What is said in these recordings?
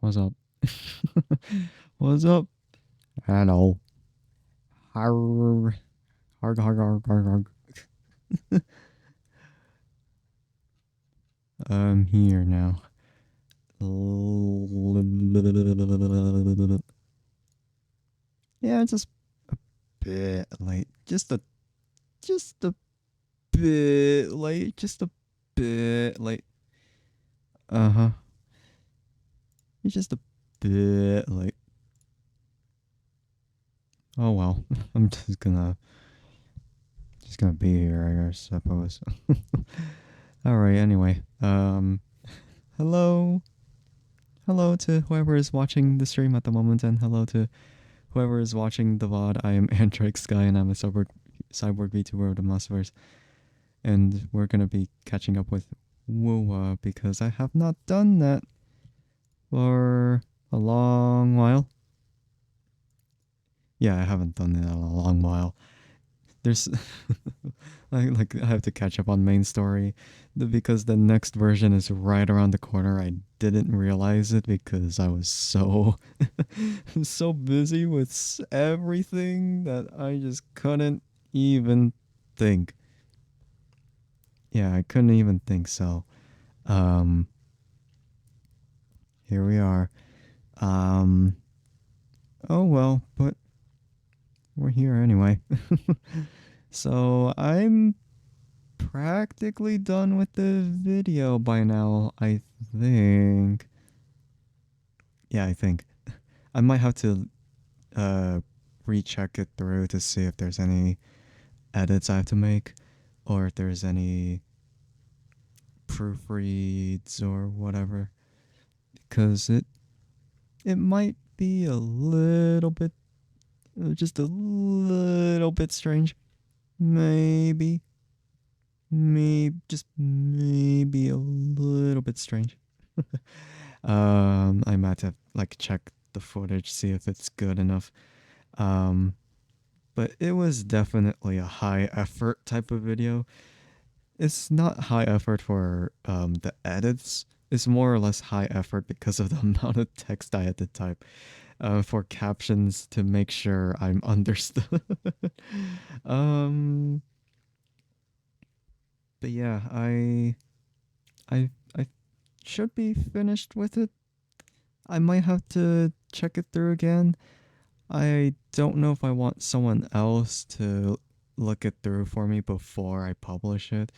What's up? What's up? Hello. Harg, harg, harg, harg, harg, harg. I'm here now. Yeah, just a bit late. Just a bit late. Just a bit late. Uh-huh. It's just a bit late. Oh well. I'm just gonna be here, I suppose. Alright, anyway. Hello. Hello to whoever is watching the stream at the moment, and hello to whoever is watching the VOD. I am Andrike Sky, and I'm a cyborg VTuber of the Masterverse. And we're gonna be catching up with Wua because I have not done that for a long while. Yeah, I haven't done it in a long while. There's like I have to catch up on main story because the next version is right around the corner. I didn't realize it because I was so busy with everything that I just couldn't even think. Yeah, I couldn't even think. So, um, here we are. Um, oh well, but we're here anyway. So I'm practically done with the video by now, I think. Yeah, I think. I might have to recheck it through to see if there's any edits I have to make or if there's any proofreads or whatever. Because it might be a little bit, just a little bit strange. Maybe. Maybe, just maybe a little bit strange. I might have like check the footage, see if it's good enough. Um, but it was definitely a high effort type of video. It's not high effort for the edits. It's more or less high effort because of the amount of text I had to type for captions to make sure I'm understood. um, but yeah, I should be finished with it. I might have to check it through again. I don't know if I want someone else to look it through for me before I publish it.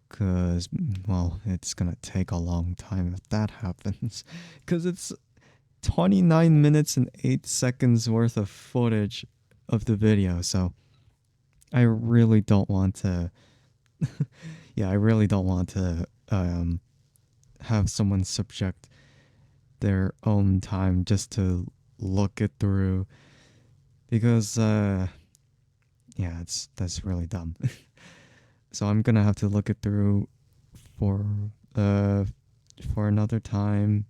Because, well, it's gonna take a long time if that happens. Because it's 29 minutes and 8 seconds worth of footage of the video. So I really don't want to. Yeah, I really don't want to have someone subject their own time just to look it through because yeah, that's really dumb. So I'm gonna have to look it through for uh for another time,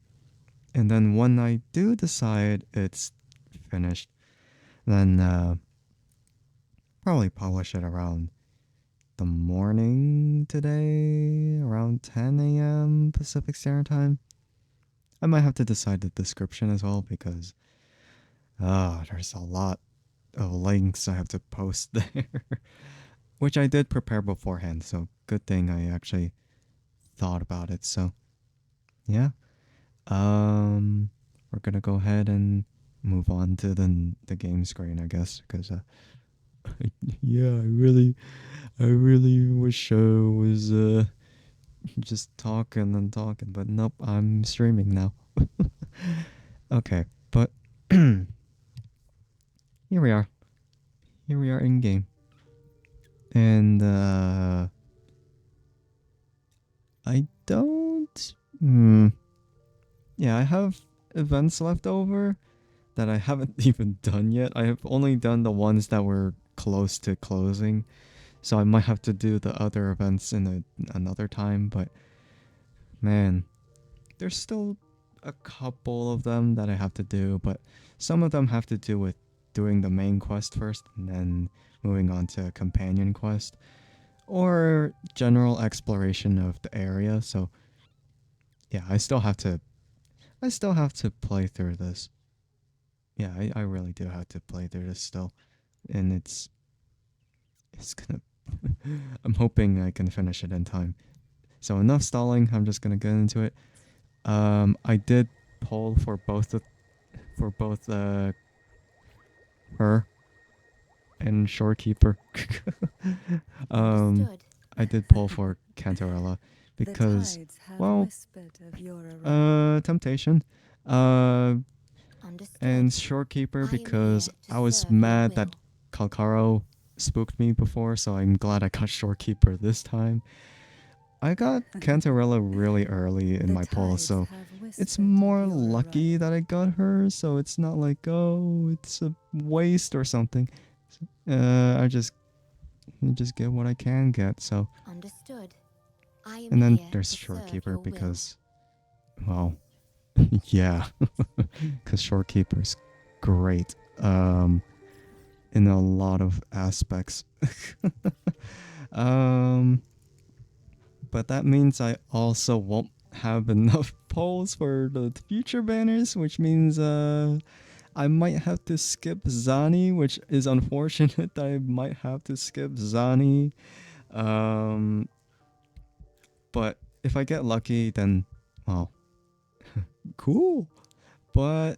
and then when I do decide it's finished, then probably publish it around the morning today, around 10 a.m. Pacific Standard Time. I might have to decide the description as well because there's a lot of links I have to post there, which I did prepare beforehand. So good thing I actually thought about it. So yeah, we're gonna go ahead and move on to the game screen, I guess, because yeah, I really wish I was just talking and talking, but nope, I'm streaming now. Okay, but here we are. Here we are in game. And I don't yeah, I have events left over that I haven't even done yet. I have only done the ones that were close to closing. So I might have to do the other events in another time, but man, there's still a couple of them that I have to do, but some of them have to do with doing the main quest first and then moving on to a companion quest or general exploration of the area. So yeah, I still have to play through this. Yeah, I really do have to play through this still. And it's gonna I'm hoping I can finish it in time. So enough stalling, I'm just gonna get into it. I did poll for both her and Shorekeeper. um, Understood. I did poll for Cantarella because, well, Temptation, Understood. and Shorekeeper I am because here to I was serve your mad that will. Kalkaro spooked me before, so I'm glad I got Shorekeeper this time. I got Cantarella really early in my poll, so it's more lucky that I got her, so it's not like, oh, it's a waste or something. I just get what I can get, so. Understood. I am And then here there's to serve Shorekeeper your will. because, well, yeah, because Shorekeeper's great, in a lot of aspects. um, but that means I also won't have enough polls for the future banners, which means I might have to skip Zani, which is unfortunate that I might have to skip Zani. Um, but if I get lucky, then, well, cool. But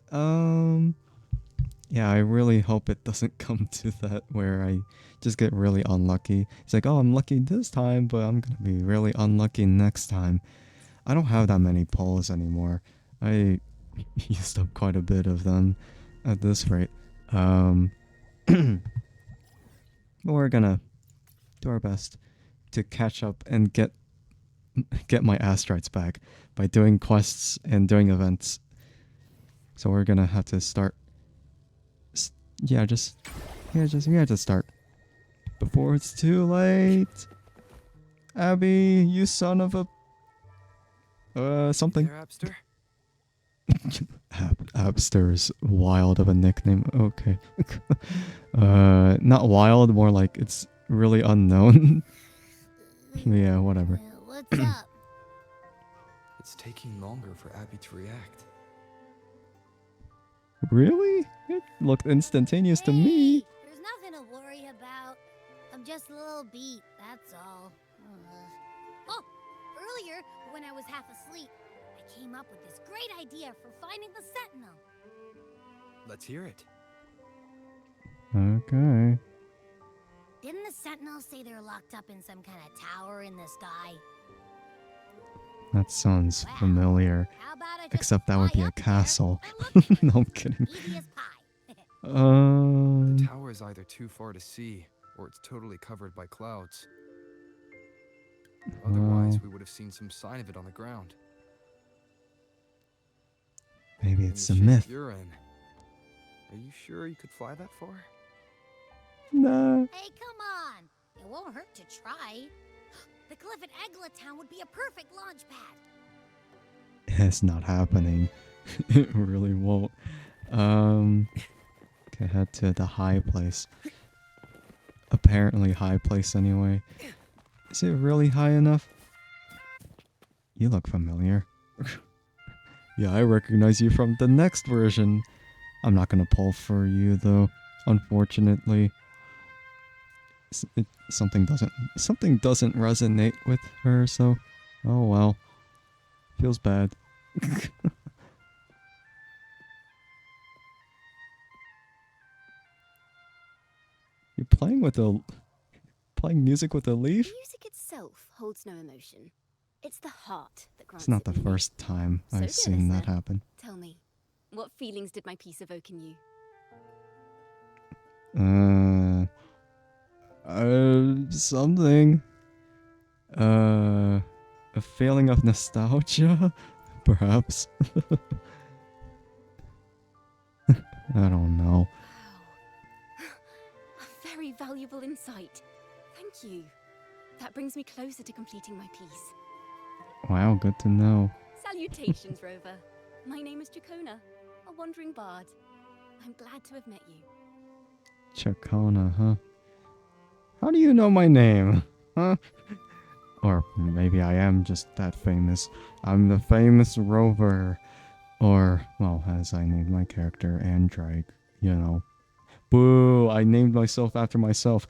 yeah, I really hope it doesn't come to that where I just get really unlucky. It's like, oh, I'm lucky this time, but I'm gonna be really unlucky next time. I don't have that many polls anymore. I used up quite a bit of them at this rate. But we're gonna do our best to catch up and get my astrites back by doing quests and doing events. So we're gonna have to start. Yeah, we have to start before it's too late. Abby, you son of a something. You there, Abster? Abster is wild of a nickname. Okay. Not wild, more like it's really unknown. Yeah, whatever. What's up? It's taking longer for Abby to react. Really? It looked instantaneous to me. There's nothing to worry about. I'm just a little beat, that's all. Oh, earlier, when I was half asleep, I came up with this great idea for finding the Sentinel. Let's hear it. Okay. Didn't the Sentinel say they're locked up in some kind of tower in the sky? That sounds familiar. How about I just Except that would be fly a up there castle. and look for No, it? I'm kidding. Easy as pie. The tower is either too far to see, or it's totally covered by clouds. Otherwise, we would have seen some sign of it on the ground. Maybe In it's the a shape myth. you're in. Are you sure you could fly that far? Nah. Hey, come on. It won't hurt to try. The cliff at Egla Town would be a perfect launch pad. It's not happening. It really won't. Okay, head to the high place. Apparently high place anyway. Is it really high enough? You look familiar. Yeah, I recognize you from the next version. I'm not gonna pull for you though, unfortunately. Something doesn't resonate with her, so oh well. Feels bad. You're playing music with a leaf? Music itself holds no emotion. It's the heart that grants It's not it the meaning. first time So, I've dear seen that listener, happen. Tell me, what feelings did my piece evoke in you? Something. A feeling of nostalgia, perhaps. I don't know. Wow. A very valuable insight. Thank you. That brings me closer to completing my piece. Wow, good to know. Salutations, Rover. My name is Chacona, a wandering bard. I'm glad to have met you. Chacona, huh? How do you know my name? Huh? Or maybe I am just that famous. I'm the famous rover. Or, well, as I named my character, Andrike, you know. Boo! I named myself after myself.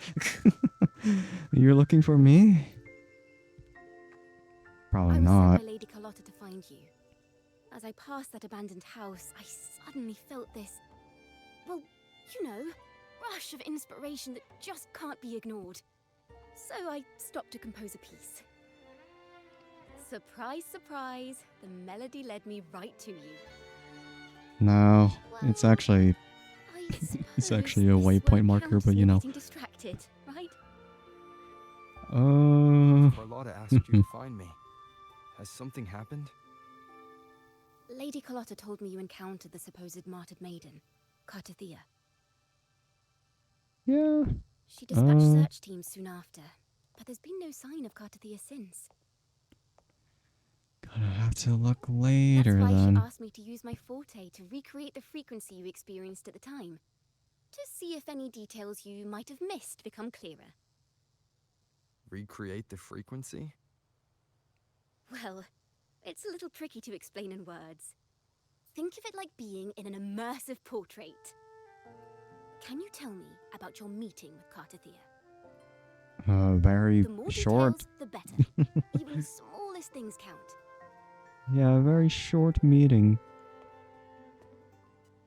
You're looking for me? Probably I was sent not. by Lady Carlotta to find you. As I passed that abandoned house, I suddenly felt this, well, you know, rush of inspiration that just can't be ignored. So I stopped to compose a piece. Surprise, surprise, the melody led me right to you. No, it's Well, actually I it's suppose actually a this would waypoint marker, account but as you me know. getting distracted, right? Carlotta asked you to find me. Has something happened? Lady Carlotta told me you encountered the supposed martyred maiden, Cartathea. Yeah. She dispatched search teams soon after, but there's been no sign of Cartathea since. Gonna have to look That's later why she then. asked me to use my forte to recreate the frequency you experienced at the time, to see if any details you might have missed become clearer. Recreate the frequency? Well, it's a little tricky to explain in words. Think of it like being in an immersive portrait. Can you tell me about your meeting with Cartathea? Very The more short. details, the better. Even the smallest things count. Yeah, very short meeting.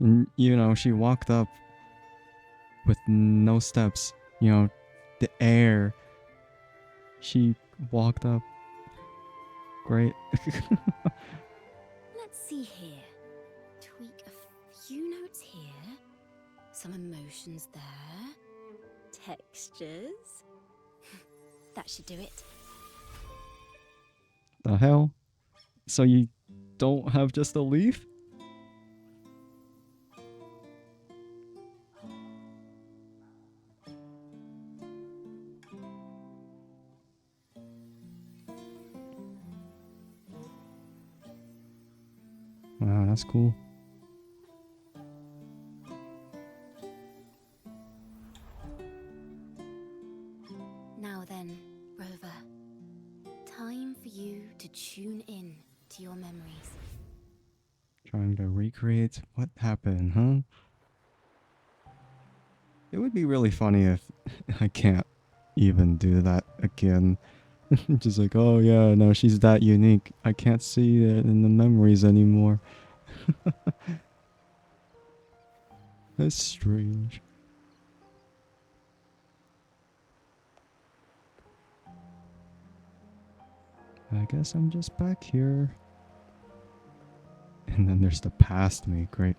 And, you know, she walked up with no steps. You know, the air. She walked up. Great. Let's see here. Tweak a few notes here. Some emotions there. Textures. That should do it. The hell? So you don't have just a leaf? Wow, that's cool. Now then, Rover. Time for you to tune in to your memories. Trying to recreate what happened, huh? It would be really funny if I can't even do that again. Just like, oh yeah, no, she's that unique. I can't see it in the memories anymore. That's strange. I guess I'm just back here. And then there's the past me, great.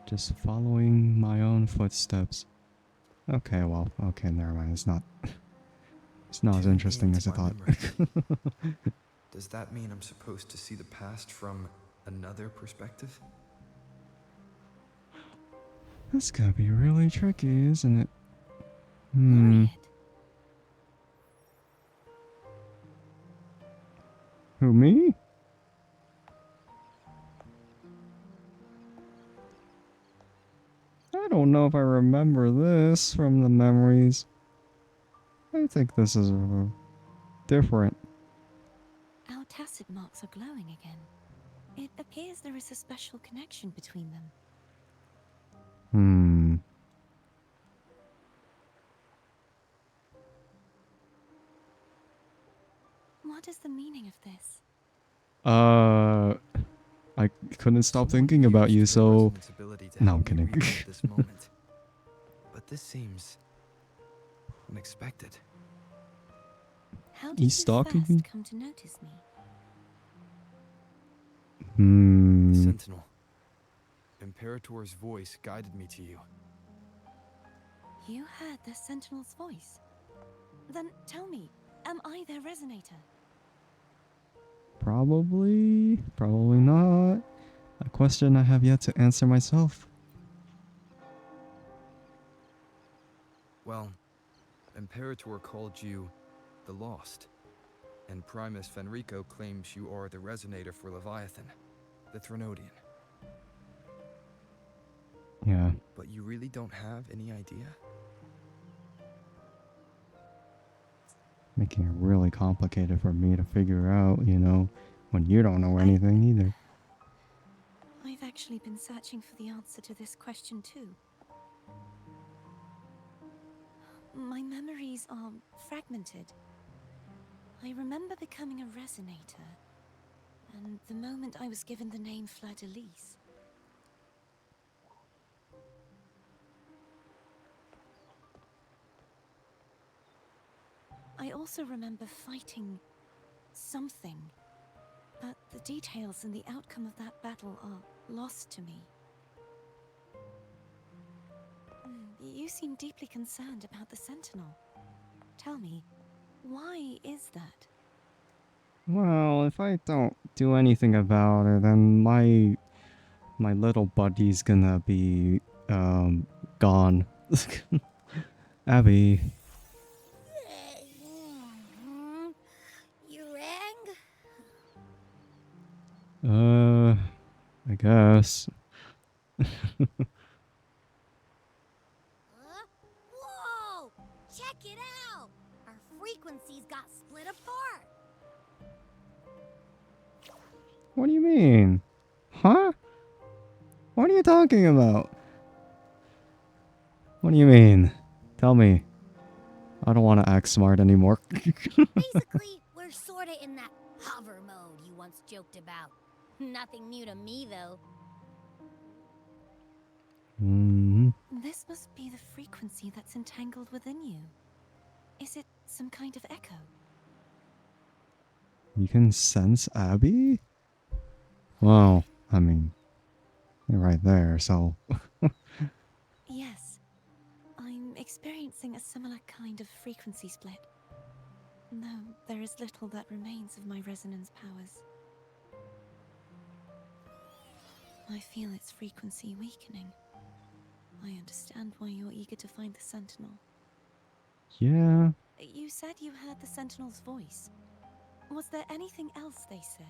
Just following my own footsteps. Okay, well, okay, never mind. It's not as Tune interesting as into I my thought. memories. Does that mean I'm supposed to see the past from another perspective? That's gonna be really tricky, isn't it? Worry it. Who, me? I don't know if I remember this from the memories. I think this is different. Our tacit marks are glowing again. It appears there is a special connection between them. What is the meaning of this? I couldn't stop Someone thinking about you, used her so... resonance ability to No, help I'm me kidding. recreate this moment. But this seems unexpected. How did He's you stalking first me? come to notice me? The Sentinel. Imperator's voice guided me to you. You heard the Sentinel's voice? Then tell me, am I their resonator? Probably not. A question I have yet to answer myself. Well, Imperator called you the Lost, and Primus Fenrico claims you are the resonator for Leviathan, the Threnodian. Yeah. But you really don't have any idea? Making it really complicated for me to figure out, you know. when you don't know I- anything either. I've actually been searching for the answer to this question too. My memories are fragmented. I remember becoming a resonator, and the moment I was given the name Fleur-de-Lis. I also remember fighting something, but the details and the outcome of that battle are lost to me. You seem deeply concerned about the Sentinel. Tell me, why is that? Well, if I don't do anything about it, then my little buddy's gonna be gone. Abby. You rang? I guess. Whoa! Check it out! Our frequencies got split apart. What do you mean? Huh? What are you talking about? What do you mean? Tell me. I don't want to act smart anymore. Basically, we're sorta in that hover mode you once joked about. Nothing new to me, though. Hmm. This must be the frequency that's entangled within you. Is it some kind of echo? You can sense Abby? Well, I mean, you're right there, so... Yes. I'm experiencing a similar kind of frequency split. Though there is little that remains of my resonance powers. I feel its frequency weakening. I understand why you're eager to find the Sentinel. Yeah. You said you heard the Sentinel's voice. Was there anything else they said?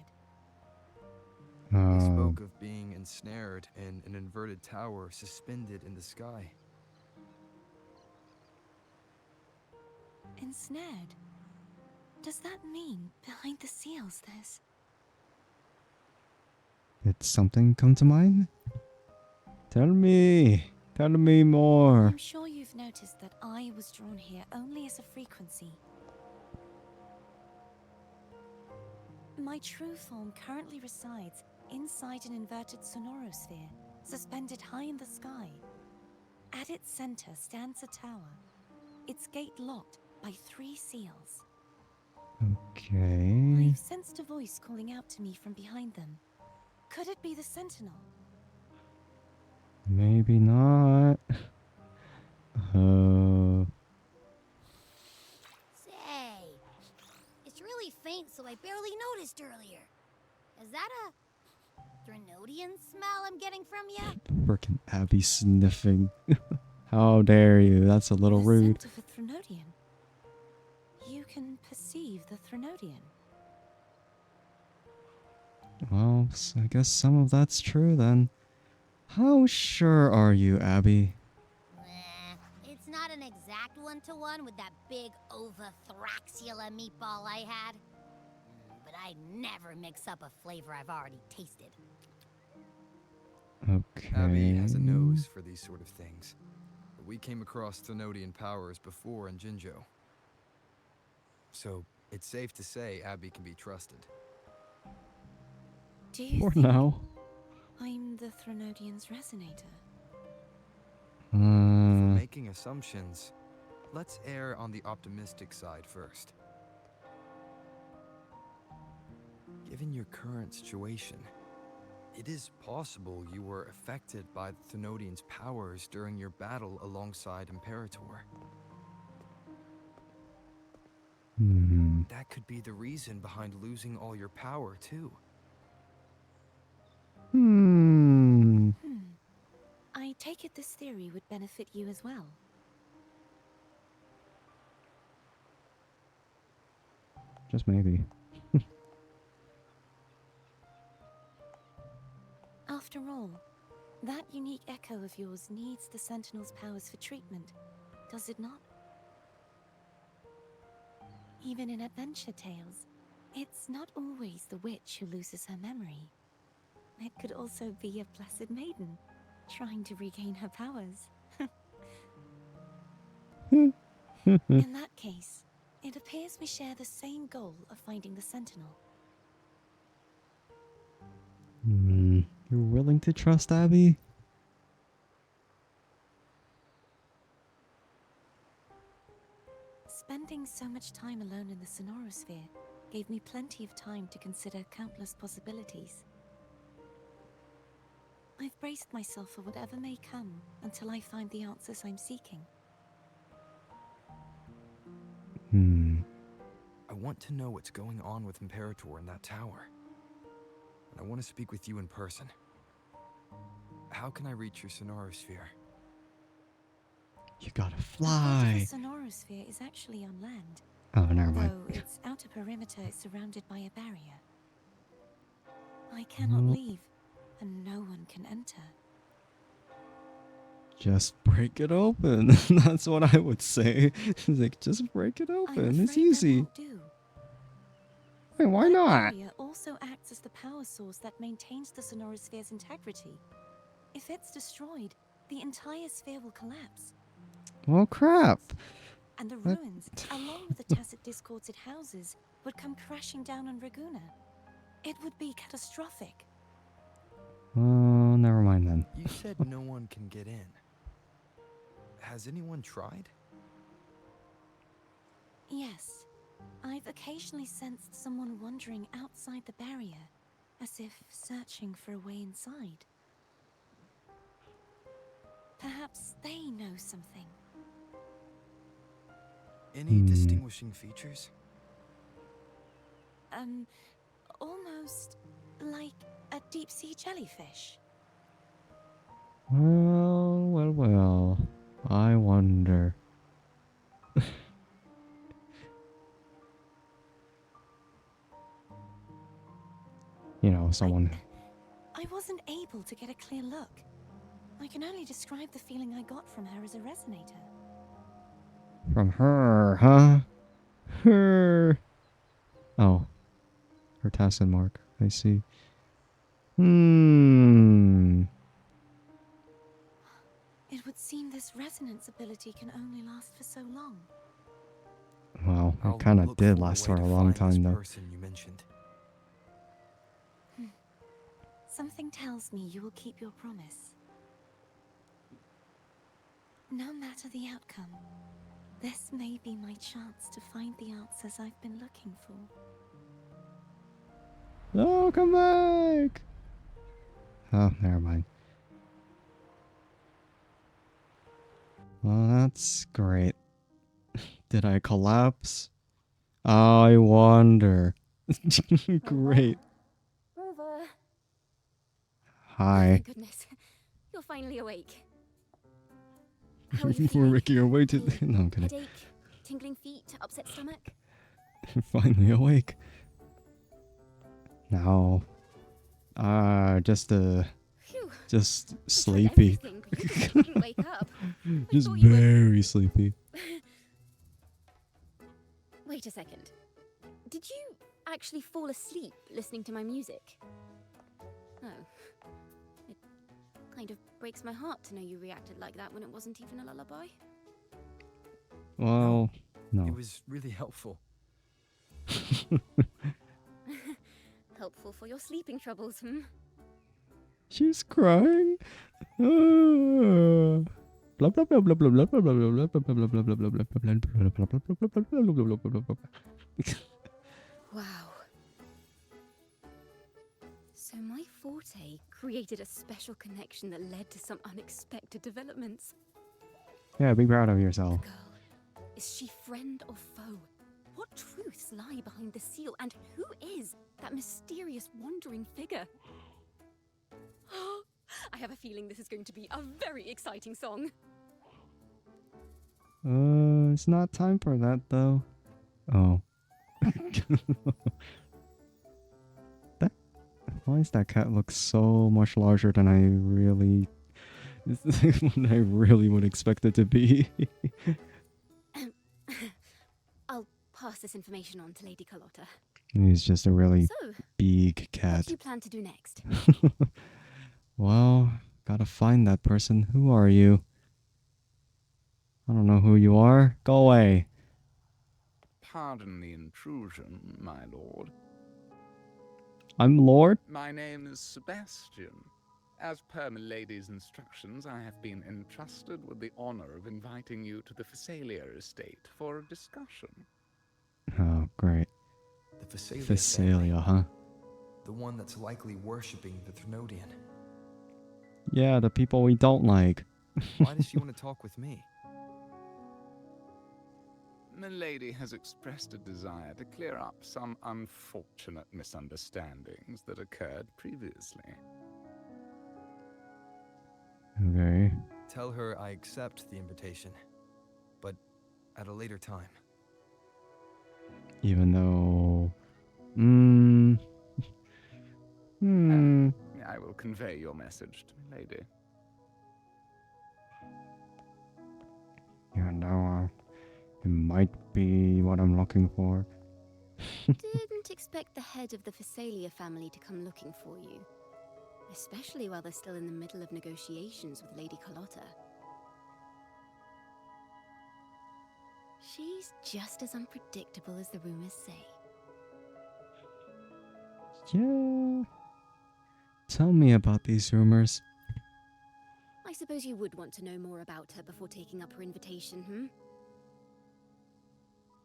They spoke of being ensnared in an inverted tower suspended in the sky. Ensnared? Does that mean behind the seals there's... Did something come to mind? Tell me. Tell me more. I'm sure you've noticed that I was drawn here only as a frequency. My true form currently resides inside an inverted sonorosphere, suspended high in the sky. At its center stands a tower, its gate locked by 3 seals. Okay. I've sensed a voice calling out to me from behind them. Could it be the Sentinel? Maybe not. Say, it's really faint, so I barely noticed earlier. Is that a Threnodian smell I'm getting from you? Frickin' Abby sniffing. How dare you? That's a little The rude. scent of a Threnodian. You can perceive the Threnodian. Well, I guess some of that's true then. How sure are you, Abby? It's not an exact one-to-one with that big Ovathraxula meatball I had. But I'd never mix up a flavor I've already tasted. Okay. Abby has a nose for these sort of things. We came across Threnodian powers before in Jinjo. So, it's safe to say Abby can be trusted. Do you For think now. I'm the Threnodian's resonator? For Uh, making assumptions, let's err on the optimistic side first. Given your current situation, it is possible you were affected by the Threnodian's powers during your battle alongside Imperator. That could be the reason behind losing all your power, too. I take it this theory would benefit you as well. Just maybe. After all, that unique echo of yours needs the Sentinel's powers for treatment, does it not? Even in adventure tales, It's not always the witch who loses her memory. It could also be a blessed maiden, trying to regain her powers. In that case, it appears we share the same goal of finding the Sentinel. You're willing to trust Abby? Spending so much time alone in the Sonorosphere gave me plenty of time to consider countless possibilities. I've braced myself for whatever may come until I find the answers I'm seeking. I want to know what's going on with Imperator in that tower. And I want to speak with you in person. How can I reach your Sonorosphere? You gotta The fly. Sonorosphere is actually on land, Oh, never mind. though its outer perimeter is surrounded by a barrier. I cannot leave, and no one can enter. Just break it open. That's what I would say. It's like, just break it I'm open. afraid It's that easy. won't do. Wait, why That not? barrier also acts as the power source that maintains the Sonorosphere's integrity. If it's destroyed, the entire sphere will collapse, Well, crap. and the That- ruins, along with the tacit discords it houses, would come crashing down on Raguna. It would be catastrophic. Oh, never mind then. You said no one can get in. Has anyone tried? Yes, I've occasionally sensed someone wandering outside the barrier, as if searching for a way inside. Perhaps they know something. Any distinguishing features? Almost like a deep-sea jellyfish. Well. I wonder. You know, someone. I wasn't able to get a clear look. I can only describe the feeling I got from her as a resonator. From her, huh? Her. Oh. Her tacit mark. I see. It would seem this resonance ability can only last for so long. Well, I'll it kind of look did for a last way for a to long find this time, though. person you mentioned. Something tells me you will keep your promise. No matter the outcome, this may be my chance to find the answers I've been looking for. No, come back! Oh, never mind. Well, that's great. Did I collapse? I wonder. Great. Rover. Hi. Thank goodness. You're finally awake. How are you We're feeling? making our way to... Any No, I'm kidding. Headache, tingling feet, upset stomach? Finally awake. Now... Phew. just I tried sleepy. everything, but you just didn't wake up. Just thought you were- very sleepy. Wait a second. Did you actually fall asleep listening to my music? Oh. It kind of breaks my heart to know you reacted like that when it wasn't even a lullaby. Well, no. It was really helpful. Helpful for your sleeping troubles, hmm? She's crying. Blah blah blah blah blah blah blah blah blah blah blah blah blah blah blah blah blah blah. Wow. So my forte created a special connection that led to some unexpected developments. Yeah, be proud of yourself. Girl, is she friend or foe? What truths lie behind the seal, and who is that mysterious wandering figure? I have a feeling this is going to be a very exciting song. It's not time for that though. Oh. That. Why does that cat look so much larger than I really would expect it to be? I'll pass this information on to Lady Carlotta. He's just a really So, big what cat. do you plan to do next? Well, gotta find that person. Who are you? I don't know who you are. Go away. Pardon the intrusion, my lord. I'm Lord? My name is Sebastian. As per milady's instructions, I have been entrusted with the honor of inviting you to the Phasalia estate for a discussion. Oh, great. The Phasalia family, Phasalia, huh? the one that's likely worshipping the Thrnodian. Yeah, the people we don't like. Why does she want to talk with me? Milady has expressed a desire to clear up some unfortunate misunderstandings that occurred previously. Okay. Tell her I accept the invitation, but at a later time. Even though... I will convey your message to Milady. Yeah, no, it might be what I'm looking for. Didn't expect the head of the Phasalia family to come looking for you. Especially while they're still in the middle of negotiations with Lady Carlotta. She's just as unpredictable as the rumors say. Yeah. Tell me about these rumors. I suppose you would want to know more about her before taking up her invitation, hmm?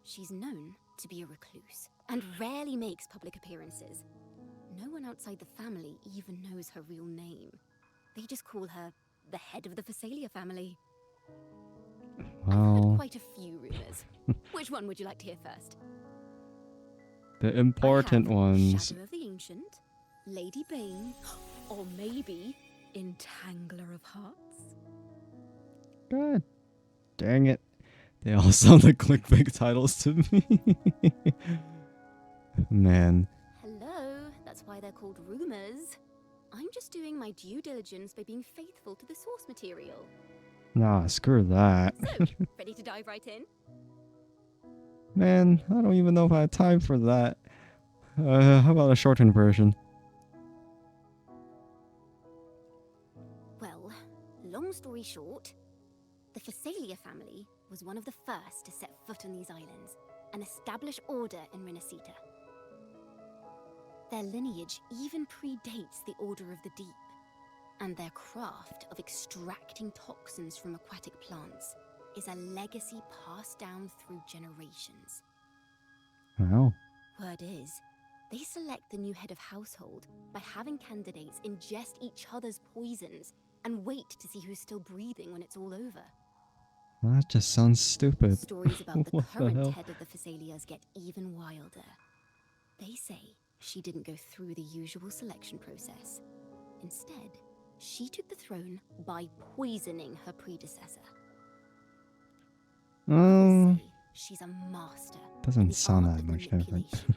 She's known to be a recluse, and rarely makes public appearances. No one outside the family even knows her real name. They just call her the head of the Phasalia family. I've heard Well, quite a few rumors. Which one would you like to hear first? the important I have ones. Shadow of the Ancient, Lady Bane, or maybe Entangler of Hearts? God dang it. They all sound like clickbait titles to me. Man. Hello, that's why they're called rumors. I'm just doing my due diligence by being faithful to the source material. Nah, screw that. So, ready to dive right in? Man, I don't even know if I have time for that. How about a shortened version? Well, long story short, the Phasalia family was one of the first to set foot on these islands and establish order in Renacita. Their lineage even predates the Order of the Deep, and their craft of extracting toxins from aquatic plants is a legacy passed down through generations. Wow. Word is, they select the new head of household by having candidates ingest each other's poisons and wait to see who's still breathing when it's all over. Well, that just sounds stupid. Stories about the What the current hell? head of the Phasalias get even wilder. They say she didn't go through the usual selection process. Instead, she took the throne by poisoning her predecessor. Others say she's a master in Doesn't the sound art that of much different. manipulation,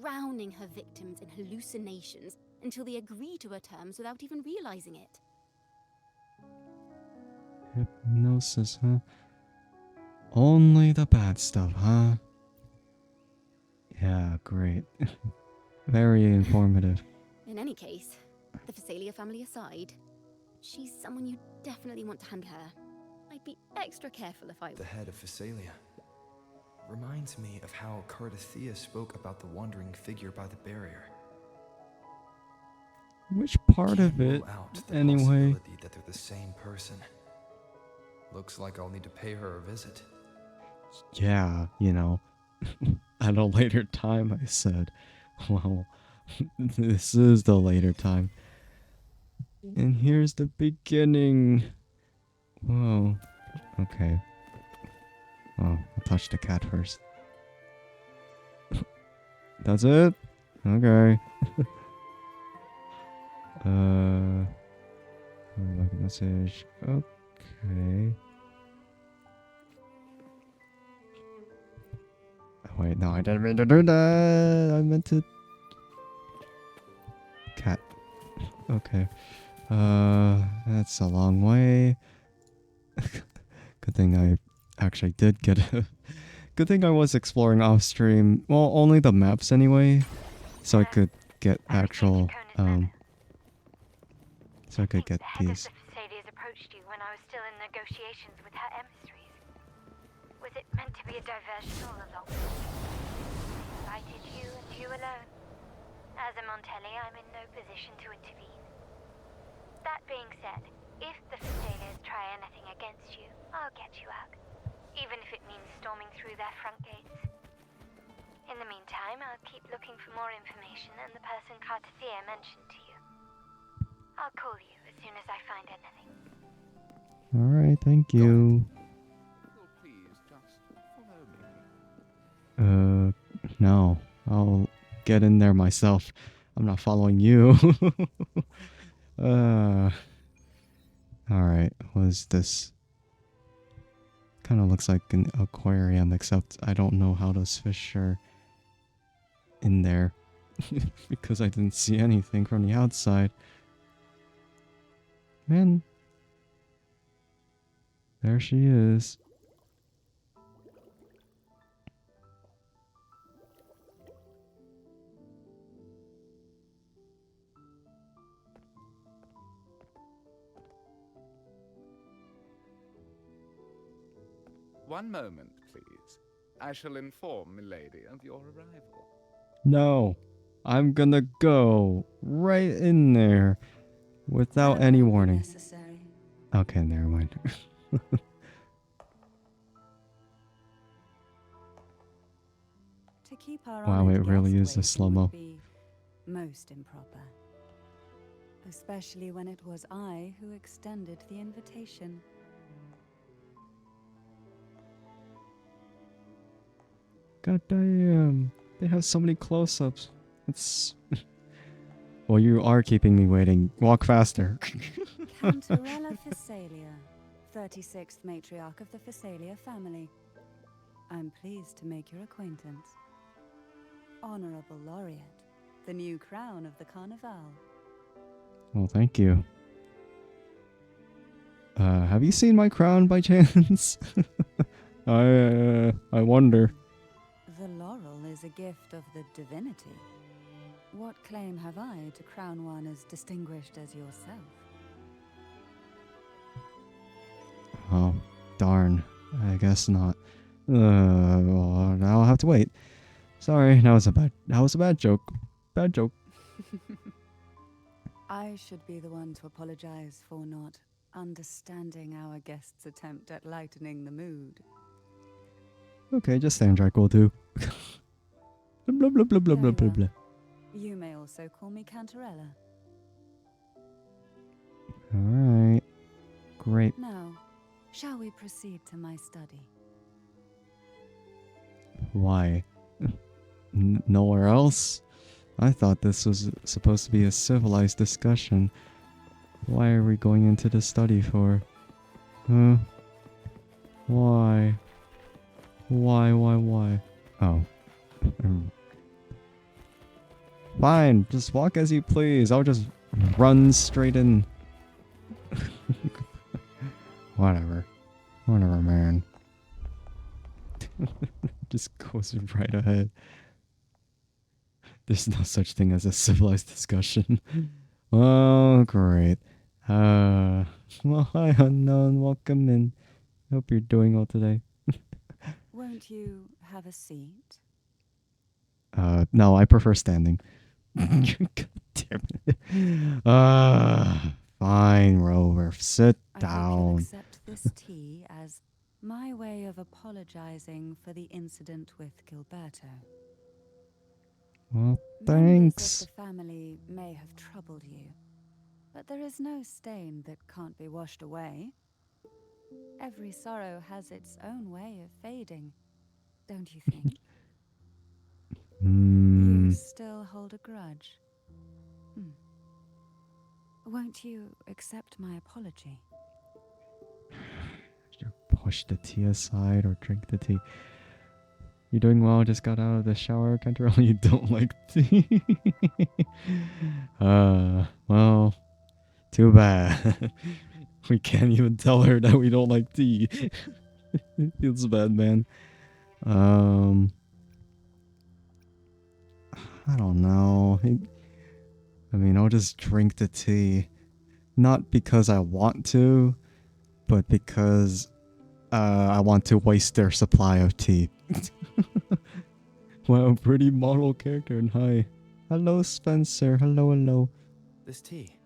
drowning her victims in hallucinations until they agree to her terms without even realizing it. Hypnosis, huh? Only the bad stuff, huh? Yeah, great. Very informative. In any case, the Phasalia family aside, she's someone you definitely want to handle her. I'd be extra careful if I were. The head of Phasalia. Reminds me of how Cardathea spoke about the wandering figure by the barrier. Which part Can't of it, rule out the anyway? possibility that they're the same person. Looks like I'll need to pay her a visit. Yeah, you know. At a later time, I said. Well, this is the later time. And here's the beginning. Whoa. Okay. Oh, I'll touch the cat first. That's it? Okay. Like message. Okay. Oh, wait, no, I didn't mean to do that. I meant to. Cat. Okay. That's a long way. Good thing I actually did get a Good thing I was exploring off stream. Well, only the maps anyway, so I could get actual so I could get these. Thessalia's approached you when I was still in negotiations with her emissaries. Was it meant to be a diversion all along? Invited you and you alone. As a Montelli, I'm in no position to intervene. That being said, if the Thessalias try anything against you, I'll get you out. Even if it means storming through their front gates. In the meantime, I'll keep looking for more information and the person Cartisia mentioned to you. I'll call you as soon as I find anything. Alright, thank you. Please just follow me. No. I'll get in there myself. I'm not following you. Alright, what is this? Kind of looks like an aquarium, except I don't know how those fish are in there. Because I didn't see anything from the outside. Man. There she is. One moment, please. I shall inform Milady of your arrival. No. I'm gonna go right in there without That any won't be warning. necessary. Okay, never mind. To keep our Wow, honoured it really guest is a waiting slow-mo. would be most improper. Especially when it was I who extended the invitation. God damn. They have so many close-ups. It's... Well, you are keeping me waiting. Walk faster. Cantarella Thessalia, 36th matriarch of the Thessalia family. I'm pleased to make your acquaintance. Honorable Laureate, the new crown of the Carnival. Well, thank you. Have you seen my crown by chance? I wonder. The laurel is a gift of the divinity. What claim have I to crown one as distinguished as yourself? Oh, darn. I guess not. Well, now I'll have to wait. Sorry, that was a bad joke. Bad joke. I should be the one to apologize for not understanding our guest's attempt at lightening the mood. Okay, just Andrike will do. Blah, blah, blah, blah, blah, blah, Very blah. You may also call me Cantarella. Alright. Great. Now, shall we proceed to my study? Why? Nowhere else? I thought this was supposed to be a civilized discussion. Why are we going into the study for? Huh? Why? Why? Oh. Fine, just walk as you please. I'll just run straight in. Whatever, man. Just goes right ahead. There's no such thing as a civilized discussion. Oh, great. Well, hi, unknown. Welcome in. Hope you're doing well today. Won't you have a seat? No, I prefer standing. God damn it. Fine, Rover. Sit I hope you'll down. accept this tea as my way of apologizing for the incident with Gilberto. Well, Members thanks. of the family may have troubled you, but there is no stain that can't be washed away. Every sorrow has its own way of fading, don't you think? You still hold a grudge. Won't you accept my apology? Push the tea aside or drink the tea. You doing well? Just got out of the shower. Can't tell you don't like tea. Well, too bad. We can't even tell her that we don't like tea. It feels bad, man. Um, I don't know. I mean, I'll just drink the tea. Not because I want to, but because I want to waste their supply of tea. Wow, pretty model character and hi. Hello, Spencer. Hello, hello. This tea.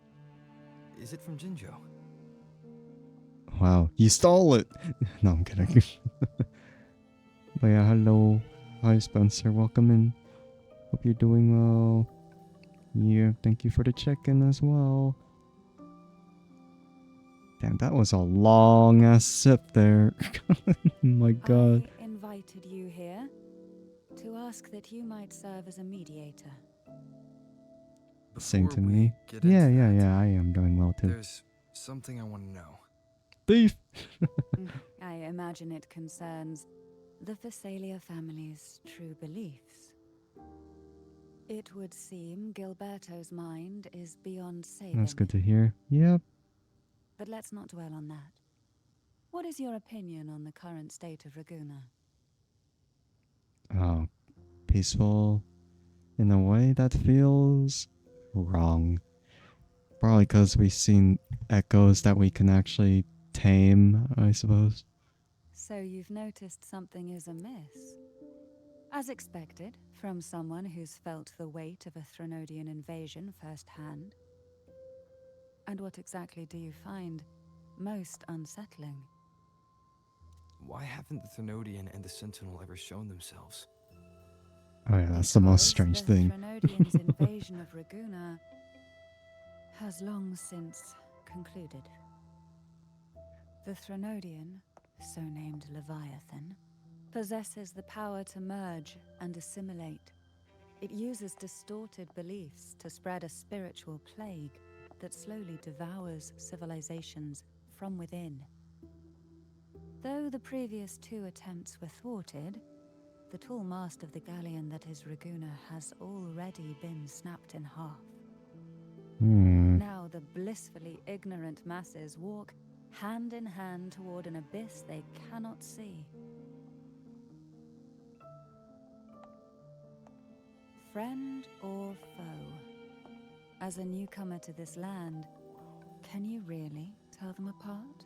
Is it from Jinjo? Wow, you stole it. No, I'm kidding. But yeah, hello. Hi, Spencer. Welcome in. Hope you're doing well. Yeah, thank you for the check-in as well. Damn, that was a long ass sip there. My god. I invited you here to ask that you might serve as a mediator. Same Before to we me. get into Yeah, that, I am doing well too. there's something I want to know. Thief! I imagine it concerns the Phasalia family's true beliefs. It would seem Gilberto's mind is beyond saving. That's good to hear. Yep. But let's not dwell on that. What is your opinion on the current state of Raguna? Oh, peaceful in a way that feels wrong. Probably because we've seen echoes that we can actually tame, I suppose. So you've noticed something is amiss? As expected, from someone who's felt the weight of a Threnodian invasion firsthand. And what exactly do you find most unsettling? Why haven't the Thenodian and the Sentinel ever shown themselves? Oh yeah, that's the most Because strange the thing. Threnodians' invasion of Raguna has long since concluded. The Threnodian, so named Leviathan, possesses the power to merge and assimilate. It uses distorted beliefs to spread a spiritual plague that slowly devours civilizations from within. Though the previous two attempts were thwarted, the tall mast of the galleon that is Raguna has already been snapped in half. Now the blissfully ignorant masses walk hand in hand toward an abyss they cannot see. Friend or foe? As a newcomer to this land, can you really tell them apart?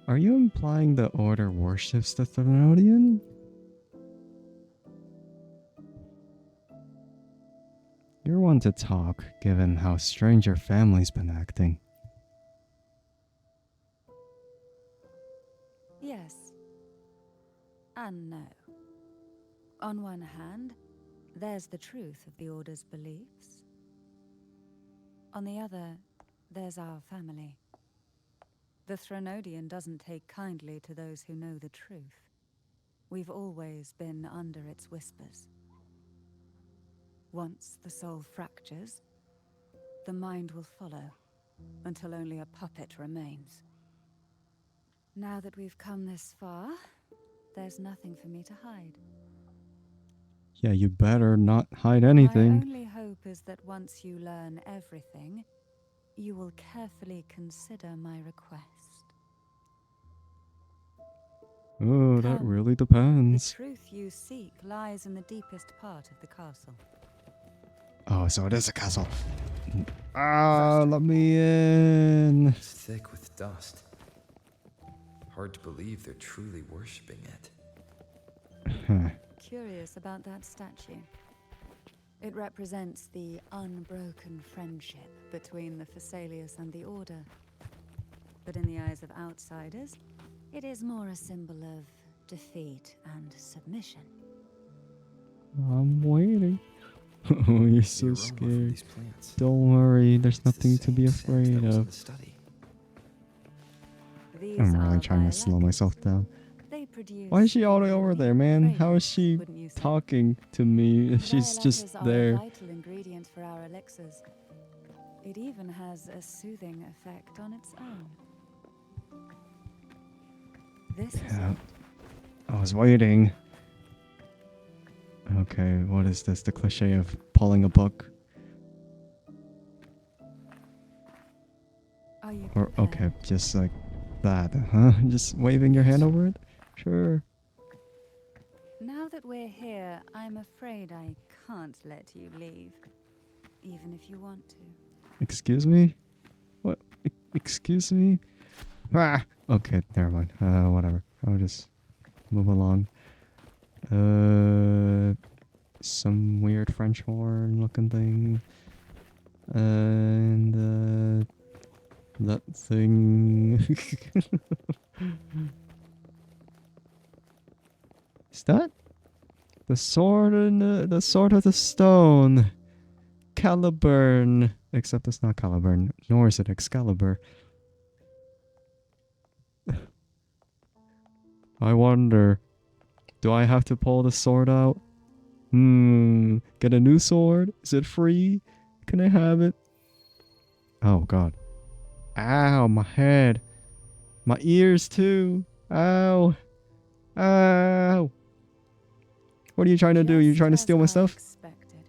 Are you implying the Order worships the Thenodian? You're one to talk, given how strange your family's been acting. Yes. And no. On one hand, there's the truth of the Order's beliefs. On the other, there's our family. The Threnodian doesn't take kindly to those who know the truth. We've always been under its whispers. Once the soul fractures, the mind will follow, until only a puppet remains. Now that we've come this far, there's nothing for me to hide. Yeah, you better not hide My anything. only hope is that once you learn everything, you will carefully consider my request. Oh, that Come. really The depends. truth you seek lies in the deepest part of the castle. Oh, so it is a castle. Ah, let me in. It's thick with dust. Hard to believe they're truly worshipping it. Curious about that statue. It represents the unbroken friendship between the Phasaelius and the Order. But in the eyes of outsiders, it is more a symbol of defeat and submission. I'm waiting. Oh, you're The so aroma from scared. these plants. Don't worry, there's It's the nothing to be same scent afraid that was in of. the study. These I'm are really trying to slow violettes. myself down. They produce Why is she all the way over unique there, man? How is fragrance, she wouldn't you say? talking to me if she's just Violettes are a there? vital ingredient for our elixirs. It even has a soothing effect on its own. This is Yeah. it. I was waiting. Okay, what is this? The cliche of pulling a book? Are you Or, prepared? okay, just like That, huh? Just waving your hand over it? Sure. Now that we're here, I'm afraid I can't let you leave, even if you want to. Excuse me? What? Excuse me? Ah! Okay, never mind. Whatever. I'll just move along. Some weird French horn looking thing. And, that thing. Is that the sword and the sword of the stone? Caliburn. Except it's not Caliburn, nor is it Excalibur. I wonder, do I have to pull the sword out? Get a new sword? Is it free? Can I have it? Oh god. Ow, my head. My ears too. Ow. Ow. What are you trying to do? You trying to steal my Just as I stuff? expected,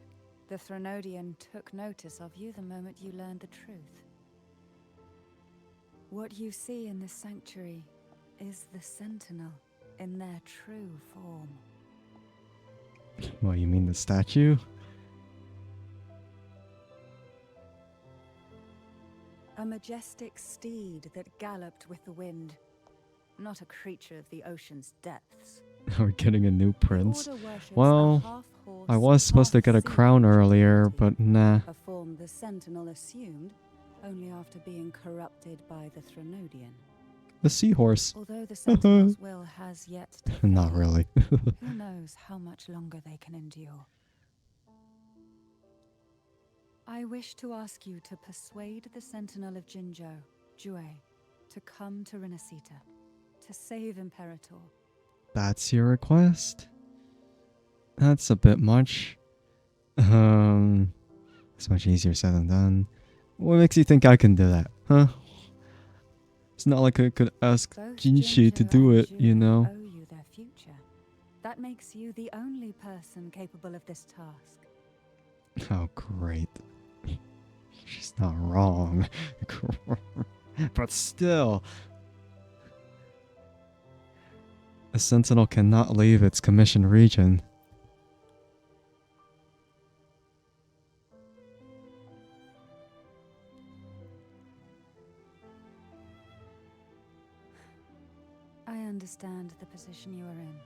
the Threnodian took notice of you the moment you learned the truth. What you see in this sanctuary is the Sentinel in their true form. What, you mean the statue? A majestic steed that galloped with the wind, not a creature of the ocean's depths. We're getting a new The prince. Order worships a Well, half-horse, I was supposed to get a half-sea crown earlier, entity, but nah. a form the Sentinel assumed only after being corrupted by the Threnodian. The seahorse. Although the Sentinel's will has yet to Not fade, really. who knows how much longer they can endure. I wish to ask you to persuade the Sentinel of Jinzhou, Jue, to come to Renacita, to save Imperator. That's your request? That's a bit much. It's much easier said than done. What makes you think I can do that, huh? It's not like I could ask Both Jinshi to Jinzhou do and it, you Jue know? owe you their future. That makes you the only person capable of this task. Oh, great. She's not wrong. But still. A sentinel cannot leave its commissioned region. I understand the position you are in.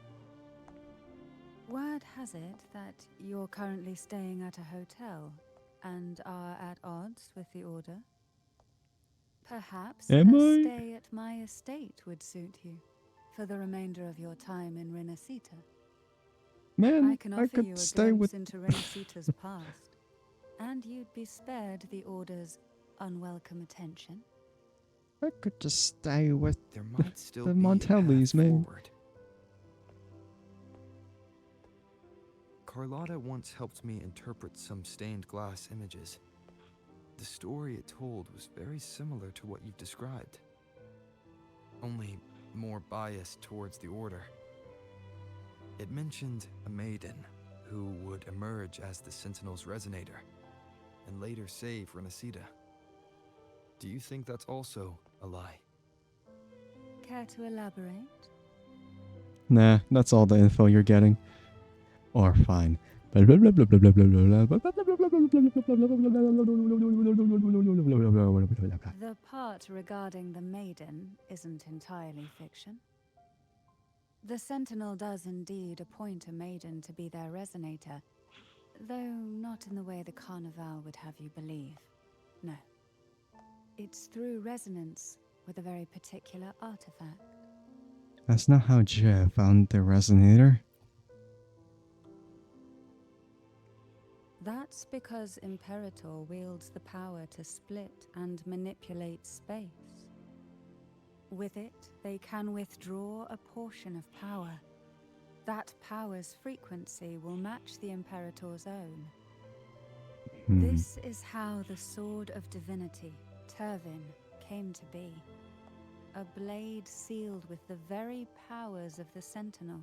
Word has it that you're currently staying at a hotel and are at odds with the Order. Perhaps Am a I? stay at my estate would suit you for the remainder of your time in Renacita. I Man, can I offer you could a stay glimpse with... into Renacita's past, and you'd be spared the Order's unwelcome attention. I could just stay with There might still the be a Montellis, path man. forward. Carlotta once helped me interpret some stained glass images. The story it told was very similar to what you've described, only more biased towards the Order. It mentioned a maiden who would emerge as the Sentinel's resonator and later save Renacita. Do you think that's also a lie? Care to elaborate? Nah, that's all the info you're getting. Or fine. The part regarding the maiden isn't entirely fiction. The Sentinel does indeed appoint a maiden to be their resonator, though not in the way the Carnival would have you believe. No. It's through resonance with a very particular artifact. That's not how Jie found the resonator. That's because Imperator wields the power to split and manipulate space. With it, they can withdraw a portion of power. That power's frequency will match the Imperator's own. This is how the Sword of Divinity, Turvin, came to be. A blade sealed with the very powers of the Sentinel,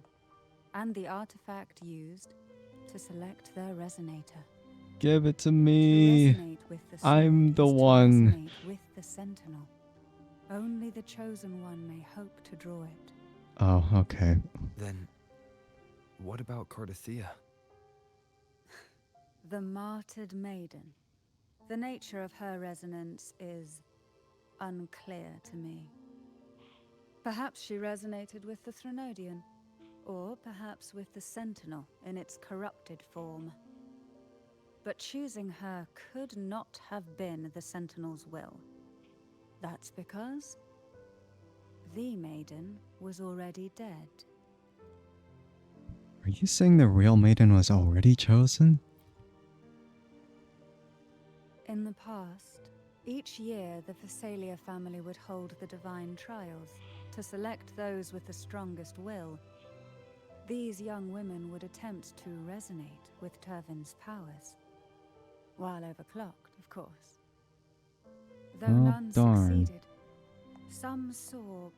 and the artifact used to select their resonator. Give it to To me. resonate with the I'm sword the is to one. resonate with the Sentinel. Only the chosen one may hope to draw it. Oh, okay. Then, what about Cardathea? The martyred maiden. The nature of her resonance is unclear to me. Perhaps she resonated with the Threnodian, or perhaps with the Sentinel in its corrupted form. But choosing her could not have been the Sentinel's will. That's because the maiden was already dead. Are you saying the real maiden was already chosen? In the past, each year the Phasalia family would hold the divine trials to select those with the strongest will. These young women would attempt to resonate with Turvin's powers. While overclocked, of course. Though Oh, none darn. succeeded, some saw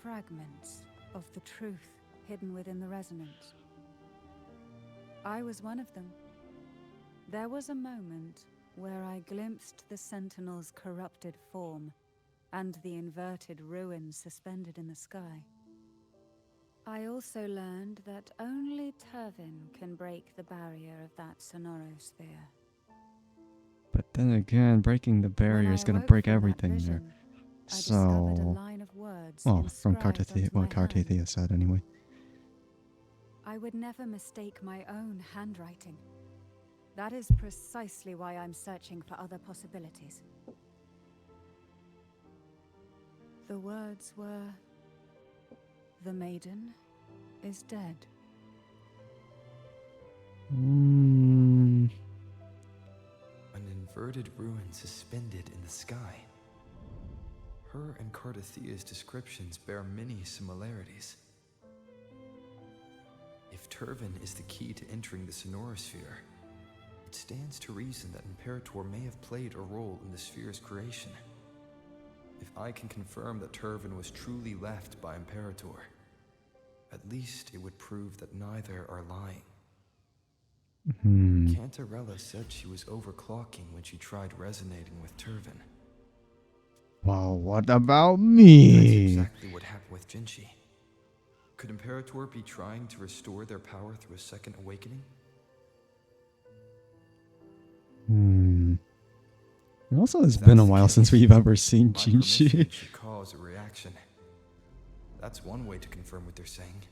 fragments of the truth hidden within the resonance. I was one of them. There was a moment where I glimpsed the Sentinel's corrupted form and the inverted ruins suspended in the sky. I also learned that only Turvin can break the barrier of that sonorosphere. But then again, breaking the barrier is gonna break everything there. I discovered a So, line of words well, from inscribed Cartathea, onto what my hand. Cartathea said anyway. I would never mistake my own handwriting. That is precisely why I'm searching for other possibilities. The words were, "The maiden is dead." Mm, An inverted ruin suspended in the sky. Her and Cardathea's descriptions bear many similarities. If Turvin is the key to entering the sonorosphere, it stands to reason that Imperator may have played a role in the sphere's creation. If I can confirm that Turvin was truly left by Imperator, at least it would prove that neither are lying. Cantarella said she was overclocking when she tried resonating with Turvin. well, what about That's me? exactly what happened with Jinchi. Could Imperator be trying to restore their power through a second awakening? And also, it's If been a that's the while since case, we've ever seen my permission Jinchi. should cause a reaction. That's one way to confirm what they're saying.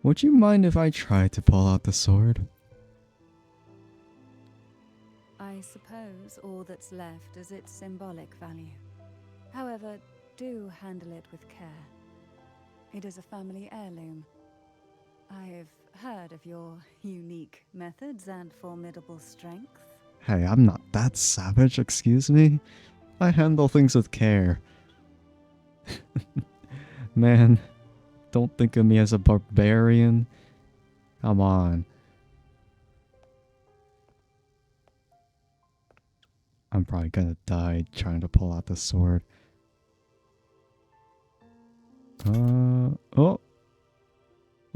Would you mind if I tried to pull out the sword? I suppose all that's left is its symbolic value. However, do handle it with care. It is a family heirloom. I've heard of your unique methods and formidable strength. Hey, I'm not that savage, excuse me. I handle things with care. Man, don't think of me as a barbarian. Come on. I'm probably gonna die trying to pull out the sword. Oh. Oh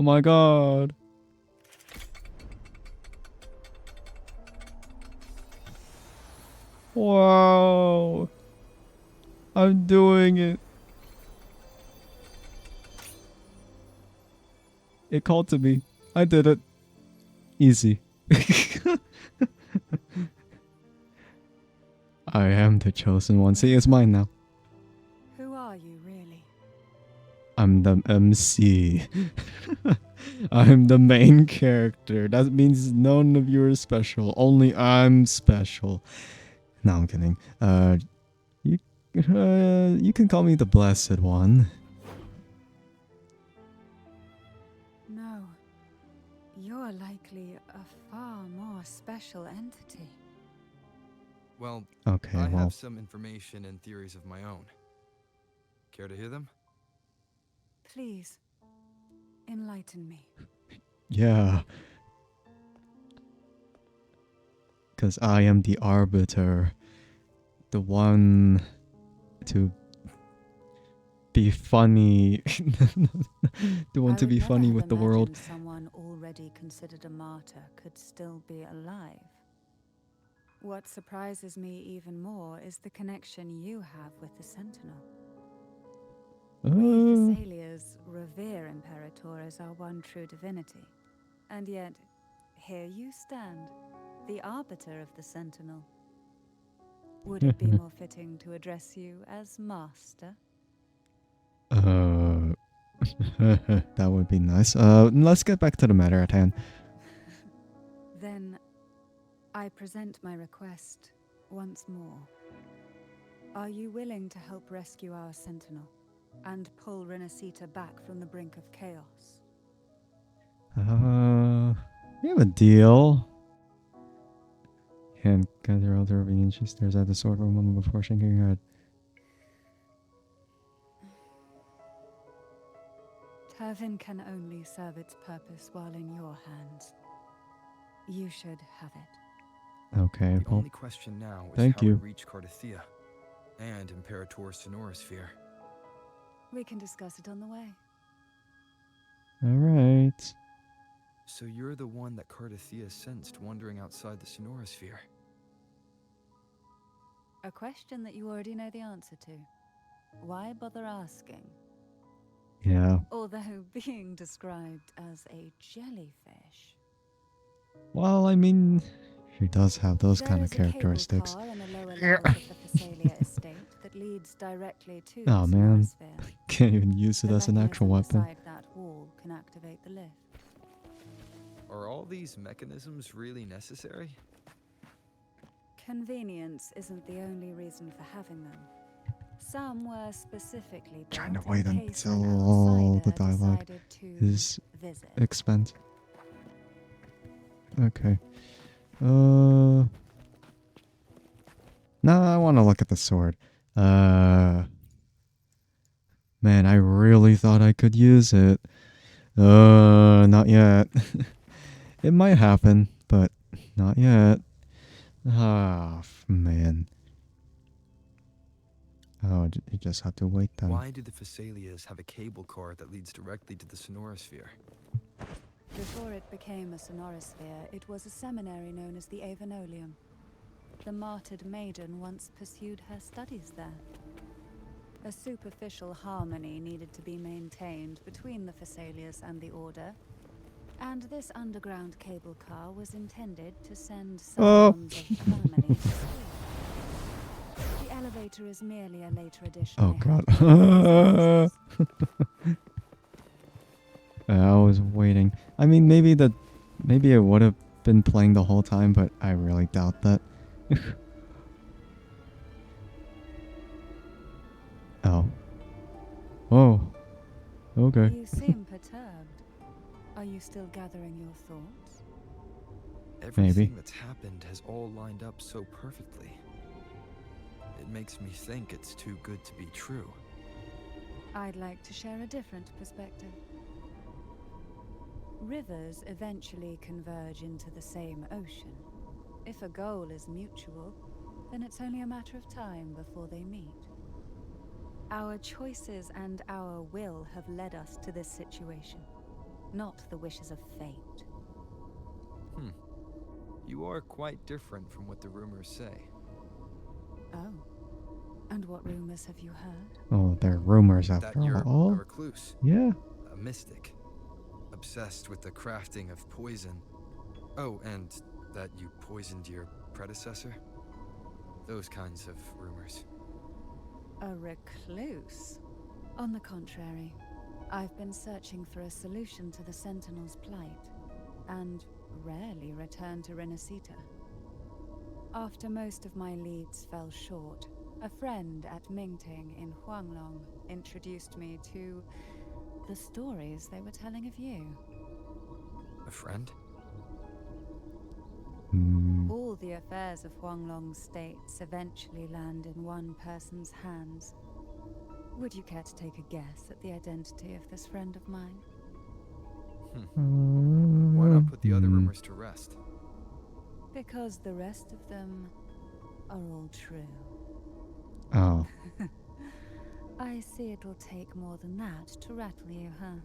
my god. Wow. I'm doing it. It called to me. I did it. Easy. I am the chosen one. See, it's mine now. Who are you, really? I'm the MC. I'm the main character. That means none of you are special. Only I'm special. No, I'm kidding. You can call me the Blessed One. No. You're likely a far more special entity. Well, Okay, I well, have some information and theories of my own. Care to hear them? Please, enlighten me. yeah. Because I am the arbiter. The one to be funny. The one I to would be never funny have with the world. imagined someone already considered a martyr could still be alive. What surprises me even more is the connection you have with the Sentinel. We Thessalians revere Imperator as our one true divinity. And yet, here you stand, the arbiter of the Sentinel. Would it be more fitting to address you as Master? That would be nice. Let's get back to the matter at hand. Then, I present my request once more. Are you willing to help rescue our Sentinel and pull Renacita back from the brink of chaos? We have a deal. Hand gather all the ravine. She stares at the sword for a moment before shaking her head. Turvin can only serve its purpose while in your hands. You should have it. Okay, The well, only question now is thank how you. we reach Cardathia and Imperator's Sonorosphere. We can discuss it on the way. Alright. So you're the one that Cardathia sensed wandering outside the Sonorosphere. A question that you already know the answer to. Why bother asking? Yeah. Although being described as a jellyfish. Well, I mean, she does have those There kind of is a cable characteristics. car on the lower levels of the Phasalia estate that leads directly to Oh the man, Sonorosphere. can't even use it The as an actual mechanism weapon. beside that wall can activate the lift. Are all these mechanisms really necessary? Convenience isn't the only reason for having them. Some were specifically Trying to built wait in case an until all the outsider dialogue decided to is visit. expensed. Okay. No, I want to look at the sword. Man, I really thought I could use it. Not yet. It might happen, but not yet. Ah, man. Oh, you just have to wait then. Why do the Phasalias have a cable car that leads directly to the Sonorosphere? Before it became a Sonorosphere, it was a seminary known as the Avenolium. The martyred maiden once pursued her studies there. A superficial harmony needed to be maintained between the Phasalias and the Order, and this underground cable car was intended to send someones of the family to school. The elevator is merely a later addition. Oh I god. had to make. I was waiting. I mean, maybe it would have been playing the whole time, but I really doubt that. Oh. Oh. Okay. You seem perturbed. Are you still gathering your thoughts? Everything that's happened has all lined up so perfectly. It makes me think it's too good to be true. I'd like to share a different perspective. Rivers eventually converge into the same ocean. If a goal is mutual, then it's only a matter of time before they meet. Our choices and our will have led us to this situation, not the wishes of fate. You are quite different from what the rumors say. Oh. And what rumors have you heard? Oh, they're rumors after That you're all. a recluse, Yeah. a mystic, obsessed with the crafting of poison. Oh, and that you poisoned your predecessor. Those kinds of rumors. A recluse? On the contrary, I've been searching for a solution to the Sentinel's plight, and rarely return to Renacita. After most of my leads fell short, a friend at Mingting in Huanglong introduced me to the stories they were telling of you. A friend? All the affairs of Huanglong states eventually land in one person's hands. Would you care to take a guess at the identity of this friend of mine? Why not put the other rumors to rest? Because the rest of them are all true. Oh. I see it'll take more than that to rattle you, huh?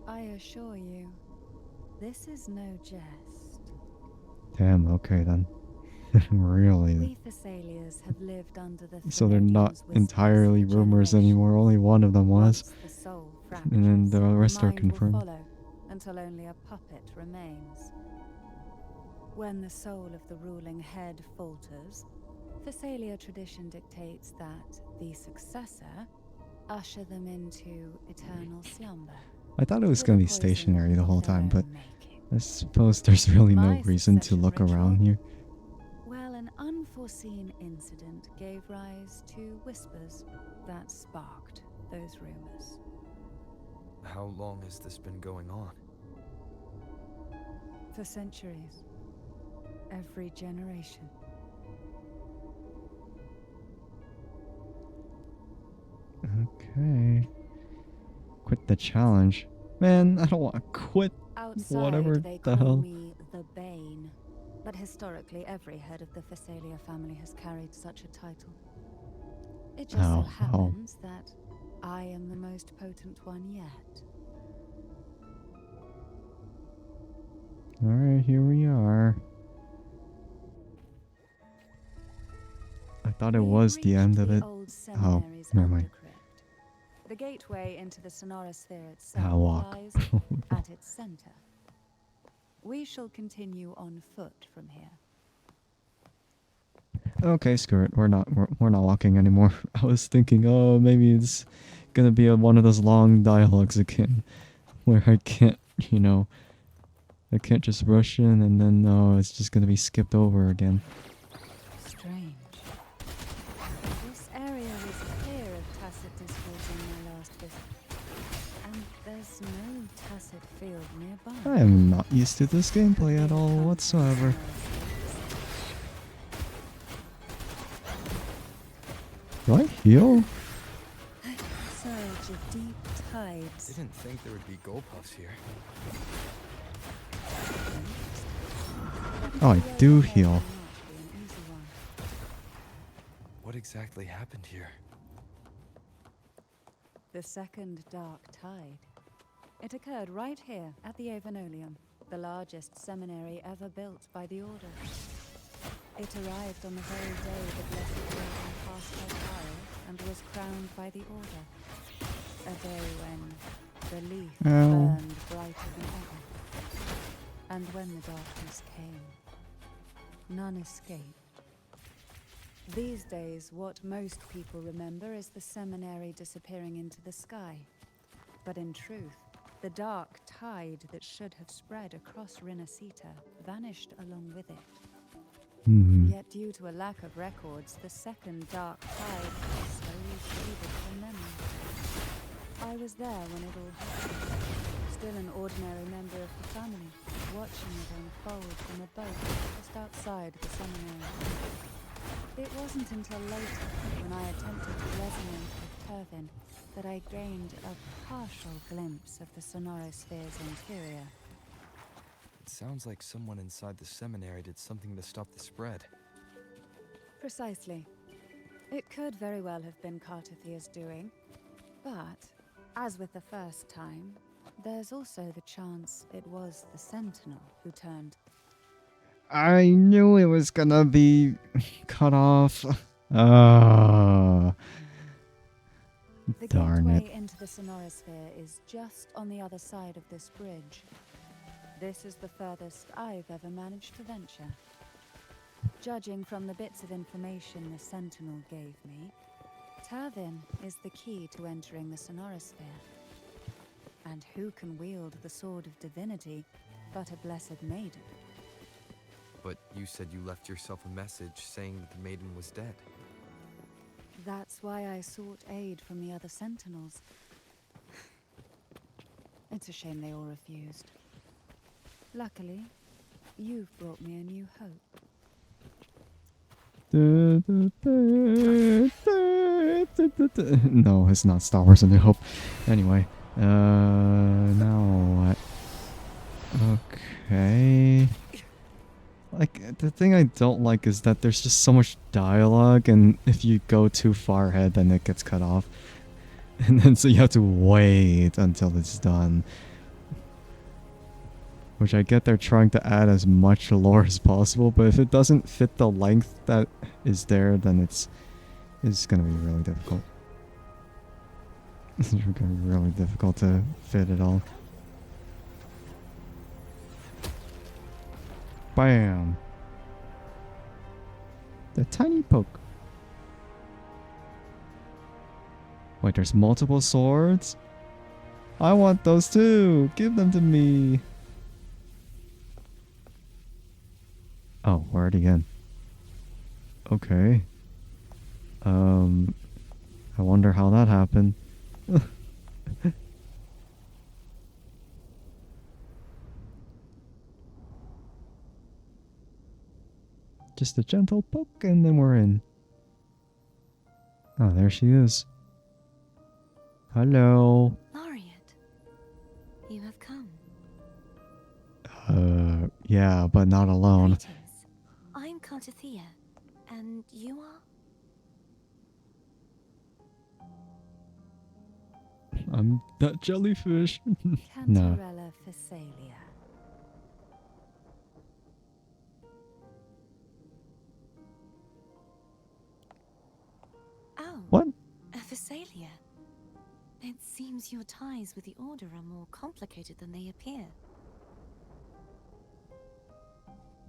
I assure you, this is no jest. Damn, okay then. Really? We Thessalians have lived under the So they're not Thenodians' whispers entirely for rumors generations. anymore. Only one of them was. Once the soul And then fractures, the rest are mind will confirmed. follow until only a puppet remains. When the soul of the ruling head falters, Thessalia tradition dictates that the successor usher them into eternal slumber. I thought it was with going a to be poison stationary the of whole their time, but own making. I suppose there's really no My reason to succession look ritual? around here. Well, an unforeseen incident gave rise to whispers that sparked those rumors. How long has this been going on? For centuries. Every generation. Okay. Quit the challenge. Man, I don't want to quit. Outside, Whatever they the call hell. me the Bane. But historically, every head of the Thessalia family has carried such a title. It just so Oh. happens that I am the most potent one yet. Alright, here we are. I thought it We've was the reached end of the it. old Oh, seminary's never mind. undercrypt. The gateway into the Sonorosphere itself I'll walk. lies at its center. We shall continue on foot from here. Okay, screw it. We're not walking anymore. I was thinking, oh, maybe it's gonna be one of those long dialogues again, where I can't, I can't just rush in and then it's just gonna be skipped over again. Strange. This area was clear of tacit discourse in my last visit. And there's no tacit field nearby. I am not used to this gameplay at all whatsoever. Do I heal? Surge of deep tides. Didn't think there would be gold puffs here. Oh, I do heal. What exactly happened here? The second dark tide. It occurred right here at the Avenolium, the largest seminary ever built by the Order. It arrived on the very day the Blessed Virgin passed her trial and was crowned by the Order. A day when the leaf burned brighter than ever. And when the darkness came, none escaped. These days, what most people remember is the seminary disappearing into the sky. But in truth, the dark tide that should have spread across Rinascita vanished along with it. Yet due to a lack of records, the second dark tide slowly faded from memory. I was there when it all happened, still an ordinary member of the family, watching it unfold from a boat just outside the seminary. It wasn't until later, when I attempted to resonate with Turvin, that I gained a partial glimpse of the Sonorosphere's interior. It sounds like someone inside the seminary did something to stop the spread. Precisely. It could very well have been Cartothia's doing, but, as with the first time, there's also the chance it was the Sentinel who turned. I knew it was gonna be cut off. Ah. The Darn gateway it. into the Sonorosphere is just on the other side of this bridge. This is the furthest I've ever managed to venture. Judging from the bits of information the Sentinel gave me, Turvin is the key to entering the Sonorosphere. And who can wield the Sword of Divinity but a blessed maiden? But you said you left yourself a message saying that the maiden was dead. That's why I sought aid from the other Sentinels. It's a shame they all refused. Luckily, you've brought me a new hope. No, it's not Star Wars A New Hope. Anyway, now what? Okay. Like, the thing I don't like is that there's just so much dialogue, and if you go too far ahead, then it gets cut off. And then so you have to wait until it's done. Which I get they're trying to add as much lore as possible, but if it doesn't fit the length that is there, then it's gonna be really difficult. It's gonna be really difficult to fit it all. Bam! The tiny poke. Wait, there's multiple swords? I want those too! Give them to me! Oh, we're already in. Okay. I wonder how that happened. Just a gentle poke and then we're in. Oh, there she is. Hello. Laureate, you have come. Yeah, but not alone. Greetings. I'm Cartathea, and you are? I'm that jellyfish. No. Cantarella Phasalia. Oh, What? a Phasalia. It seems your ties with the Order are more complicated than they appear.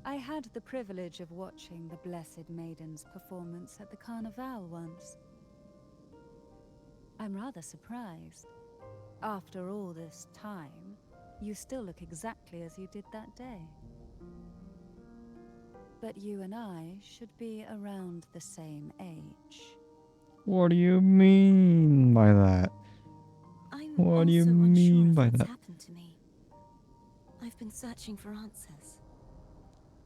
I had the privilege of watching the Blessed Maiden's performance at the Carnival once. I'm rather surprised. After all this time, you still look exactly as you did that day. But you and I should be around the same age. What do you mean by that? I'm What do you also mean unsure by of what's that? happened to me. I've been searching for answers.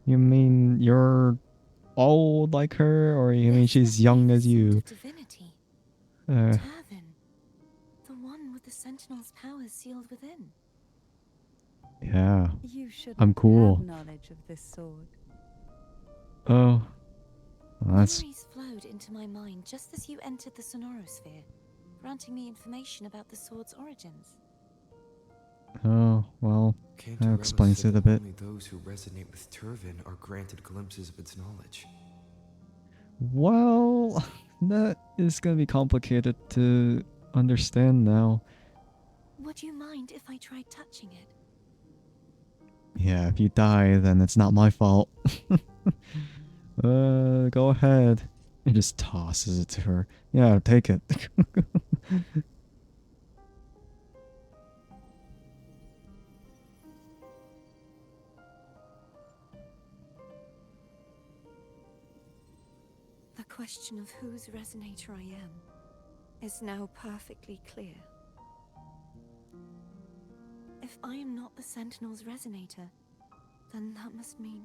You mean you're old like her, or you mean There's she's the young fifth as sword you? of divinity. Uh, Turvin. The one with the Sentinel's powers sealed within. yeah. You should I'm cool. have knowledge of this sword. Oh. Well, that's... Memories flowed into my mind just as you entered the Sonorosphere, granting me information about the sword's origins. Oh, well, that Cantarella explains said it a that bit. only those who resonate with Turvin are granted glimpses of its knowledge. Well, that is gonna be complicated to understand now. Would you mind if I tried touching it? Yeah, if you die, then it's not my fault. Go ahead. He just tosses it to her. Yeah, take it. The question of whose resonator I am is now perfectly clear. If I am not the Sentinel's resonator, then that must mean...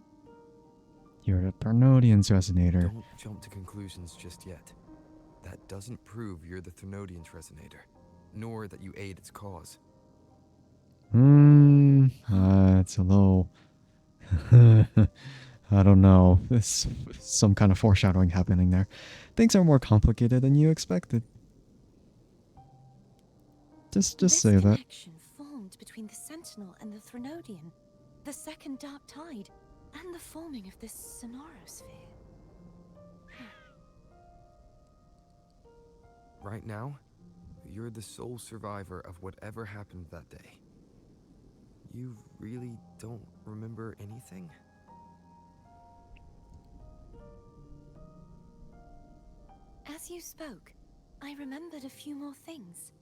You're the Tharnodian's resonator. Don't jump to conclusions just yet. That doesn't prove you're the Tharnodian's resonator, nor that you aid its cause. It's a little... I don't know. There's some kind of foreshadowing happening there. Things are more complicated than you expected. Just say This that. connection formed between the Sentinel and the Tharnodian, the second Dark Tide, and the forming of this Sonorosphere. Right now, you're the sole survivor of whatever happened that day. You really don't remember anything? As you spoke, I remembered a few more things.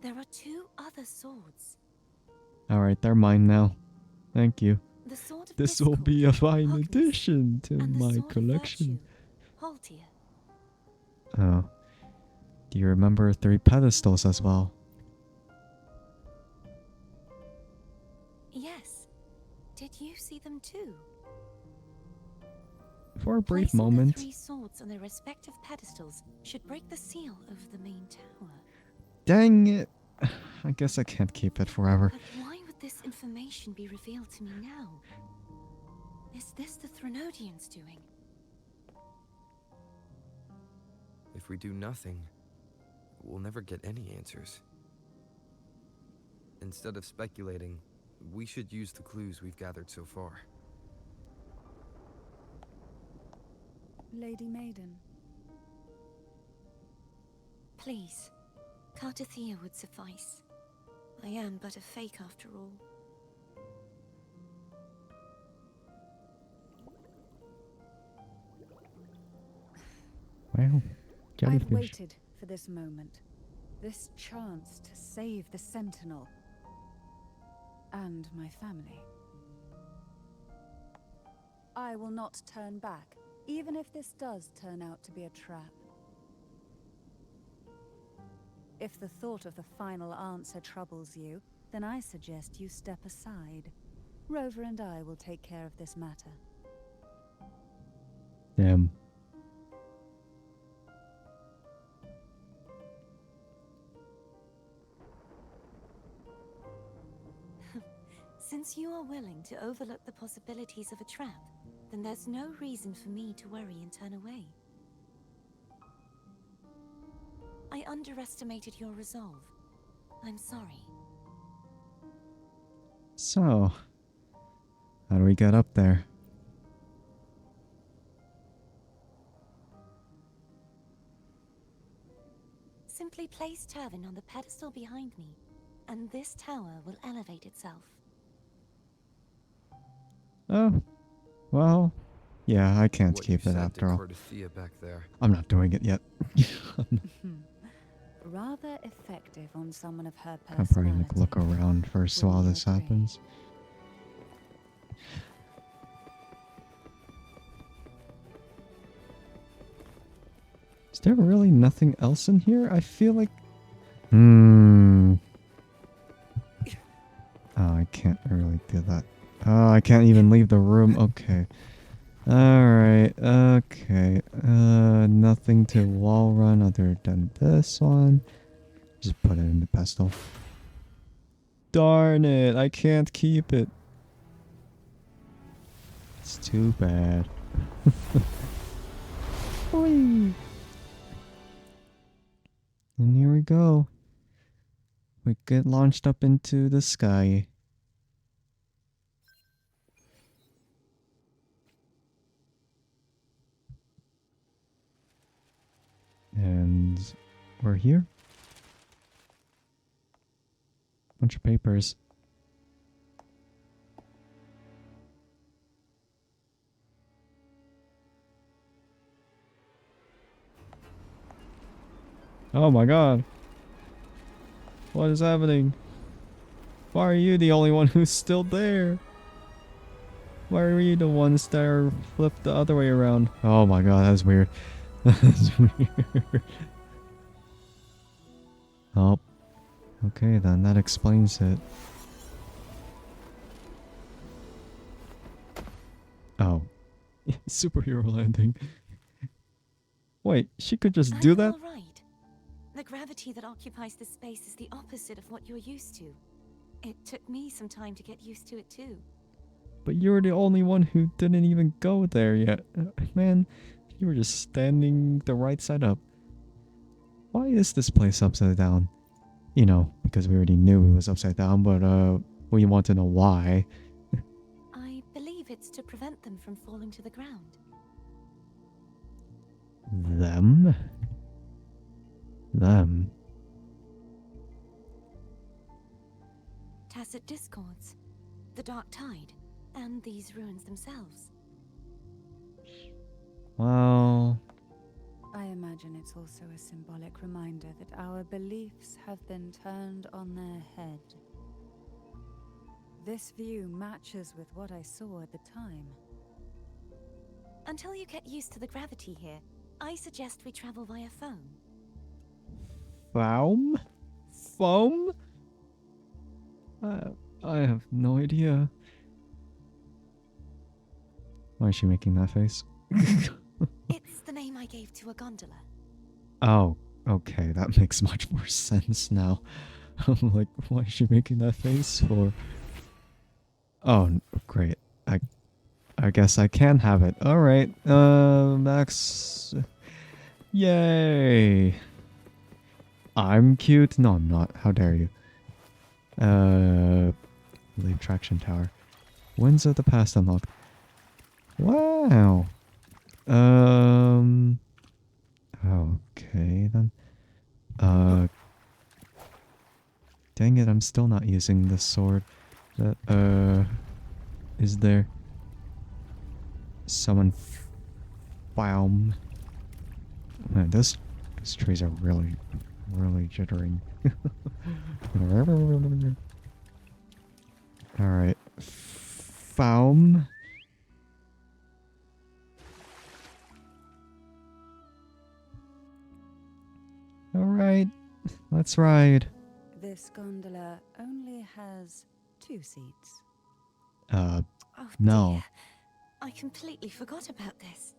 There are two other swords. Alright, they're mine now. Thank you. The sword of This will Discord, be a fine Hogness, addition to and the my sword collection. of virtue, Haltia. Oh. Do you remember 3 pedestals as well? Yes. Did you see them too? For a brief Placing moment. the 3 swords on their respective pedestals should break the seal over the main tower. Dang it. I guess I can't keep it forever. But why would this information be revealed to me now? Is this the Tharnodians' doing? If we do nothing, we'll never get any answers. Instead of speculating, we should use the clues we've gathered so far. Lady Maiden. Please, Cartathea would suffice. I am but a fake after all. Wow. I've Jellyfish. waited for this moment. This chance to save the Sentinel. And my family. I will not turn back, even if this does turn out to be a trap. If the thought of the final answer troubles you, then I suggest you step aside. Rover and I will take care of this matter. Damn. Since you are willing to overlook the possibilities of a trap, then there's no reason for me to worry and turn away. I underestimated your resolve. I'm sorry. So, how do we get up there? Simply place Turvin on the pedestal behind me, and this tower will elevate itself. Oh, well, yeah, I can't What you keep it said after to all. Cartathea back there. I'm not doing it yet. Rather effective on someone of her I'll personality. probably like look around first Will while you this agree? happens. Is there really nothing else in here? I feel like... Oh, I can't really do that. Oh, I can't even leave the room. Okay. Alright, okay. Nothing to wall run other than this one. Just put it in the pestle. Darn it, I can't keep it. It's too bad. Whee! And here we go. We get launched up into the sky. And we're here. Bunch of papers. Oh my god. What is happening? Why are you the only one who's still there? Why are we the ones that are flipped the other way around? Oh my god, that's weird. That's weird. Oh. Okay then, that explains it. Oh. Superhero landing. Wait, she could just do that? All right. The gravity that occupies this space is the opposite of what you're used to. It took me some time to get used to it too. But you're the only one who didn't even go there yet. Man, you were just standing the right side up. Why is this place upside down? You know, because we already knew it was upside down, but we want to know why. I believe it's to prevent them from falling to the ground. Them? Them? Tacit discords, the dark tide, and these ruins themselves. Well... I imagine it's also a symbolic reminder that our beliefs have been turned on their head. This view matches with what I saw at the time. Until you get used to the gravity here, I suggest we travel via foam. Foam? Foam? I have no idea. Why is she making that face? It's the name I gave to a gondola. Oh, okay, that makes much more sense now. I'm like, why is she making that face for? Oh, great. I guess I can have it. All right, Max. Yay! I'm cute. No, I'm not. How dare you? Leave traction tower. Winds of the past unlocked. Wow. Okay then. Dang it, I'm still not using this sword. Is there someone found? Man, these trees are really jittering. Alright. Foam. Alright. Let's ride. This gondola only has 2 seats. Oh No. dear. I completely forgot about this.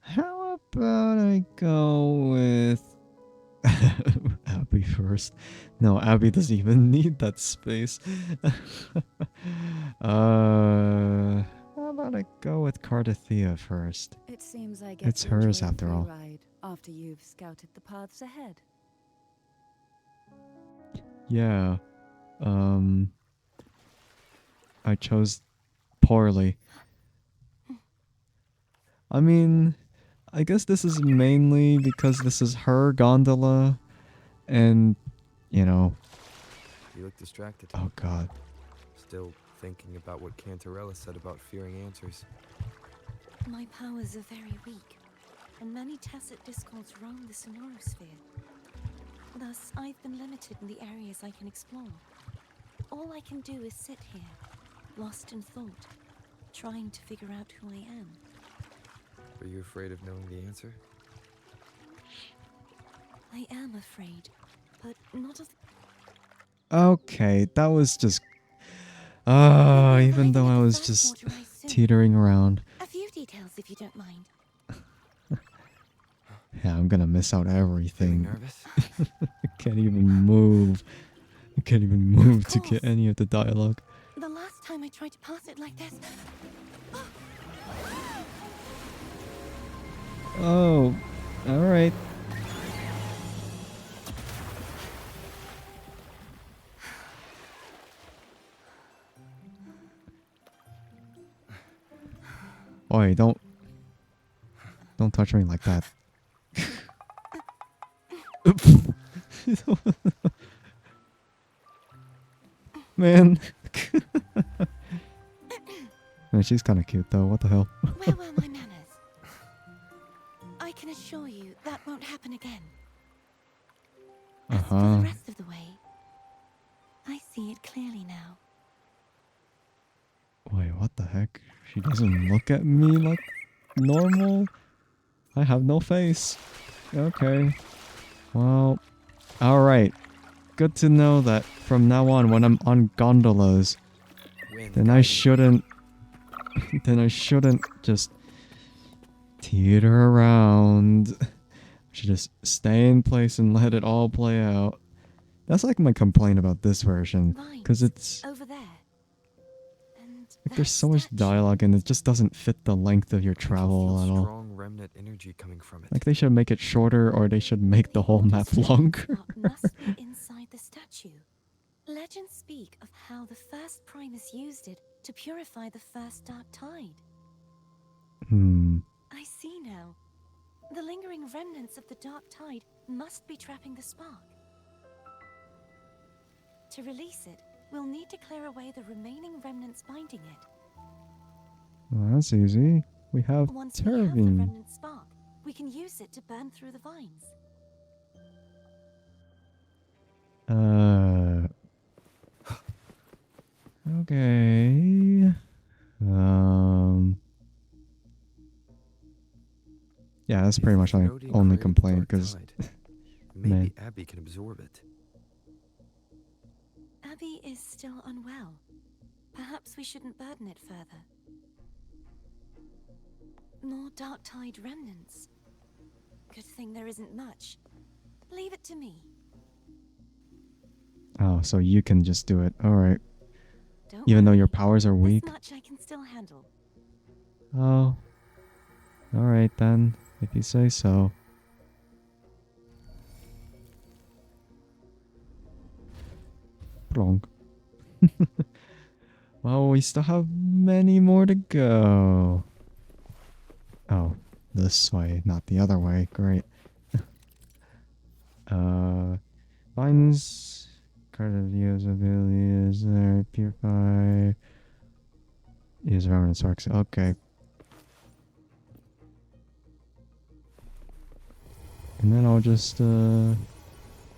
How about I go with Abby first? No, Abby doesn't even need that space. How about I go with Cardathea first? It seems I get It's to hers enjoy a after free all. ride after you've scouted the paths ahead. Yeah. I chose poorly. I mean, I guess this is mainly because this is her gondola, and, you know, You look distracted. oh god. Still thinking about what Cantarella said about fearing answers. My powers are very weak, and many tacit discords roam the sonorosphere. Thus, I've been limited in the areas I can explore. All I can do is sit here, lost in thought, trying to figure out who I am. Are you afraid of knowing the answer? I am afraid, but not of... Okay, that was just... even though I was just teetering around. A few details, if you don't mind. Yeah, I'm gonna miss out Feeling everything. nervous? I can't even move. I can't even move to get course. any of the dialogue. The last time I tried to pass it like this... Oh, alright. Oi, don't touch me like that. Man. Man, she's kind of cute though. What the hell? Where were my manners? I can assure you that won't happen again. As for the rest of the way, I see it clearly now. Wait, what the heck? She doesn't look at me like normal? I have no face. Okay. Well, alright. Good to know that from now on when I'm on gondolas, then I shouldn't just teeter around. I should just stay in place and let it all play out. That's like my complaint about this version, because it's Over there. And like there's so much dialogue and it just doesn't fit the length of your travel at all. Strong remnant energy coming from it. Like they should make it shorter or they should make the whole map longer. must be inside the statue. Legends speak of how the first Primus used it to purify the first dark tide. I see now. The lingering remnants of the dark tide must be trapping the spark. To release it, we'll need to clear away the remaining remnants binding it. Well, that's easy. We have Once we have the Terravine. remnant spark, we can use it to burn through the vines. Okay. Yeah, that's pretty much my Nodian only created complaint, dark because tide. Maybe Abby can absorb it. Abby is still unwell. Perhaps we shouldn't burden it further. More dark tide remnants. Good thing there isn't much. Leave it to me. oh, so you can just do it. Alright. Don't Even though worry. your powers are weak? This much I can still handle. Oh. Alright then, if you say so. Plonk. Well, we still have many more to go. Oh, this way, not the other way. Great. Finds card of usability is there. Purify. Use remnant sparks. Okay. And then I'll just move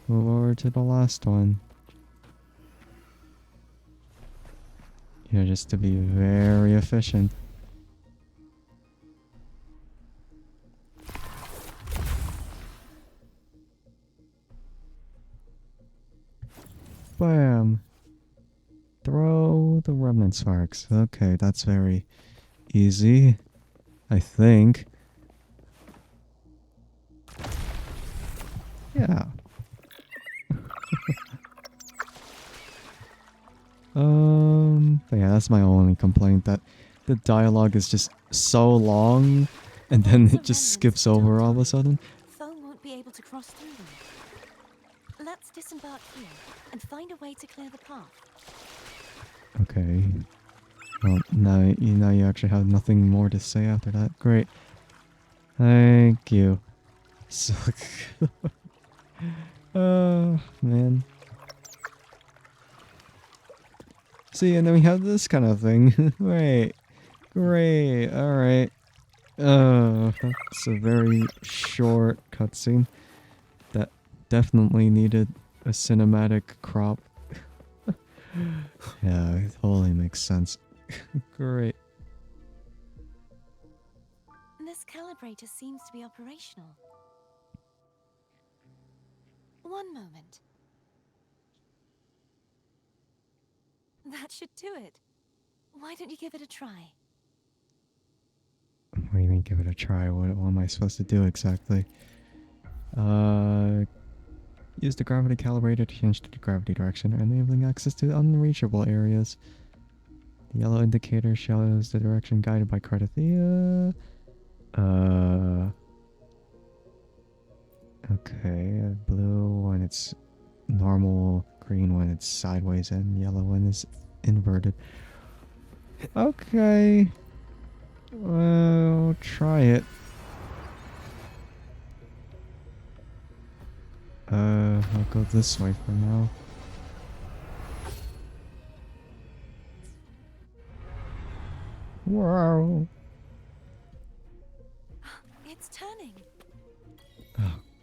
over to the last one. Yeah, just to be very efficient. Bam! Throw the remnant sparks. Okay, that's very easy, I think. Yeah. But yeah, that's my only complaint, that the dialogue is just so long, and then it just skips over all of a sudden. Foe won't be able to cross through them. Let's disembark here and find a way to clear the path. Okay. Well, now you actually have nothing more to say after that. Great. Thank you. So, man. See, and then we have this kind of thing. Great. Great. Alright. That's a very short cutscene that definitely needed a cinematic crop. Yeah, it totally makes sense. Great. This calibrator seems to be operational. One moment. That should do it. Why don't you give it a try? What do you mean give it a try? What am I supposed to do exactly? Use the gravity calibrator to change the gravity direction, enabling access to unreachable areas. The yellow indicator shows the direction guided by Cardathea. Okay, blue when it's normal, green when it's sideways, and yellow when it's inverted. Okay. Well, try it. I'll go this way for now. Wow. It's turning.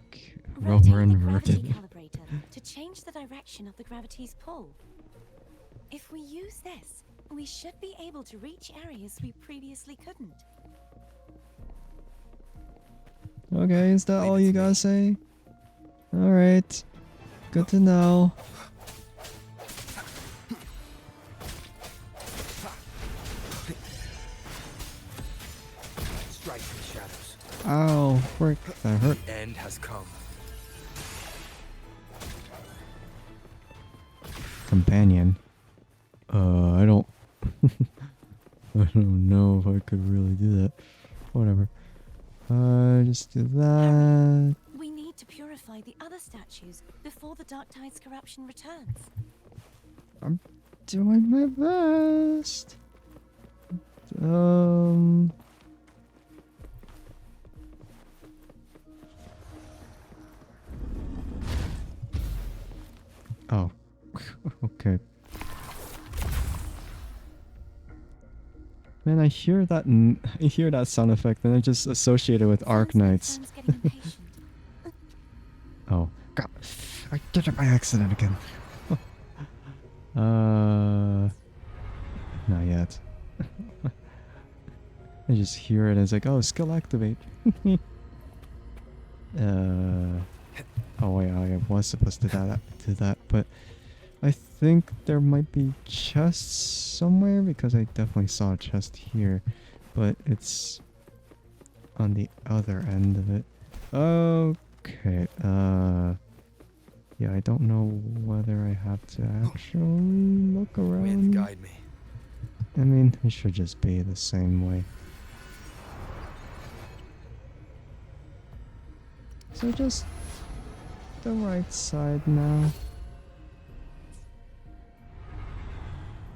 Okay. Rotate Rover the gravity inverted. calibrator to change the direction of the gravity's pull. If we use this, we should be able to reach areas we previously couldn't. Okay, is that all you gotta say? Alright. Good to know. Strike the shadows. Ow, frick, that hurt. The end has come. Companion. I don't... I don't know if I could really do that. Whatever. Just do that. We need to purify the other statues before the Dark Tide's corruption returns. I'm doing my best. Oh. Okay. Man, I hear that sound effect, and I just associate it with Arknights. Sam's getting impatient. Oh, God. I did it by accident again. Not yet. I just hear it and it's like, oh, skill activate. Oh wait, I was supposed to do that, but I think there might be chests somewhere because I definitely saw a chest here, but it's on the other end of it. Okay, yeah, I don't know whether I have to actually look Wind, around. guide me. I mean, it should just be the same way. So just the right side now.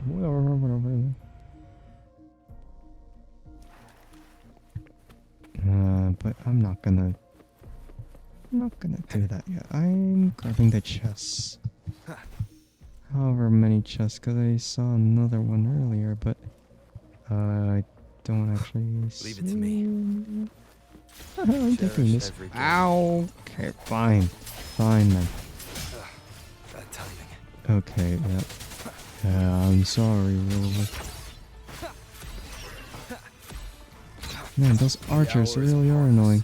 whatever. But I'm not gonna do that yet. I'm grabbing the chests. However many chests, because I saw another one earlier, but I don't actually see. Leave it to me. I'm taking this. Every game. Ow! Okay, fine. Fine then. Bad timing. Okay, yeah. I'm sorry, Ruler. Man, those archers really are annoying.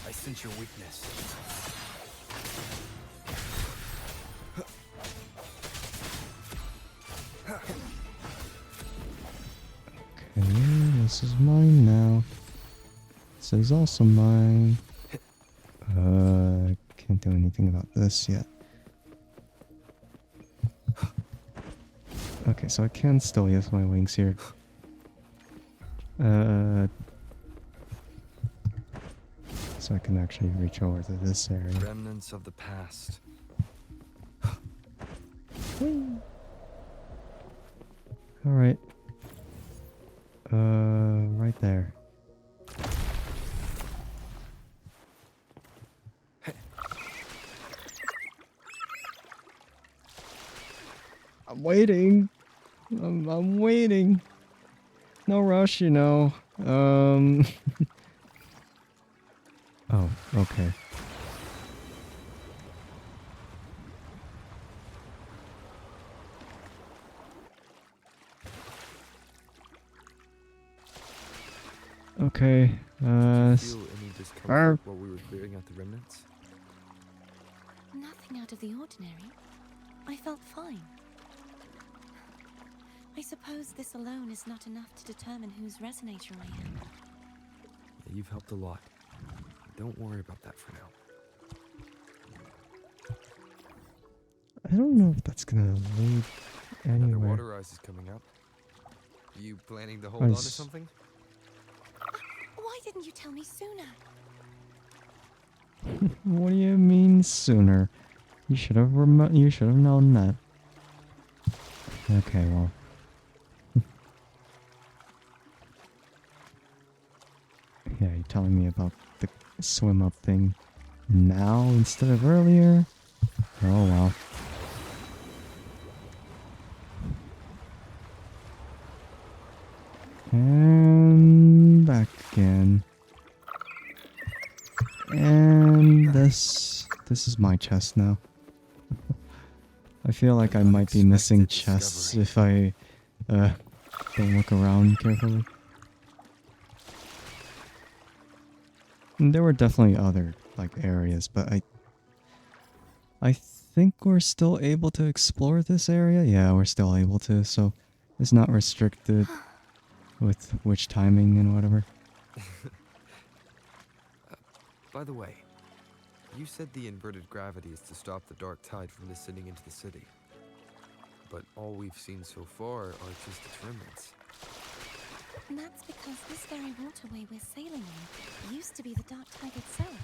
I sense your weakness. Okay, this is mine now. This is also mine. Can't do anything about this yet. Okay, so I can still use my wings here. So I can actually reach over to this area. Remnants of the past. Alright. Right there. I'm waiting. I'm waiting. No rush, you know. Oh, okay. Okay, Did you feel any discomfort while we were clearing out the remnants? Nothing out of the ordinary. I felt fine. I suppose this alone is not enough to determine whose resonator I am. Yeah, you've helped a lot. Don't worry about that for now. I don't know if that's gonna lead Another anywhere. water rise is coming up. You planning to hold on to something? Why didn't you tell me sooner? What do you mean sooner? You should have known that. Okay, well. Yeah, you're telling me about the swim up thing now instead of earlier? Oh well. And back again. And this is my chest now. I feel like I might be missing chests if I don't look around carefully. And there were definitely other like areas, but I think we're still able to explore this area. Yeah, we're still able to, so it's not restricted with which timing and whatever. By the way, you said the inverted gravity is to stop the dark tide from descending into the city. But all we've seen so far are just its remnants. And that's because this very waterway we're sailing on used to be the dark tide itself.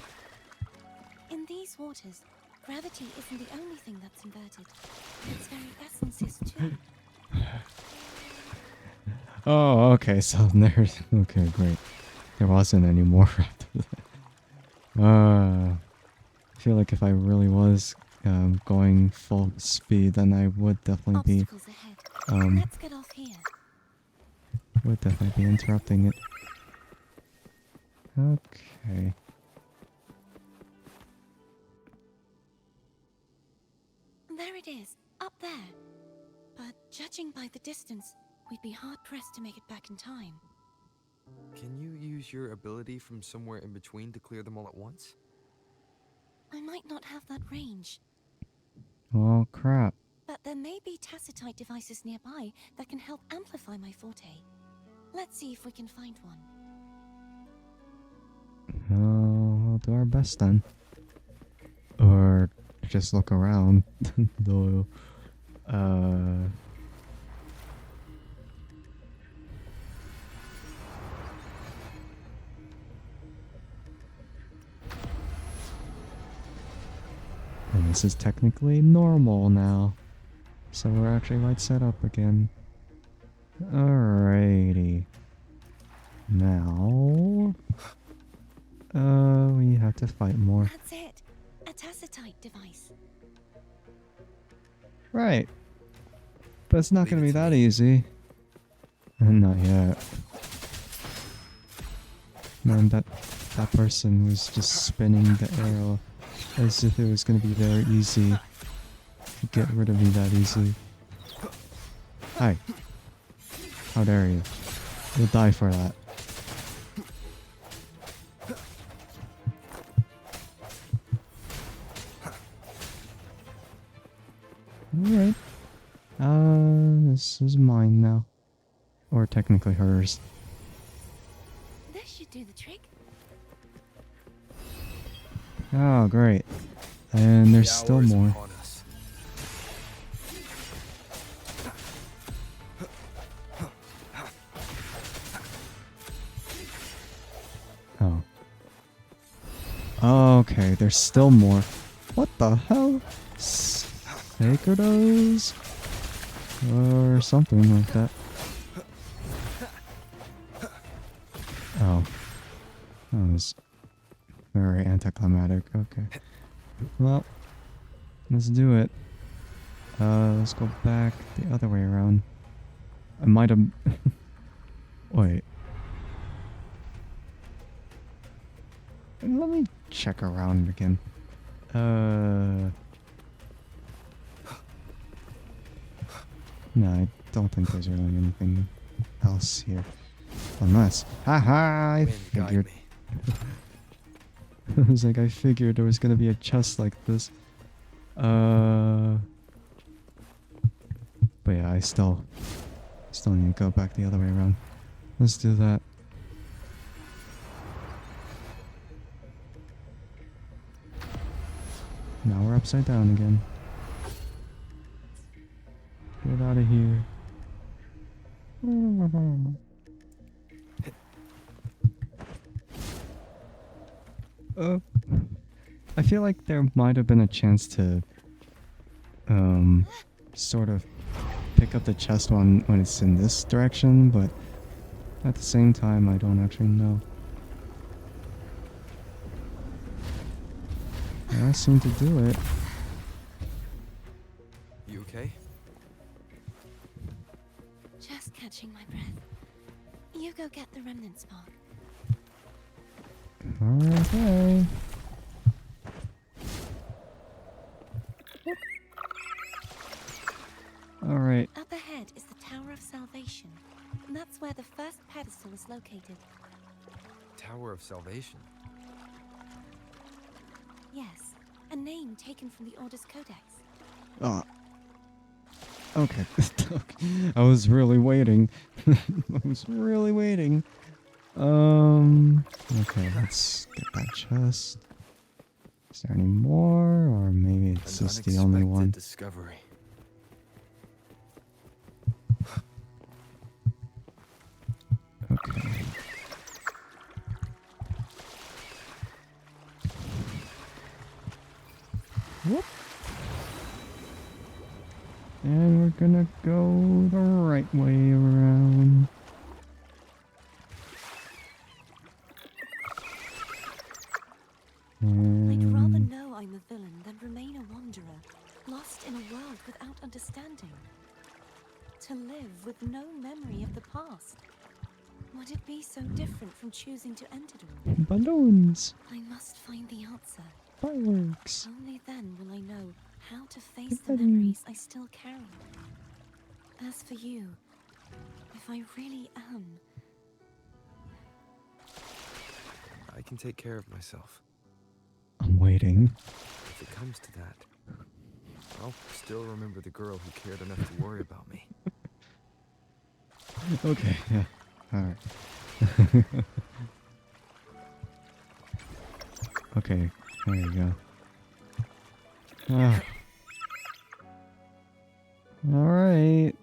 In these waters, gravity isn't the only thing that's inverted. Its very essence is too. Oh, okay, so there's... Okay, great. There wasn't any more after that. I feel like if I really was going full speed, then I would definitely Obstacles ahead. Let's get off here. Would definitely be interrupting it. Okay. There it is, up there. But judging by the distance, we'd be hard-pressed to make it back in time. Can you use your ability from somewhere in between to clear them all at once? I might not have that range, Oh, crap. but there may be tacitite devices nearby that can help amplify my forte. Let's see if we can find one. We'll do our best then. Or just look around. Though, And this is technically normal now. So we're actually right set up again. Alrighty. Now... we have to fight more. That's it. A tacitite device. Right. But it's not Leave gonna it be to that me. easy. Not yet. Man, that person was just spinning the arrow as if it was gonna be very easy to get rid of me that easy. Hi. How dare you. You'll die for that. Alright. This is mine now. Or technically hers. This should do the trick. Oh, great. And there's The still hour is more. upon us. Oh. Okay, there's still more. What the hell? Sacredos? Or something like that. Oh. That was very anticlimactic. Okay. Well, let's do it. Let's go back the other way around. I might have... Wait. Let me check around again. No, I don't think there's really anything else here. Unless... Haha, I Wind guide figured. me. I was like, I figured there was gonna be a chest like this. But yeah, I still need to go back the other way around. Let's do that. Now we're upside down again. Get out of here. I feel like there might have been a chance to sort of pick up the chest when it's in this direction, but at the same time I don't actually know. I seem to do it. You okay? Just catching my breath. You go get the remnant spark. Okay. Alright. Up ahead is the Tower of Salvation. And that's where the first pedestal is located. Tower of Salvation. Yes, a name taken from the Order's Codex. Okay. I was really waiting. I was really waiting. Okay, let's get that chest. Is there any more? Or maybe it's An just the only unexpected one? discovery. Okay. Whoop. And we're gonna go the right way around. I'd rather And know I'm a villain than remain a wanderer, lost in a world without understanding. To live with no memory of the past. Would it be so different from choosing to end it all? balloons, I must find the answer. fireworks. Only then will I know how to face the Confetti. memories I still carry. As for you, if I really am... I can take care of myself. I'm waiting. If it comes to that, I'll still remember the girl who cared enough to worry about me. Okay, yeah. Alright. Okay, there you go. Ah. Alright.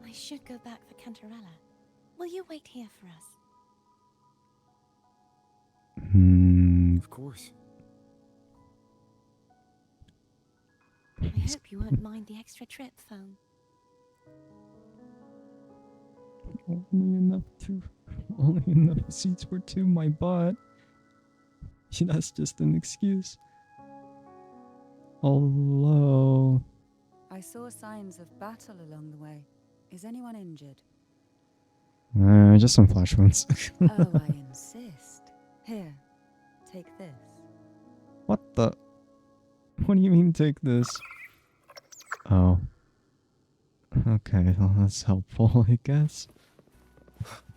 I should go back for Cantarella. Will you wait here for us? Of course. I hope you won't mind the extra trip foam. Only enough seats for two, my butt. That's just an excuse. Although... I saw signs of battle along the way. Is anyone injured? Just some flash wounds. Oh, I insist. Here, take this. What the? What do you mean take this? Oh. Okay, well that's helpful, I guess.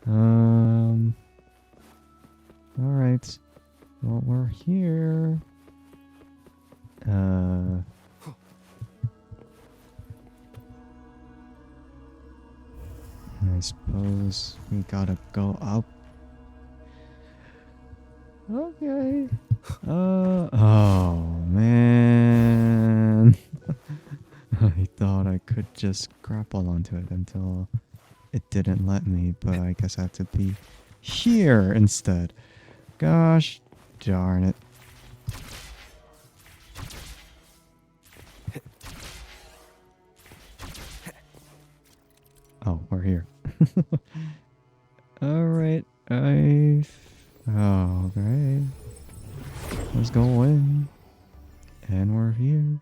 Alright. Well, we're here. I suppose we gotta go up. Okay. Oh man. I thought I could just grapple onto it until it didn't let me, but I guess I have to be here instead. Gosh darn it. Oh, we're here. Alright, oh, great. Let's go in. And we're here.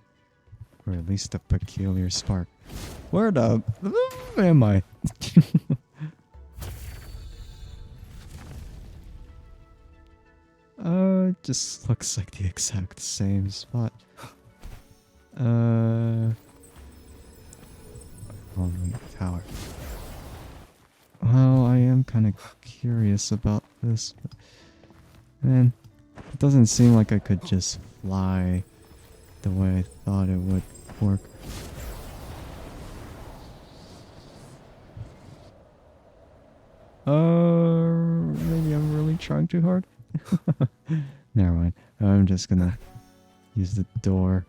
Or at least a peculiar spark. Where the... am I? It just looks like the exact same spot. Oh, the tower. Well, I am kind of curious about this. But man, it doesn't seem like I could just fly the way I thought it would work. Maybe I'm really trying too hard. Never mind. I'm just gonna use the door.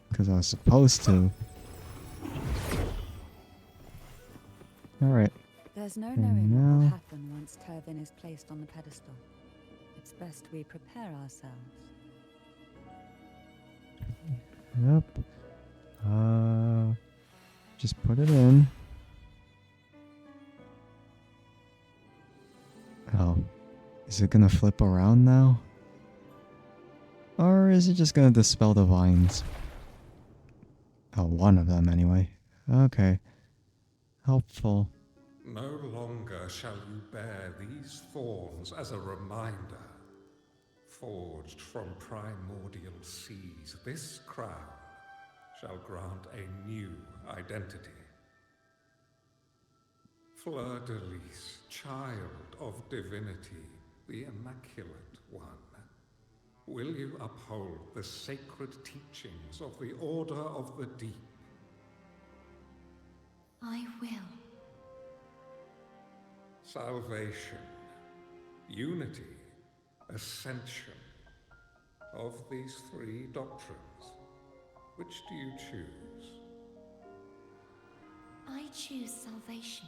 Because I was supposed to. Alright. There's no knowing what will happen once Turvin is placed on the pedestal. It's best we prepare ourselves. Yep. Just put it in. Oh. Is it gonna flip around now? Or is it just gonna dispel the vines? Oh, one of them anyway. Okay. Helpful. No longer shall you bear these thorns as a reminder. Forged from primordial seas, this crown shall grant a new identity. Fleur-de-Lis, child of divinity, the Immaculate One, will you uphold the sacred teachings of the Order of the Deep? I will. Salvation, unity, ascension. Of these three doctrines, which do you choose? I choose salvation.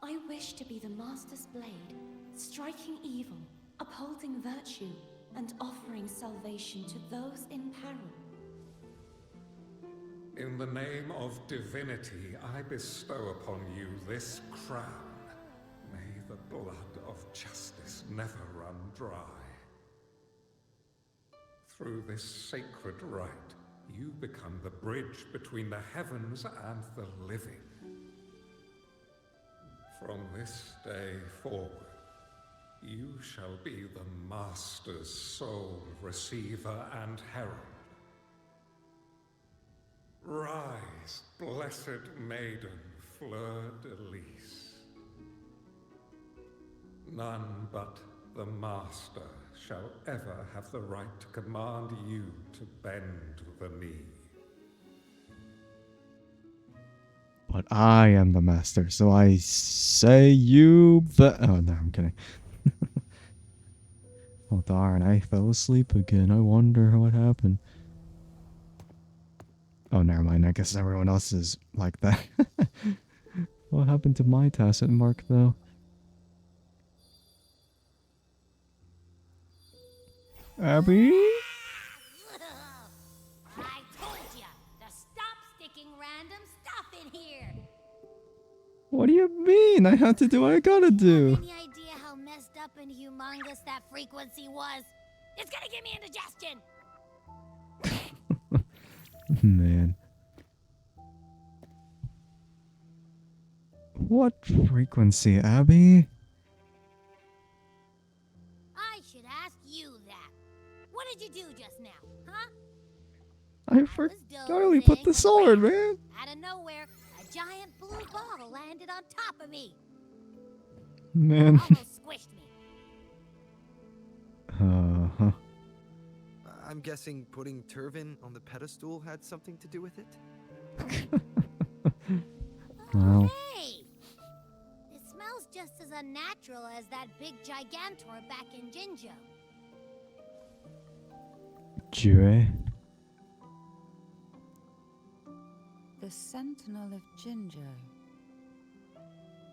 I wish to be the Master's blade, striking evil, upholding virtue, and offering salvation to those in peril. In the name of divinity, I bestow upon you this crown. May the blood of justice never run dry. Through this sacred rite, you become the bridge between the heavens and the living. From this day forward, you shall be the Master's sole receiver and herald. Rise, blessed maiden Fleur-de-Lis. None but the Master shall ever have the right to command you to bend the knee. But I am the master, so I say you the... Oh, no, I'm kidding. Oh, darn, I fell asleep again. I wonder what happened. Oh, never mind. I guess everyone else is like that. What happened to my tacit mark, though? Abby? I told ya! in here. What do you mean? I have to do what I gotta do. Have any idea how messed up and humongous that frequency was? It's gonna give me indigestion. Man. What frequency, Abby? I should ask you that. What did you do just now, huh? I totally put the sword, man. Out of nowhere, a giant blue ball landed on top of me. Man. Almost squished me. Uh-huh. I'm guessing putting Turvin on the pedestal had something to do with it? Well. Hey! It smells just as unnatural as that big gigantor back in Jinjo. Jue. The Sentinel of Jinjo.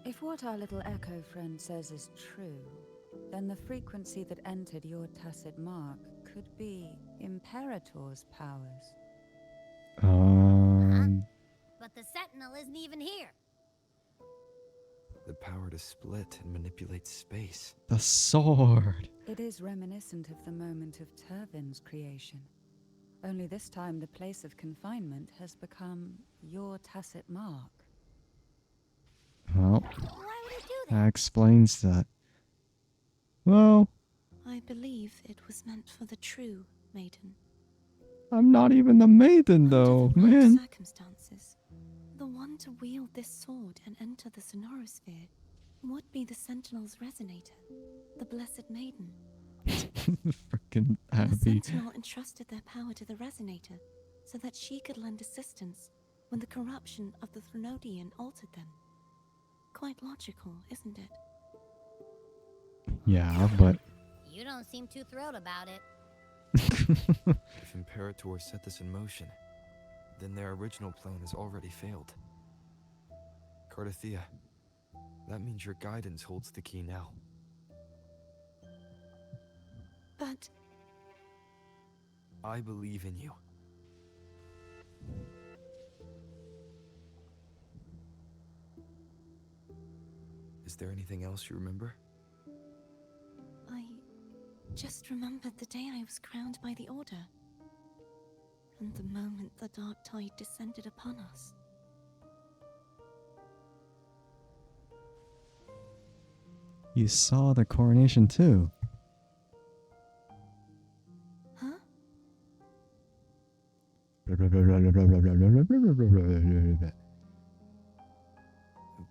If what our little echo friend says is true, then the frequency that entered your tacit mark could be Imperator's powers. But the Sentinel isn't even here. The power to split and manipulate space. The sword. It is reminiscent of the moment of Turvin's creation. Only this time the place of confinement has become your tacit mark. Well, Why would it do that that? explains that. Well, I believe it was meant for the true maiden. I'm not even the maiden, though, Under the right man. circumstances, the one to wield this sword and enter the Sonorosphere would be the Sentinel's resonator, the Blessed Maiden. Frickin' The Abby. Sentinel entrusted their power to the resonator so that she could lend assistance when the corruption of the Threnodian altered them. Quite logical, isn't it? Yeah, but You don't seem too thrilled about it. If Imperator set this in motion, then their original plan has already failed. Cardathea, that means your guidance holds the key now. But I believe in you. Is there anything else you remember? I just remembered the day I was crowned by the Order, and the moment the dark tide descended upon us. you saw the coronation too. Huh?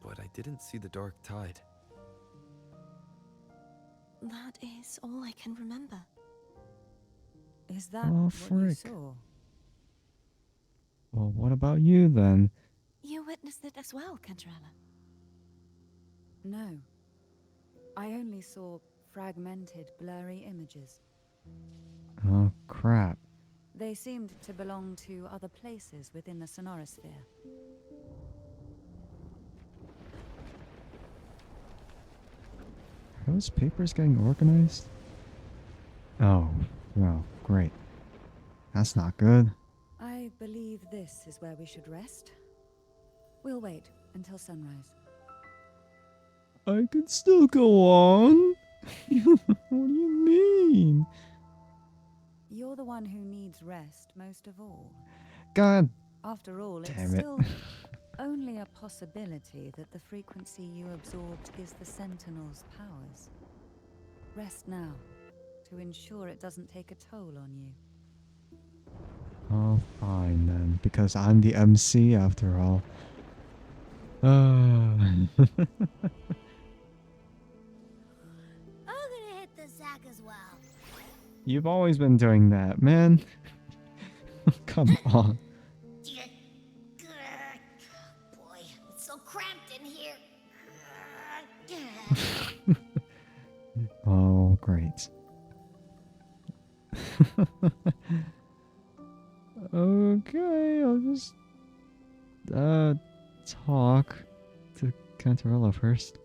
But I didn't see the dark tide. That is all I can remember. Is that Oh, what you frick. saw? Well, what about you then? You witnessed it as well, Cantarella. No. I only saw fragmented, blurry images. Oh, crap. They seemed to belong to other places within the Sonorosphere. Are those papers getting organized? Oh, well, great. That's not good. I believe this is where we should rest. We'll wait until sunrise. I could still go on. What do you mean? You're the one who needs rest most of all. God After all, it's damn it. still only a possibility that the frequency you absorbed is the Sentinel's powers. Rest now, to ensure it doesn't take a toll on you. Oh, fine then, because I'm the MC after all. I'm gonna hit the sack as well. You've always been doing that, man. Come on. Boy, it's so cramped in here. Oh, great. Okay, I'll just talk to Cantarella first.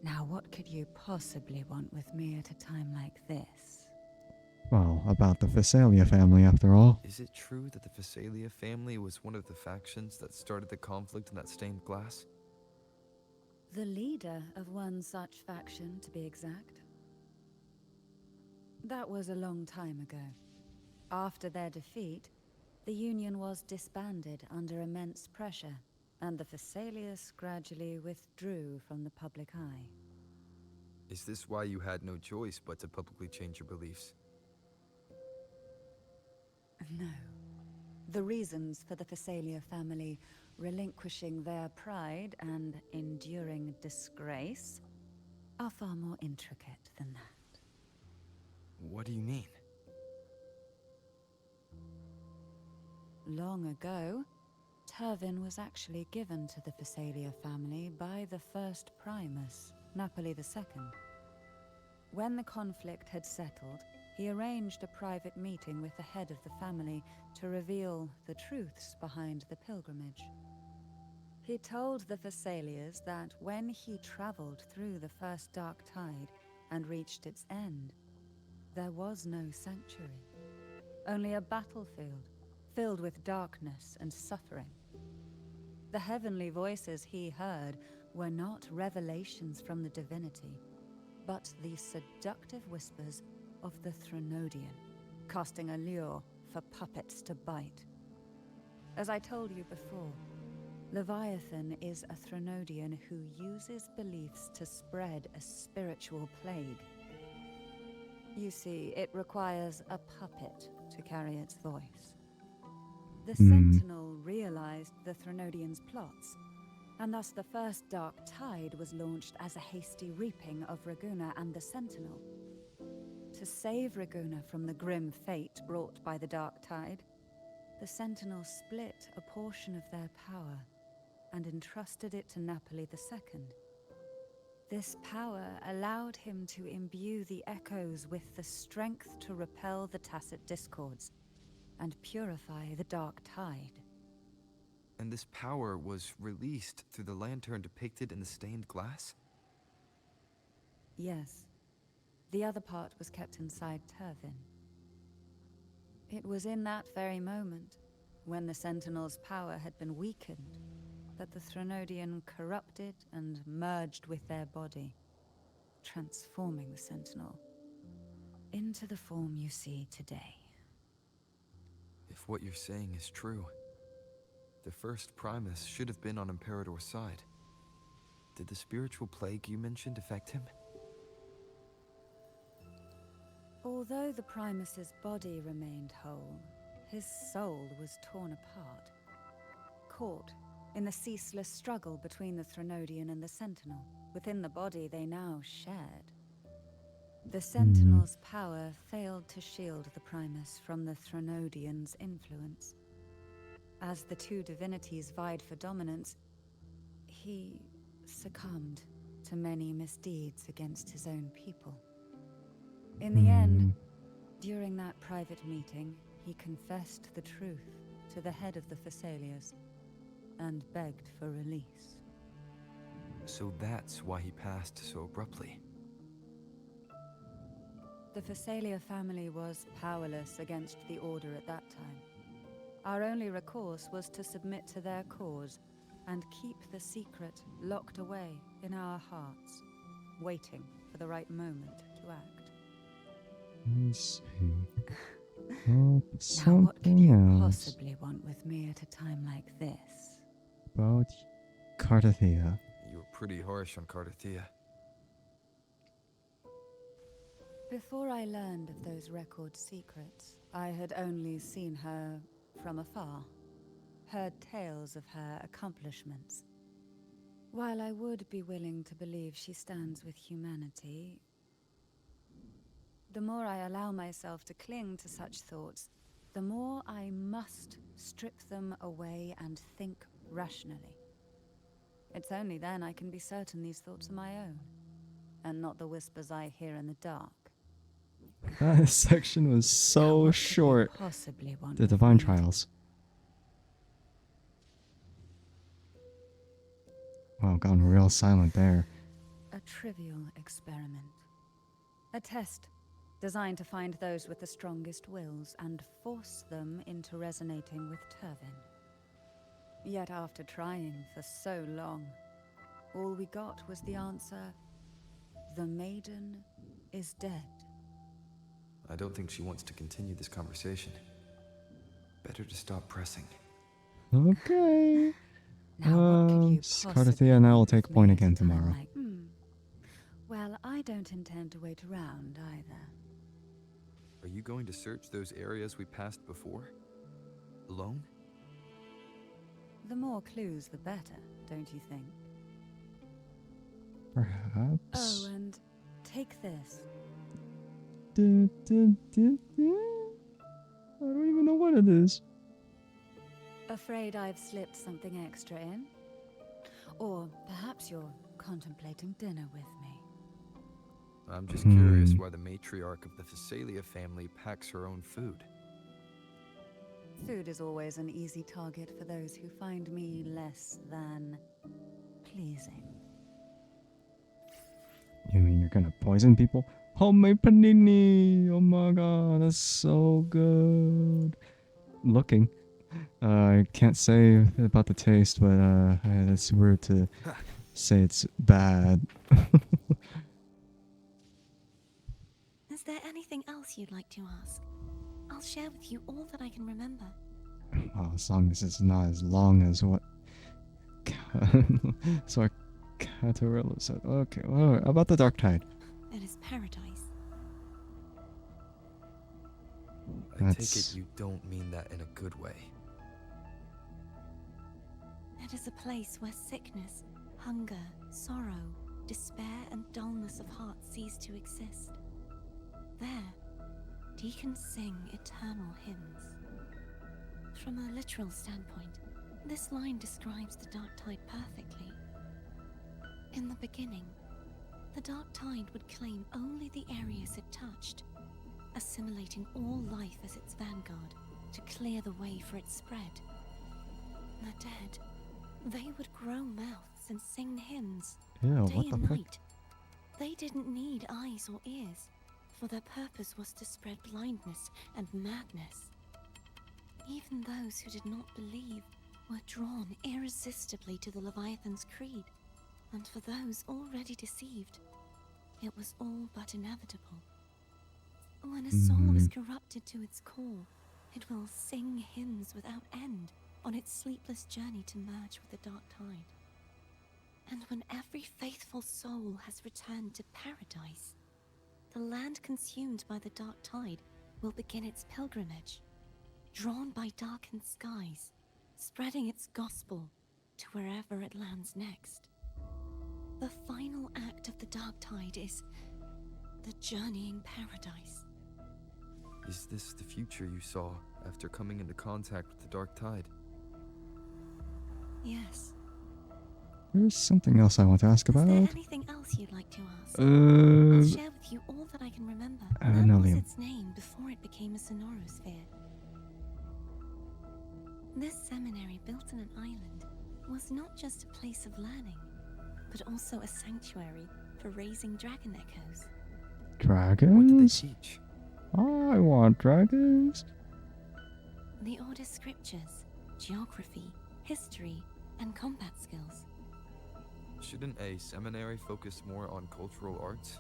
Now, what could you possibly want with me at a time like this? Well, about the Phasalia family, after all. Is it true that the Phasalia family was one of the factions that started the conflict in that stained glass? The leader of one such faction, to be exact. That was a long time ago. After their defeat, the Union was disbanded under immense pressure, and the Phasalius gradually withdrew from the public eye. Is this why you had no choice but to publicly change your beliefs? No. The reasons for the Phasalia family relinquishing their pride and enduring disgrace are far more intricate than that. What do you mean? Long ago, Turvin was actually given to the Phasalia family by the first Primus, Napoli II. When the conflict had settled, he arranged a private meeting with the head of the family to reveal the truths behind the pilgrimage. He told the Phasalias that when he traveled through the first dark tide and reached its end, there was no sanctuary, only a battlefield filled with darkness and suffering. The heavenly voices he heard were not revelations from the divinity, but the seductive whispers of the Threnodian, casting a lure for puppets to bite. As I told you before, Leviathan is a Threnodian who uses beliefs to spread a spiritual plague. You see, it requires a puppet to carry its voice. The Sentinel realized the Threnodian's plots, and thus the first Dark Tide was launched as a hasty reaping of Raguna and the Sentinel. To save Raguna from the grim fate brought by the Dark Tide, the Sentinel split a portion of their power and entrusted it to Napoli II. This power allowed him to imbue the echoes with the strength to repel the tacit discords and purify the Dark Tide. And this power was released through the lantern depicted in the stained glass? Yes. The other part was kept inside Turvin. It was in that very moment, when the Sentinel's power had been weakened, that the Threnodian corrupted and merged with their body, transforming the Sentinel into the form you see today. If what you're saying is true, the first Primus should have been on Imperator's side. Did the spiritual plague you mentioned affect him? Although the Primus's body remained whole, his soul was torn apart, caught in the ceaseless struggle between the Threnodian and the Sentinel. Within the body they now shared. The Sentinel's power failed to shield the Primus from the Threnodian's influence. As the two divinities vied for dominance, he succumbed to many misdeeds against his own people. In the end, during that private meeting, he confessed the truth to the head of the Phasalias and begged for release. So that's why he passed so abruptly. The Phasalia family was powerless against the Order at that time. Our only recourse was to submit to their cause and keep the secret locked away in our hearts, waiting for the right moment to act. Let's see. Now what could you possibly want with me at a time like this? About Cardathea. You were pretty harsh on Cardathea. Before I learned of those record secrets, I had only seen her from afar, heard tales of her accomplishments. While I would be willing to believe she stands with humanity, the more I allow myself to cling to such thoughts, the more I must strip them away and think rationally. It's only then I can be certain these thoughts are my own, and not the whispers I hear in the dark. That section was so short. Possibly want The with Divine me? Trials. Wow, gone real silent there. A trivial experiment. A test Designed to find those with the strongest wills and force them into resonating with Turvin. Yet after trying for so long, all we got was the answer, the maiden is dead. I don't think she wants to continue this conversation. Better to stop pressing. Okay. Now what could you Cardathia and I will possibly take give point me at a again time tomorrow. like- Well, I don't intend to wait around either. Are you going to search those areas we passed before? Alone? The more clues, the better, don't you think? Perhaps. Oh, and take this. I don't even know what it is. Afraid I've slipped something extra in? Or perhaps you're contemplating dinner with me. I'm just curious why the matriarch of the Phasalia family packs her own food. Food is always an easy target for those who find me less than pleasing. You mean you're gonna poison people? Homemade panini! Oh my god, that's so good. Looking. I can't say about the taste, but it's rude to say it's bad. Is there anything else you'd like to ask? I'll share with you all that I can remember. Well, as long as it's not as long as what so Catarilla said. Okay, well, about the Dark Tide. It is paradise. I take it you don't mean that in a good way. It is a place where sickness, hunger, sorrow, despair, and dullness of heart cease to exist. There, deacons sing eternal hymns. From a literal standpoint, this line describes the Dark Tide perfectly. In the beginning, the Dark Tide would claim only the areas it touched, assimilating all life as its vanguard to clear the way for its spread. The dead, they would grow mouths and sing hymns, Yeah, day what the and fuck? night. They didn't need eyes or ears, for their purpose was to spread blindness and madness. Even those who did not believe were drawn irresistibly to the Leviathan's creed, and for those already deceived, it was all but inevitable. When a soul is corrupted to its core, it will sing hymns without end on its sleepless journey to merge with the Dark Tide. And when every faithful soul has returned to paradise, the land consumed by the Dark Tide will begin its pilgrimage, drawn by darkened skies, spreading its gospel to wherever it lands next. The final act of the Dark Tide is the journeying paradise. Is this the future you saw after coming into contact with the Dark Tide? Yes. There's something else I want to ask about. Is there anything else you'd like to ask? I'll share with you all that I can remember. What was its name before it became a sonorosphere? This seminary, built in an island, was not just a place of learning, but also a sanctuary for raising dragon echoes. Dragons? What did they teach? I want dragons. The Order's scriptures, geography, history, and combat skills. Shouldn't a seminary focus more on cultural arts?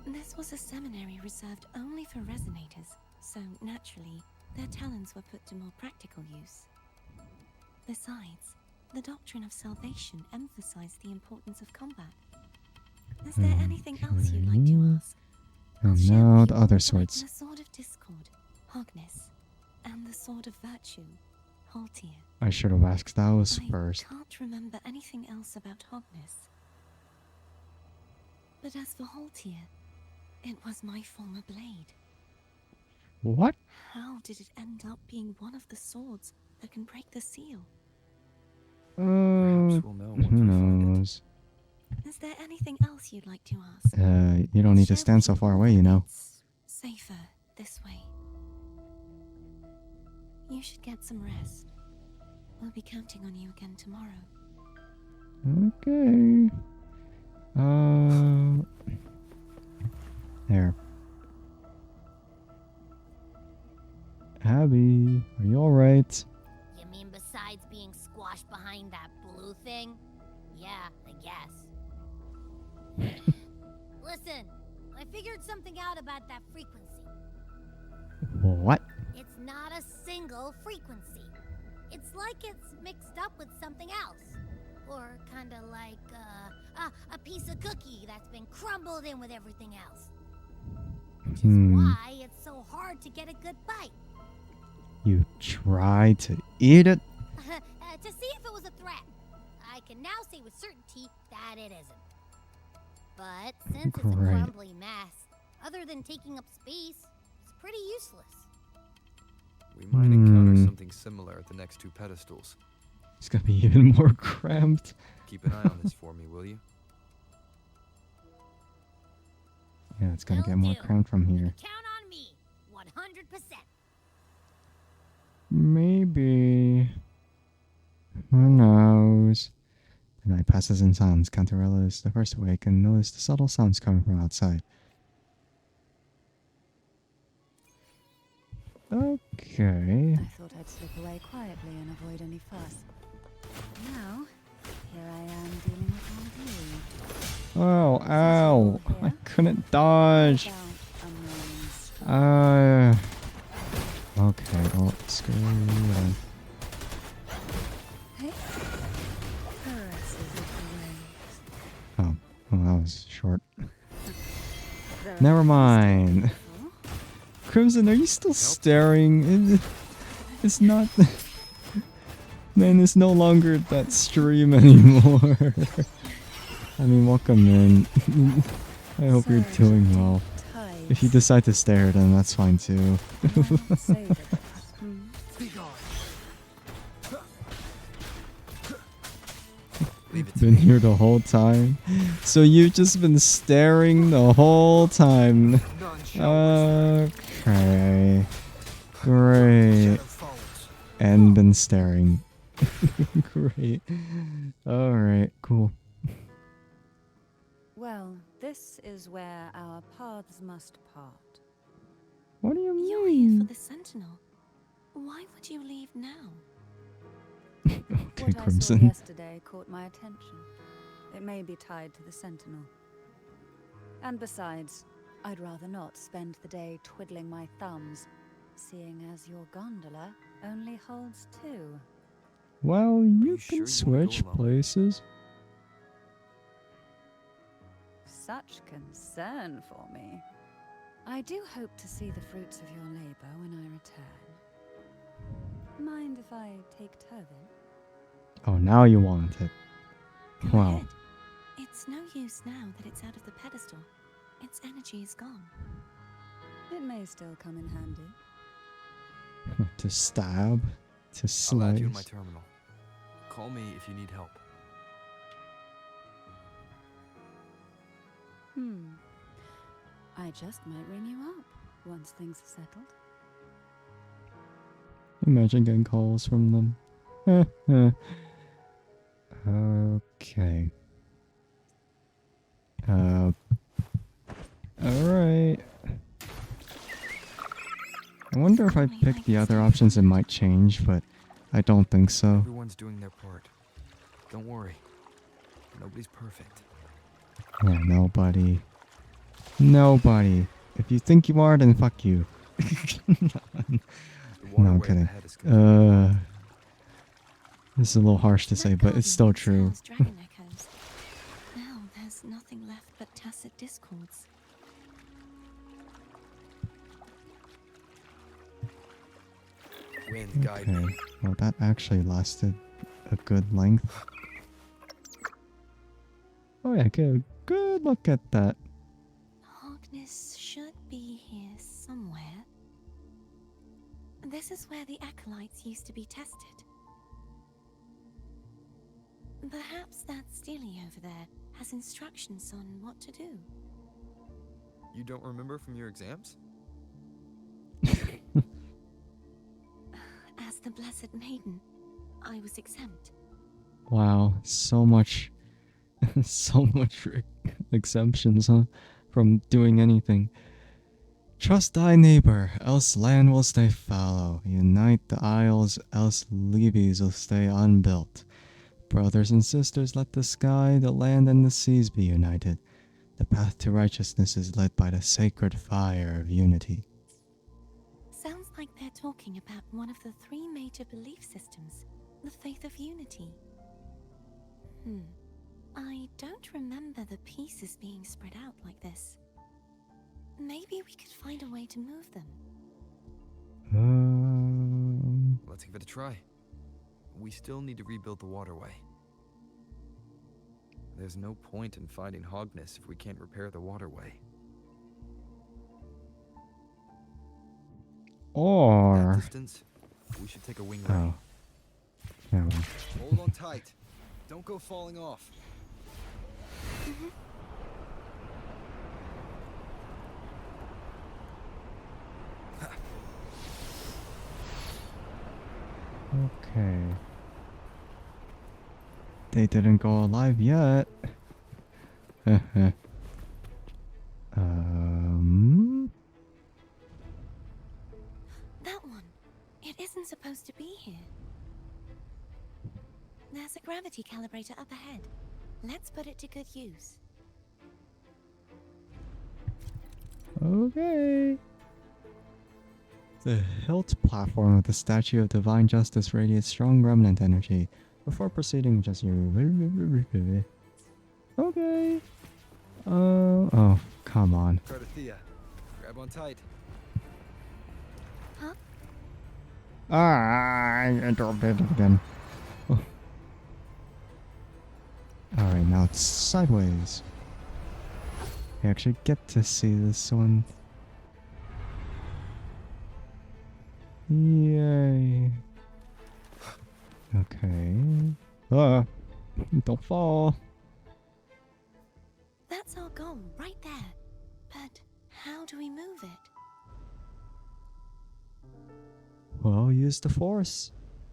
This was a seminary reserved only for resonators, so naturally, their talents were put to more practical use. Besides, the doctrine of salvation emphasized the importance of combat. Is there anything else you'd like to ask? And now the other swords. The Sword of Discord, Hogness, and the Sword of Virtue, Haltier. I should have asked those I first. can't remember anything else about Hogness. But as for Haltier, it was my former blade. What? How did it end up being one of the swords that can break the seal? Perhaps we'll know once who we find it. knows? Is there anything else you'd like to ask? You don't need to Share stand with so you far all away, you that know. it's safer this way. You should get some rest. We'll be counting on you again tomorrow. Okay. There. Abby, are you alright? You mean besides being squashed behind that blue thing? Yeah, I guess. Listen, I figured something out about that frequency. What? It's not a single frequency. It's like it's mixed up with something else. Or kinda like a piece of cookie that's been crumbled in with everything else. Which is why it's so hard to get a good bite. You tried to eat it? To see if it was a threat. I can now say with certainty that it isn't. But since it's a crumbly mess, other than taking up space, it's pretty useless. We might encounter something similar at the next two pedestals. It's gonna be even more cramped. Keep an eye on this for me, will you? Yeah, it's gonna get more cramped from here. Count on me, 100%. Maybe. Who knows? The night passes in silence. Cantarella is the first awake and notice the subtle sounds coming from outside. Okay. I thought I'd slip away quietly and avoid any fuss. Now, here I am dealing with all of you. Oh, ow. I couldn't dodge. Okay, well, screw you. Hey. Caresses of the waves. Oh, well, that was short. There Never are mind. Crimson, are you still staring? It's not... Man, it's no longer that stream anymore. I mean, welcome in. I hope you're doing well. If you decide to stare, then that's fine too. Been here the whole time. So you've just been staring the whole time. Okay. Great. And been staring. Great. Alright, cool. Well, this is where our paths must part. What do you mean? You're here for the Sentinel. Why would you leave now? Okay, What I saw Crimson. yesterday caught my attention. It may be tied to the Sentinel. And besides, I'd rather not spend the day twiddling my thumbs, seeing as your gondola only holds two. Well, you sure can you wanna go switch alone? places. Such concern for me. I do hope to see the fruits of your labor when I return. Mind if I take Turvin? Oh, now you want it. Go Wow. ahead. It's no use now that it's out of the pedestal. Its energy is gone. It may still come in handy. To stab. To I'll add you in my slice. terminal. Call me if you need help. I just might ring you up once things are settled. Imagine getting calls from them. Okay. Alright. I wonder if I pick the other options it might change, but I don't think so. Everyone's doing their part. Don't worry. Nobody's perfect. Yeah, nobody. Nobody. If you think you are, then fuck you. No, I'm kidding. This is a little harsh to say, but it's still true. Dragon echoes. Now there's nothing left but tacit discords. Wind guide me. Okay, well that actually lasted a good length. Oh yeah, good look at that. Harkness should be here somewhere. This is where the acolytes used to be tested. Perhaps that Steely over there has instructions on what to do. You don't remember from your exams? As the Blessed Maiden, I was exempt. Wow, so much, so much exemptions, huh? from doing anything. Trust thy neighbor, else land will stay fallow. Unite the isles, else levees will stay unbuilt. Brothers and sisters, let the sky, the land, and the seas be united. The path to righteousness is led by the sacred fire of unity. Sounds like they're talking about one of the 3 major belief systems, the faith of unity. I don't remember the pieces being spread out like this. Maybe we could find a way to move them. Let's give it a try. We still need to rebuild the waterway. There's no point in finding Hogness if we can't repair the waterway. That Or... distance, we should take a wing ray. Oh. Never mind. Hold on tight. Don't go falling off. Okay. They didn't go alive yet. That one. It isn't supposed to be here. There's a gravity calibrator up ahead. Let's put it to good use. Okay. The hilt platform with the statue of divine justice radiates strong remnant energy. Before proceeding, just okay. Oh, come on. Cardothea, grab on tight. Huh? I interrupted again. Oh. Alright, now it's sideways. I actually get to see this one. Yay. Okay. Don't fall. That's our goal, right there. But how do we move it? Well, use the force.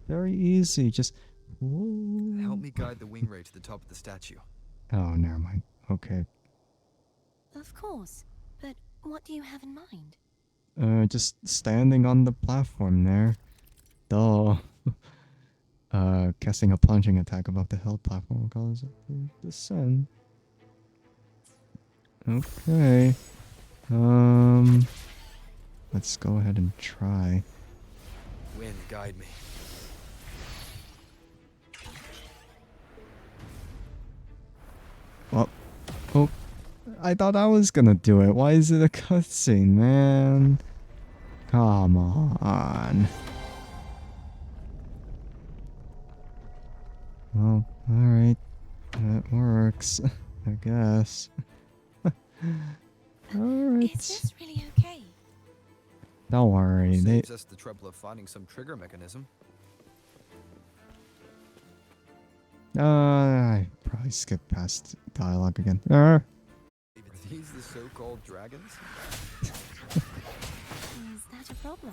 Very easy. Just... Whoa. Help me guide the wing ray to the top of the statue. Oh, never mind. Okay. Of course. But what do you have in mind? Just standing on the platform there. Duh. Casting a plunging attack above the hill platform will cause it to descend. Okay. Let's go ahead and try. Wind, guide me. Well, oh, I thought I was gonna do it. Why is it a cutscene, man? Come on. Well, alright. That works, I guess. Alright. Is this really okay? Don't worry. Saves us the trouble of finding some trigger mechanism. I probably skipped past dialogue again. Are these the so-called dragons? Is that a problem?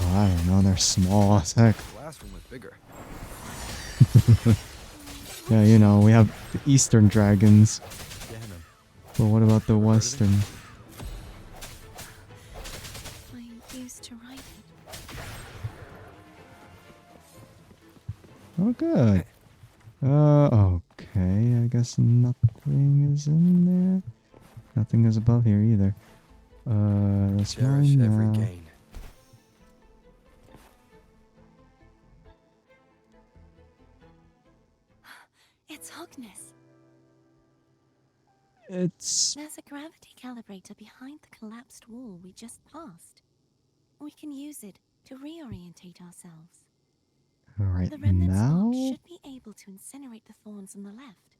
Oh, I don't know. They're small as heck. The last one was bigger. Yeah, you know, we have the Eastern dragons. Ganon. But what about the Western? I used to ride it. Oh, good. Okay. I guess nothing is in there. Nothing is above here either. That's Cherish mine every now. gain. It's Hogness. It's... There's a gravity calibrator behind the collapsed wall we just passed. We can use it to reorientate ourselves. Alright, The remnant now... spark should be able to incinerate the thorns on the left.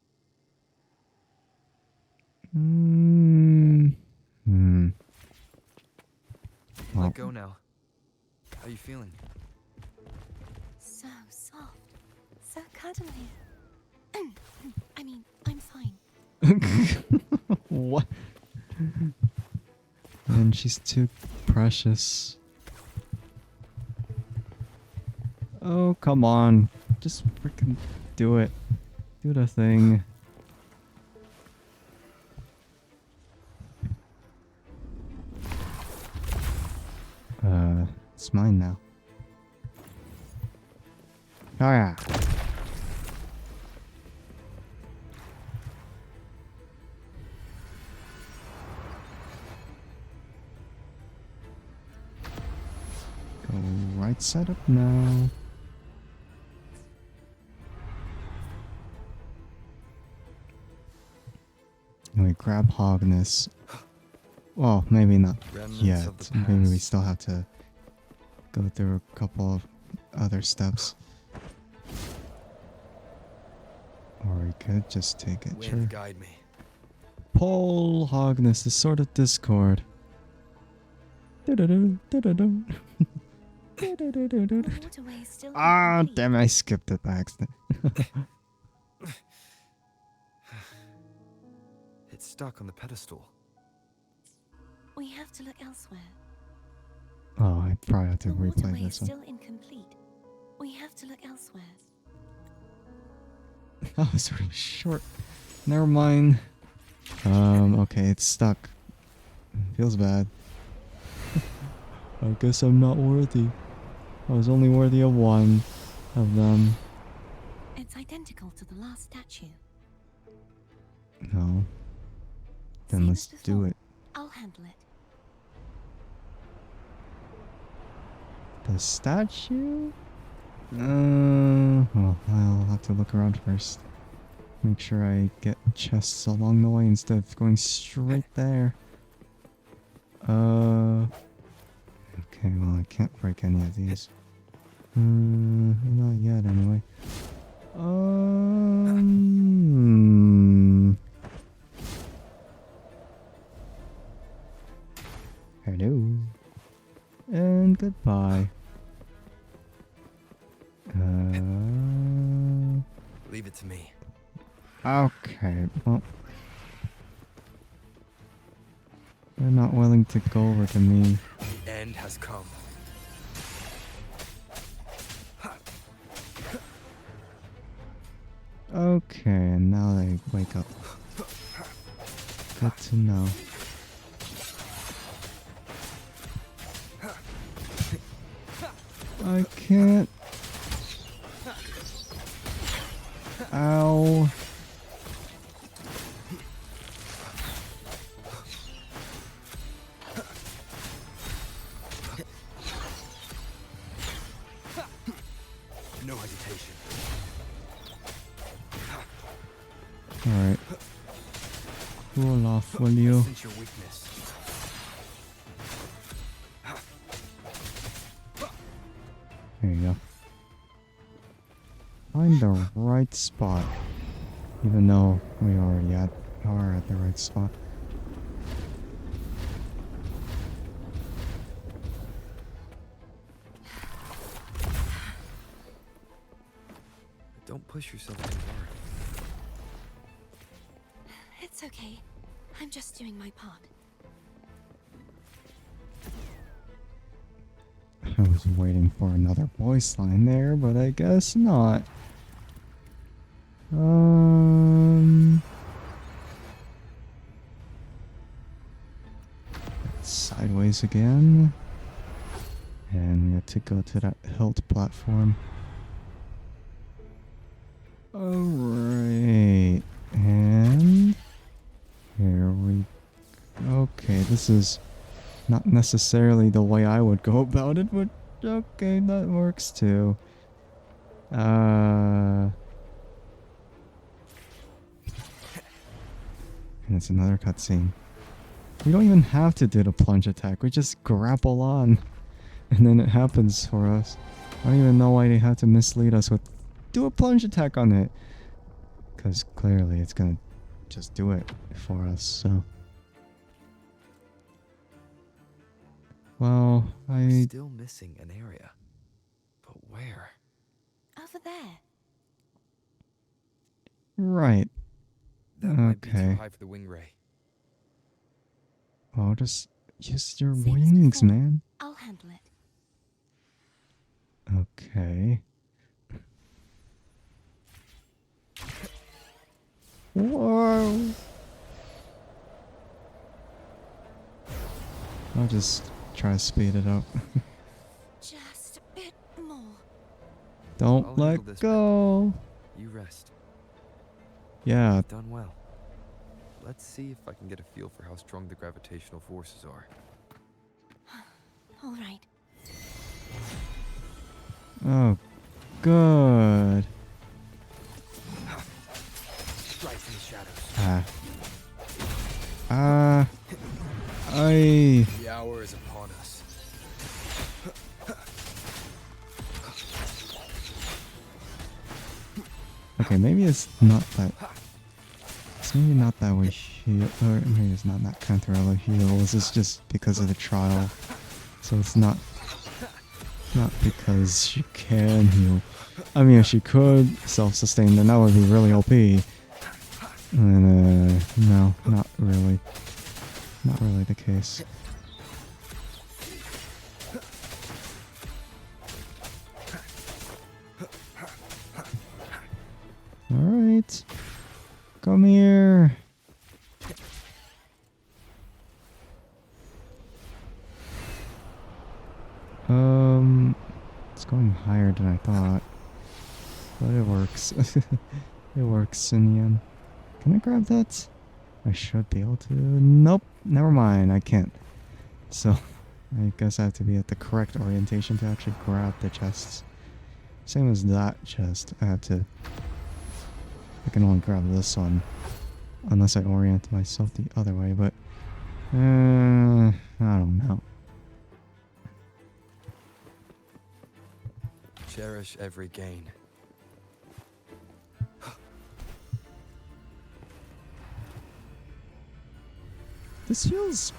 Well, Let go now. How are you feeling? So soft. So cuddly. I mean, I'm fine. what? And she's too precious. Oh, come on. Just freaking do it. Do the thing. It's mine now. Oh yeah. Go right side up now. Anyway, grab Hogness. Well, maybe not Remnants yet. of the Maybe we past. still have to go through a couple of other steps. Or we could just take it, Wind sure. guide me. Pull Hogness, the Sword of Discord. Do-do-do, do-do-do. Do-do-do-do-do. The waterway is still Ah, incomplete. damn it, I skipped it by accident. It's stuck on the pedestal. We have to look elsewhere. Oh, I probably have to The waterway replay is this one. still incomplete. We have to look elsewhere. That was really short. Never mind. Okay, it's stuck. Feels bad. I guess I'm not worthy. I was only worthy of one of them. It's identical to the last statue. No. Then Same let's as do before. it. I'll handle it. The statue? Well, I'll have to look around first. Make sure I get chests along the way instead of going straight there. Okay, well, I can't break any of these. Not yet, anyway. Hello. And goodbye. Leave it to me. Okay, well. They're not willing to go over to me. The end has come. Okay, and now they wake up. Good to know. I can't. Ow. No hesitation. Alright. Cool off, will you? Sense your weakness. There you go. Find the right spot. Even though we already are at the right spot. Don't push yourself too hard. It's okay. I'm just doing my part. I was waiting for another voice line there, but I guess not. Sideways again. And we have to go to that hilt platform. Alright. And here we okay, this is not necessarily the way I would go about it, but okay, that works too. And it's another cutscene. We don't even have to do the plunge attack, we just grapple on. And then it happens for us. I don't even know why they have to mislead us with do a plunge attack on it. Because clearly it's gonna just do it for us, so. Well, I'm still missing an area. But where? Over there. Right. That might be too Okay. high for the wing ray. Well, just use your Same as wings, before. man. I'll handle it. Okay. Whoa. I'll just try to speed it up. Don't I'll let handle this. go. You rest. Yeah. You've done well. Let's see if I can get a feel for how strong the gravitational forces are. All right. Oh, good. Strike in the shadows. The hour is upon us. Okay, maybe it's not that. It's maybe not that we heal, or maybe it's not that Cantarella heals. It's just because of the trial. So it's not because she can heal. I mean, if she could self-sustain, then that would be really OP. And no, not really. Not really the case. Alright. Come here. It's going higher than I thought. But it works. It works in the end. Can I grab that? I should be able to. Nope. Never mind. I can't. So, I guess I have to be at the correct orientation to actually grab the chests. Same as that chest. I can only grab this one. Unless I orient myself the other way, but... I don't know. Cherish every gain. This feels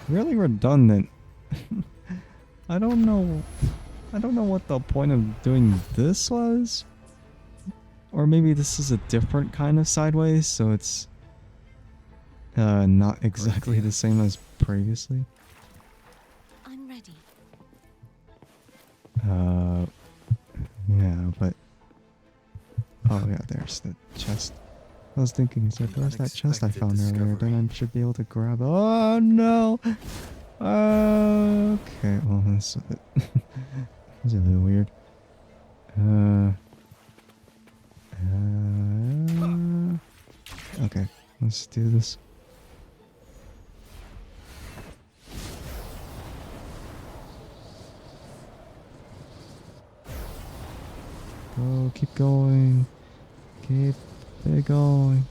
really redundant. I don't know what the point of doing this was. Or maybe this is a different kind of sideways, so it's not exactly the same as previously. I'm ready. Yeah, but oh yeah, there's the chest. I was thinking, is like, where's that chest I found earlier? Then I should be able to grab it. Oh no! Okay, well that's a bit that's a bit weird. Okay, let's do this. Go, keep going. Keep it going.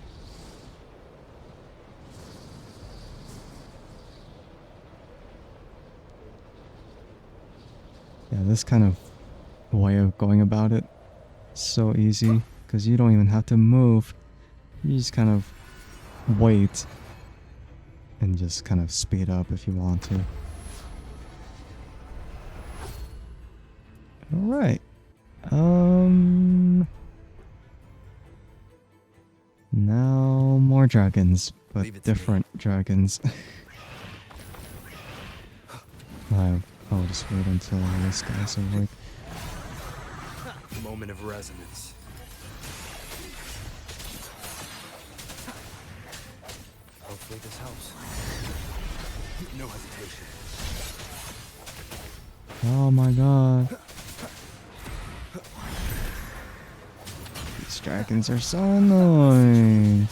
Yeah, this kind of way of going about it is so easy because you don't even have to move. You just kind of wait and just kind of speed up if you want to. Alright. Now more dragons, but different dragons. I'll just wait until this guy's awake. Moment of resonance. Hopefully this helps. No hesitation. Oh my god. These dragons are so annoying.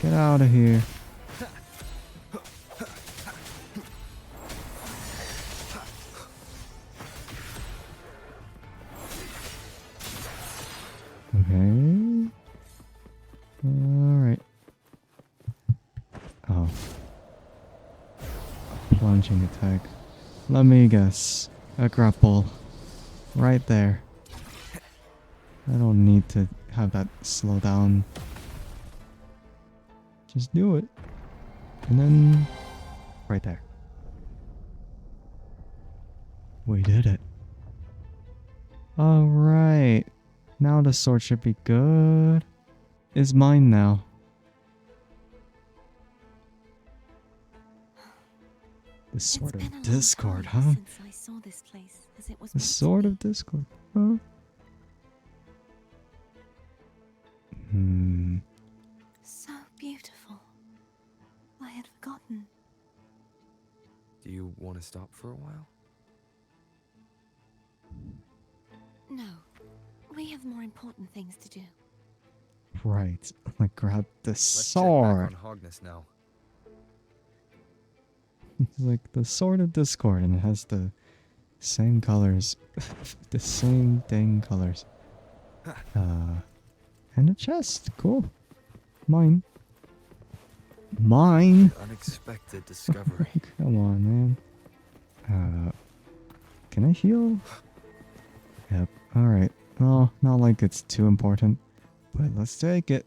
Get out of here. Okay. Alright. Oh. A plunging attack. Let me guess. A grapple. Right there. I don't need to have that slow down. Just do it. And then... right there. We did it. Alright. Now the sword should be good. It's mine now. The Sword of Discord, huh? Since I saw this place as it was The meant to Sword be. of Discord, huh? So beautiful. I had forgotten. Do you want to stop for a while? No, We have more important things to do. Right. Like grab the Let's check back sword. on Hogness now. It's like the sword of discord, and it has the same colors. The same dang colors. And a chest. Cool. Mine. Mine. Unexpected discovery. Come on, man. Can I heal? Yep. Alright. Oh, not like it's too important. But let's take it.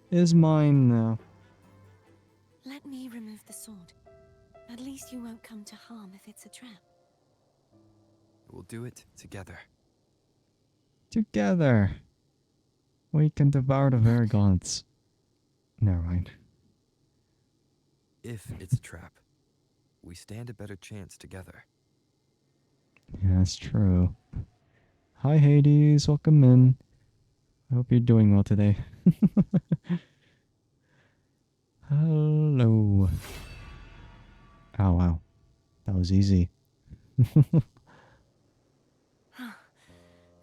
It's mine now. Let me remove the sword. At least you won't come to harm if it's a trap. We'll do it together. Together. We can devour the very gods. Never mind. If it's a trap, we stand a better chance together. Yeah, that's true. Hi, Hades. Welcome in. I hope you're doing well today. Hello. Ow, wow. That was easy.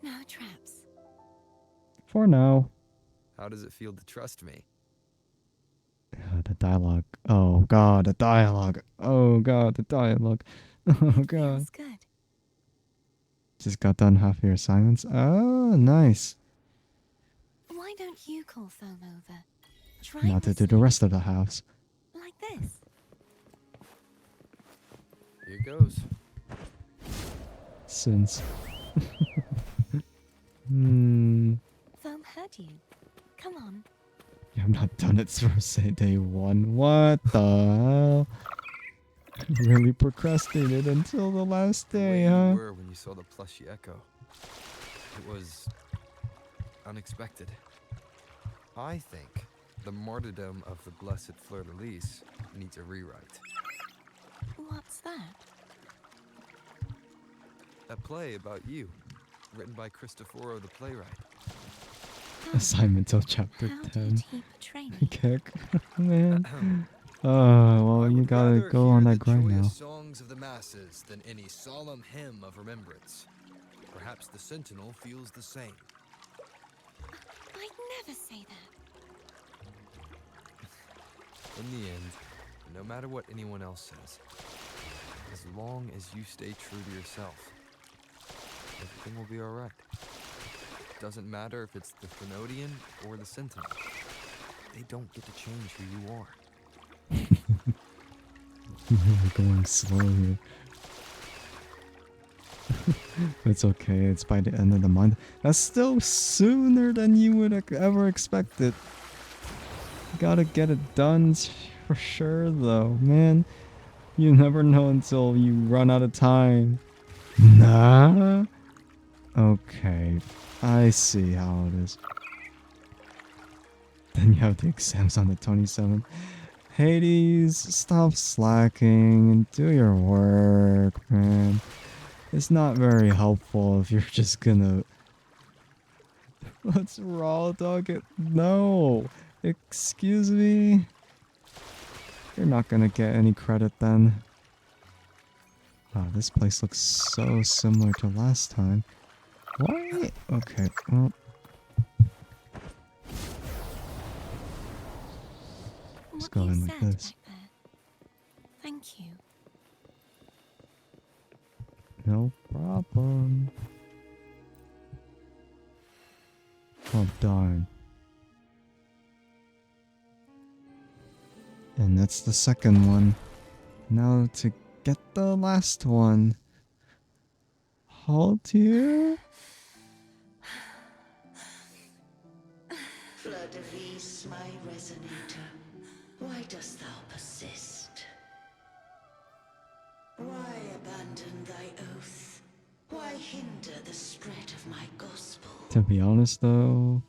No traps. For now. How does it feel to trust me? The dialogue. Oh, God, the dialogue. Oh, God, the dialogue. Oh, It God. feels good. Just got done half your assignments. Oh, nice. Why don't you call Foam over? Try Now to do the whistling. rest of the house. Like this. Here goes. Since. Foam heard you. Come on. I've not done it since day one. What the hell? Really procrastinated until the last The way day, you huh? were when you saw the plushy echo. It was unexpected. I think the martyrdom of the blessed fleur-de-lis needs a rewrite. What's that? A play about you, written by Cristoforo the playwright. Assignment till chapter How 10. did he portray me? Kick. Man. Oh, well, I you would gotta rather go hear on the that grind joyous now. songs of the masses than any solemn hymn of remembrance. Perhaps the Sentinel feels the same. I'd never say that. In the end, no matter what anyone else says, as long as you stay true to yourself, everything will be alright. Doesn't matter if it's the Thenodian or the Sentinel. They don't get to change who you are. Really going slow here. It's okay, it's by the end of the month. That's still sooner than you would ever expect it. Gotta get it done for sure though, man. You never know until you run out of time. Nah? Okay, I see how it is. Then you have the exams on the 27th. Hades, stop slacking and do your work, man. It's not very helpful if you're just gonna... Let's raw dog it. No! Excuse me? You're not gonna get any credit then. Wow, this place looks so similar to last time. Why? Okay, well... Let's What go you in like said this. back there. Thank you. No problem. Oh, darn. And that's the second one. Now to get the last one. Halt here? Fleur-de-lis, my resonator, why dost thou persist? Why abandon thy oath? Why hinder the spread of my gospel? To be honest though...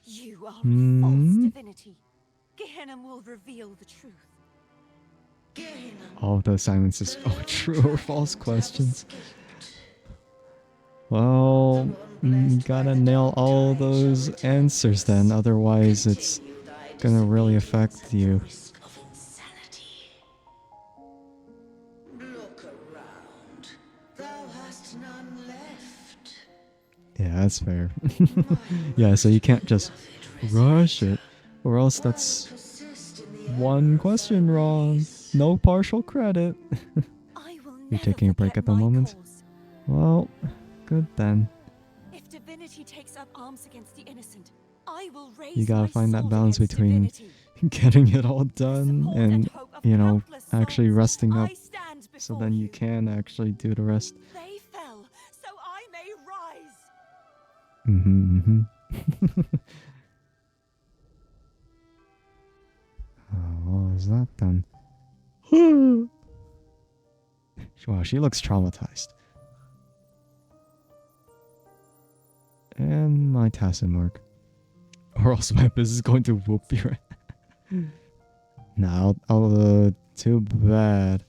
You are a false Hmm? divinity. Gehenna will reveal the truth. Gehenna, All of the assignments is the true or false lone questions. have escaped. Well, you gotta nail all those answers then, otherwise it's Continue thy gonna really disobedience affect at the you. risk of insanity. Look around. Thou hast none left. Yeah, that's fair. Yeah, so you can't just rush it, or else that's one question wrong. No partial credit. I will You're never taking a break forget at the my moment? cause. Well, good then. If divinity takes up arms against the innocent, I will raise You gotta my find that sword balance against between divinity. getting it all With the done support and, hope of you know, countless actually souls, resting up I stand so before then you can actually do the rest. They fell, so I may rise. Mm-hmm. What was that then? Wow, she looks traumatized. And my task didn't work. Or else my business is going to whoop your ass. Nah, too bad.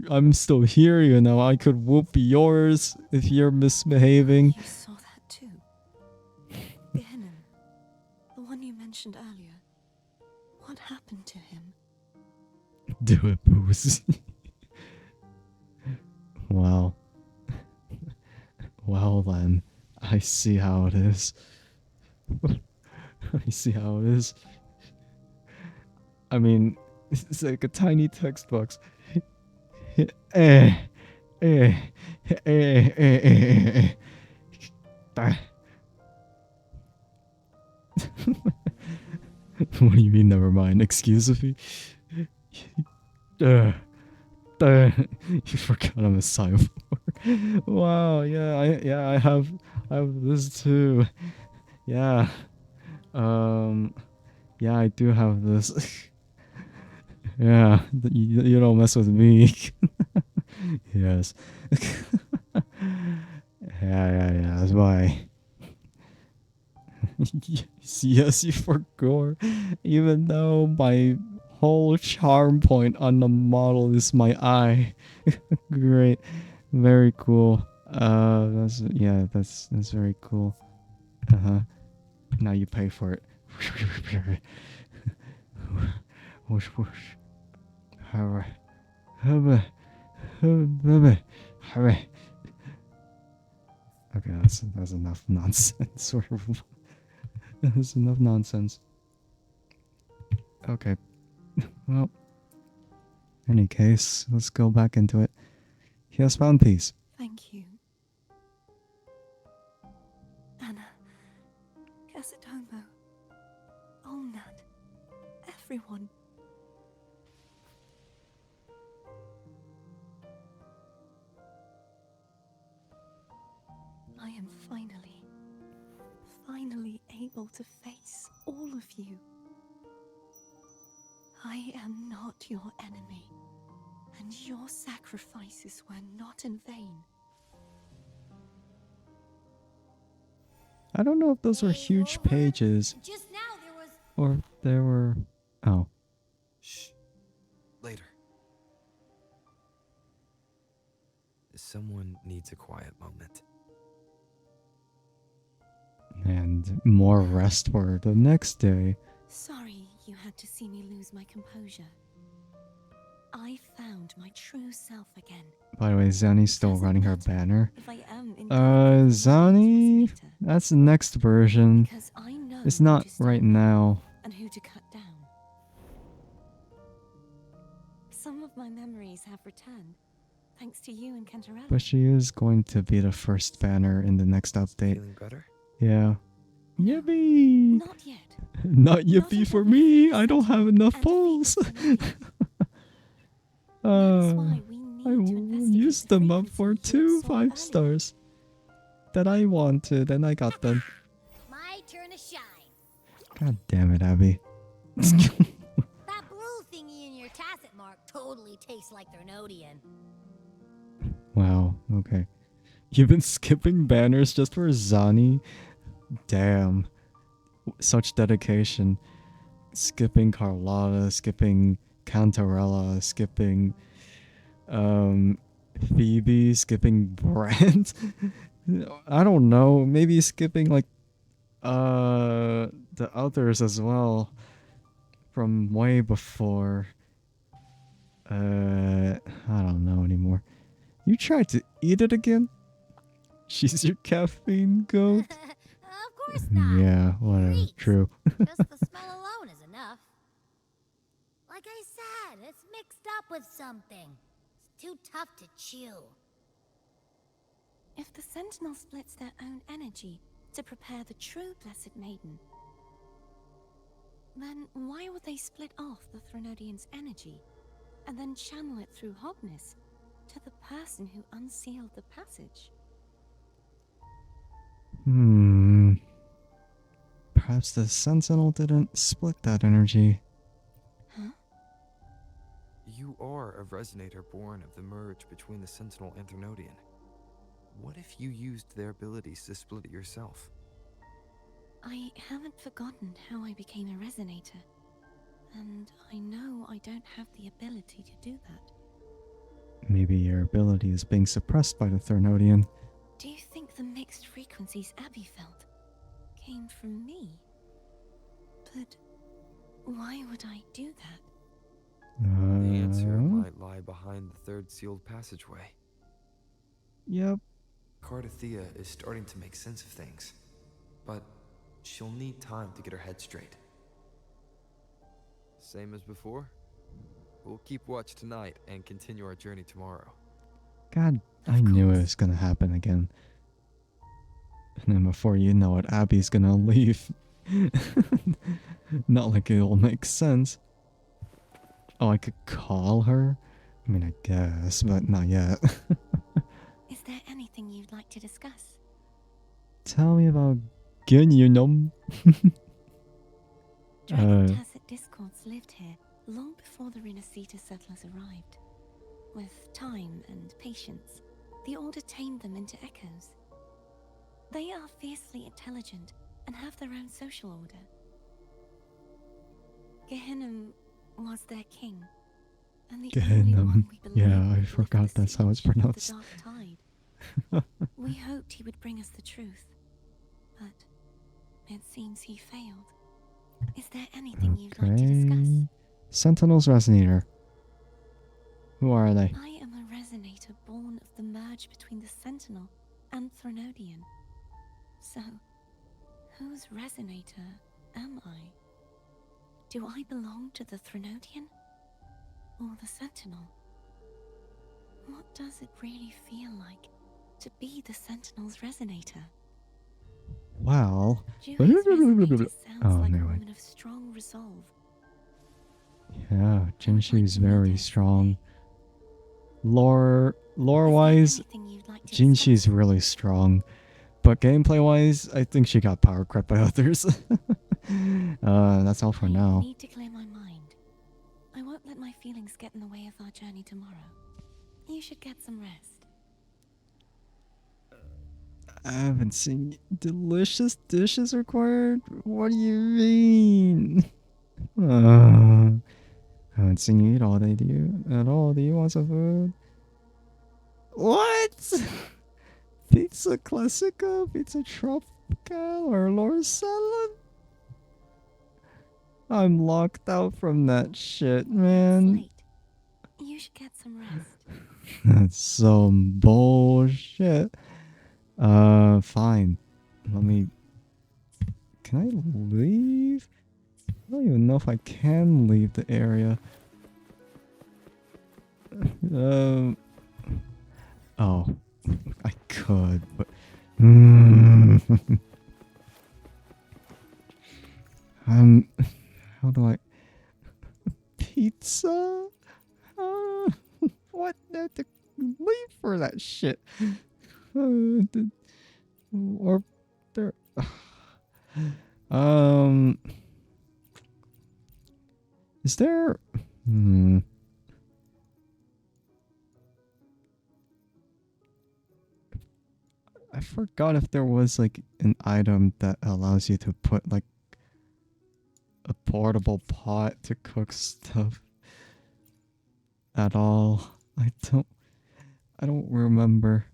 I'm still here, you know. I could whoop yours if you're misbehaving. You saw that too. Gehenna, the one you mentioned earlier. What happened to him? Do it, Booze. Well. Well then. I see how it is. I see how it is. I mean, it's like a tiny text box. What do you mean, never mind? Excuse me? You forgot I'm a cyborg. Wow, I have this too. Yeah. Yeah, I do have this. Yeah, you don't mess with me. Yes. Yeah, that's why. Yes, you forgot. Even though my whole charm point on the model is my eye. Great. Very cool. That's very cool. Uh-huh. Now you pay for it. Whoosh whoosh. Okay, that's enough nonsense. That's enough nonsense. Okay. Well, any case, let's go back into it. He has found peace. Thank you. Anna, Casatomo, Olnat, everyone. I am finally able to face all of you. I am not your enemy, and your sacrifices were not in vain. I don't know if those were huge pages. Just now there was. Or there were. Oh. Shh. Later. Someone needs a quiet moment. And more rest for the next day. Sorry you had to see me lose my composure. I found my true self again. By the way, Zani's still running her banner. If I am Zani? That's the next version. because I know It's who not to stand right by now. and who to cut down. Some of my memories have returned, thanks to you and Cantarella. But she is going to be the first banner in the next update. Feeling better? Yeah. Yippee! Not yet. Not yippee until for we me! fix I don't have enough and defeat pulls! the Sinovians. That's why we need I to investigate used the them up for frequency you 2 saw 5 earlier. stars that I wanted, and I got them. My turn to shine. God damn it, Abby. That blue thingy in your tacit mark totally tastes like Thernodian. Wow, okay. You've been skipping banners just for Zani? Damn. Such dedication. Skipping Carlotta, skipping Cantarella, skipping Phoebe, skipping Brent. I don't know, maybe skipping like the others as well from way before. I don't know anymore. You tried to eat it again? She's your caffeine goat? Of course not. Yeah, whatever. Reeks. True. Just the smell alone is enough. Like I said, it's mixed up with something. It's too tough to chew. If the Sentinel splits their own energy to prepare the true Blessed Maiden, then why would they split off the Threnodian's energy and then channel it through Hognis to the person who unsealed the passage? Perhaps the Sentinel didn't split that energy. Huh? You are a resonator born of the merge between the Sentinel and Threnodian. What if you used their abilities to split it yourself? I haven't forgotten how I became a resonator, and I know I don't have the ability to do that. Maybe your ability is being suppressed by the Threnodian. Do you think the mixed frequencies Abby felt came from me? But why would I do that? The answer might lie behind the third sealed passageway. Yep. Cardathea is starting to make sense of things, but she'll need time to get her head straight. Same as before? We'll keep watch tonight and continue our journey tomorrow. God, I knew it was gonna happen again. And then before you know it, Abby's gonna leave. Not like it'll make sense. Oh, I could call her? I mean, I guess, but not yet. Is there anything you'd like to discuss? Tell me about Gununum. Dragon Tacet Discords lived here long before the Renacita settlers arrived. With time and patience, the Order tamed them into echoes. They are fiercely intelligent and have their own social order. Gehinnom was their king, and the only one we believed Yeah, I forgot that's how it's pronounced. The Dark Tide. We hoped he would bring us the truth, but it seems he failed. Is there anything you'd like to discuss? Sentinel's Resonator. Who are they? I am a resonator born of the merge between the Sentinel and Threnodian. So, whose resonator am I? Do I belong to the Threnodian? Or the Sentinel? What does it really feel like to be the Sentinel's resonator? Well... Juhi's resonator sounds Oh, like a never mind. woman of strong resolve. Yeah, Jinshi's very strong. Lore-wise, Anything you'd like to Jinshi's really strong. But gameplay-wise, I think she got power crept by others. That's all for I now. need to clear my mind. I won't let my feelings get in the way of our journey tomorrow. You should get some rest. I haven't seen delicious dishes required? What do you mean? I haven't seen you eat all day, do you? At all? Do you want some food? What? Pizza Classica? Pizza Tropical? Or Lord Salad? I'm locked out from that shit, man. It's late. You should get some rest. That's some bullshit. Fine. Let me... Can I leave? I don't even know if I can leave the area. Oh. I could, but... How do I... Pizza? What? I have to leave for that shit. Or there... Is there... I forgot if there was like an item that allows you to put like a portable pot to cook stuff at all. I don't remember.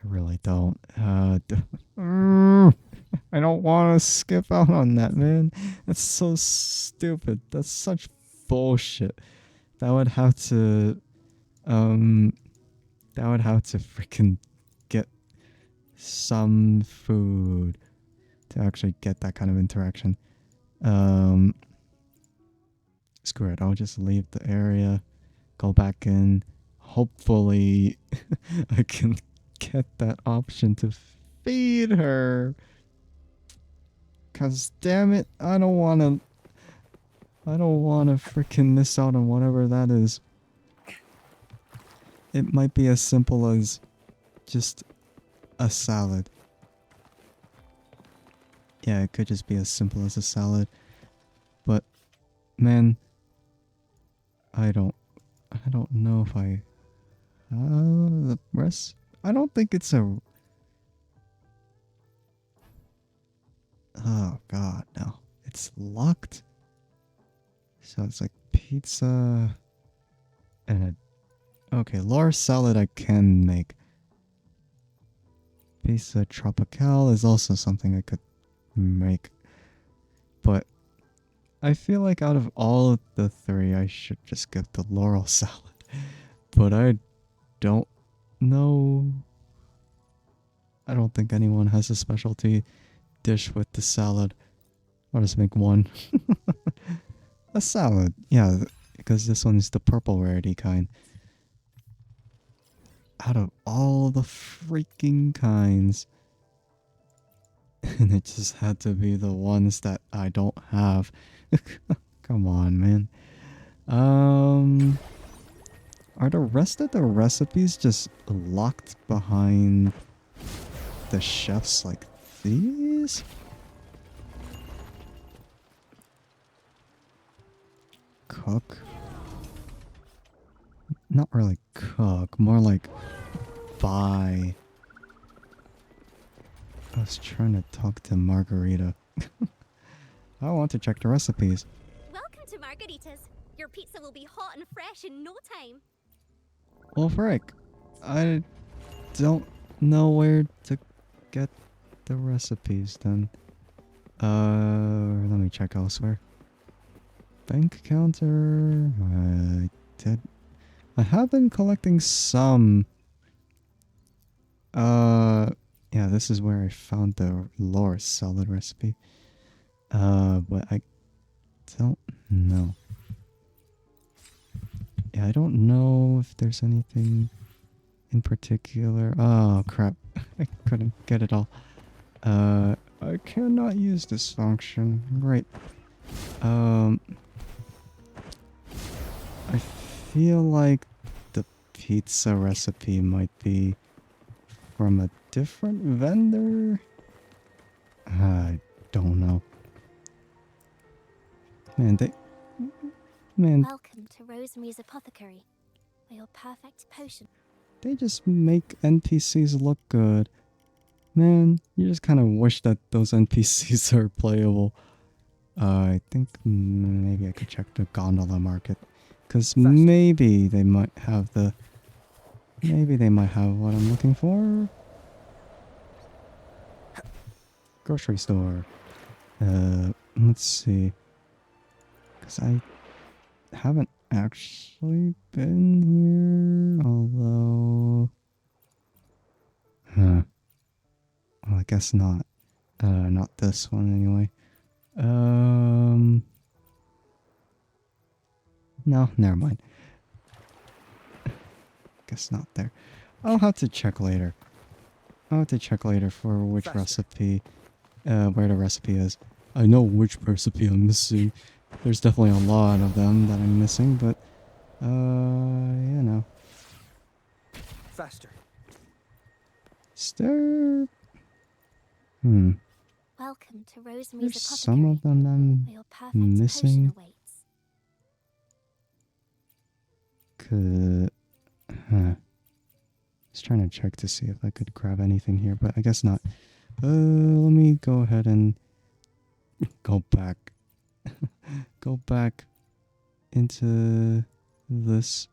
I really don't. I don't want to skip out on that, man. That's so stupid. That's such bullshit. That would have to That would have to freaking get some food to actually get that kind of interaction. Screw it. I'll just leave the area, go back in. Hopefully, I can get that option to feed her. Cause damn it, I don't wanna freaking miss out on whatever that is. It might be as simple as just a salad. Yeah, it could just be as simple as a salad. But man, I don't know if I the rest. I don't think it's a. Oh god, no. It's locked. So it's like pizza and a. Okay, Laura salad I can make. Pizza Tropical is also something I could make. But I feel like out of all of the three, I should just get the Laurel salad. But I don't know. I don't think anyone has a specialty dish with the salad. I'll just make one. A salad. Yeah, because this one is the purple rarity kind. Out of all the freaking kinds. And it just had to be the ones that I don't have. Come on, man. Are the rest of the recipes just locked behind the chefs like these? Cook? Not really cook, more like buy. I was trying to talk to Margarita. I want to check the recipes. Welcome to Margarita's. Your pizza will be hot and fresh in no time. Well, frick. I don't know where to get the recipes then. Let me check elsewhere. Bank counter. I have been collecting some. Yeah, this is where I found the Laura salad recipe. But I don't know. Yeah, I don't know if there's anything in particular. Oh, crap. I couldn't get it all. I cannot use this function. Great. I feel like the pizza recipe might be from a different vendor? I don't know. Man, Welcome to Rosemary's Apothecary, where your perfect potion. they just make NPCs look good. Man, you just kind of wish that those NPCs are playable. I think maybe I could check the gondola market. Because maybe they might have the... Maybe they might have what I'm looking for. Grocery store. Let's see. Because I haven't actually been here, although... Huh. Well, I guess not. Not this one anyway. No, never mind. Guess not there. I'll have to check later. I'll have to check later for which recipe, where the recipe is. I know which recipe I'm missing. There's definitely a lot of them that I'm missing, but, you know. Faster. Stir. Welcome to Rosemary's There's Apothecary, some of them where your perfect missing. potion awaits. Just trying to check to see if I could grab anything here, but I guess not. Let me go ahead and go back. Go back into this.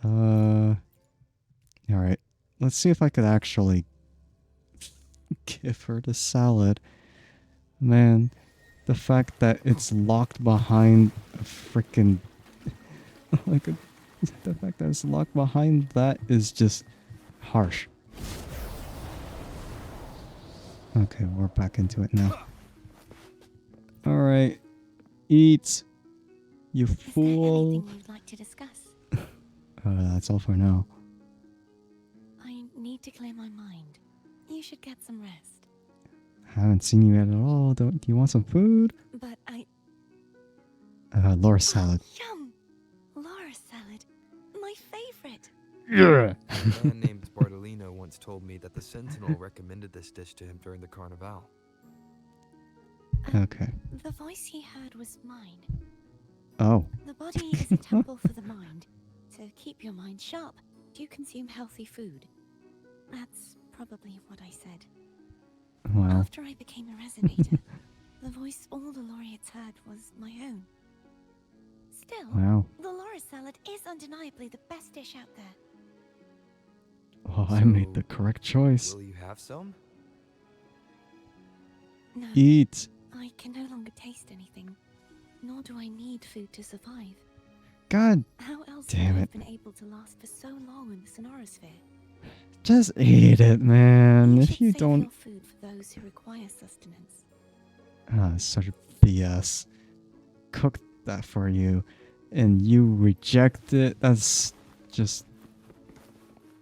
Alright. Let's see if I could actually give her the salad. Man, the fact that it's locked behind a freaking... the fact that it's locked behind that is just Harsh. Okay, we're back into it now. Alright. Eat. You Is there fool. anything you'd like to discuss? That's all for now. I need to clear my mind. You should get some rest. Haven't seen you yet at all. Do you want some food? But Lor salad. Yum! Laura salad. My favorite. Yeah. A man named Bartolino once told me that the Sentinel recommended this dish to him during the Carnival. Okay. The voice he heard was mine. Oh. The body is a temple for the mind. To keep your mind sharp, do consume healthy food. That's probably what I said. Well. After I became a resonator, the voice all the laureates heard was my own. Still, Wow. the Laura salad is undeniably the best dish out there. Well, I made the correct choice. Will you have some? No, Eat. I can no longer taste anything, nor do I need food to survive. God How else damn would I it. have been able to last for so long in the sonorosphere? Just eat it, man. If should you save don't... your food for those who require sustenance. Such BS. Cooked that for you, and you reject it. That's just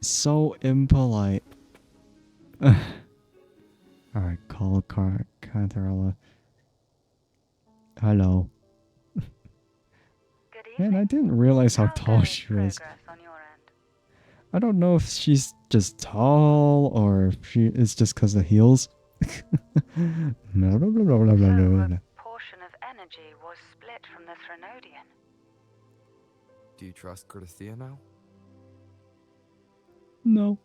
so impolite. Alright, call Cantarella. Hello. Good Man, evening. I didn't realize how How's tall going she was. progress on your end? I don't know if she's just tall or if she is just because of heels. Blah, blah, blah, blah, blah, blah, blah, blah. Portion of energy was split from the Threnodian. Do you trust Gerthia now? No.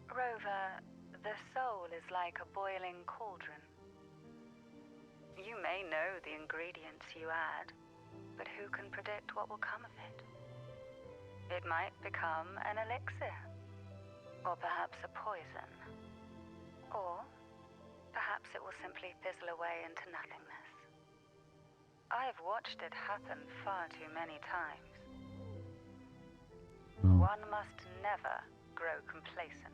Rover, the soul is like a boiling cauldron. You may know the ingredients you add, but who can predict what will come of it? It might become an elixir, or perhaps a poison, or perhaps it will simply fizzle away into nothingness. I've watched it happen far too many times. Oh. One must never grow complacent.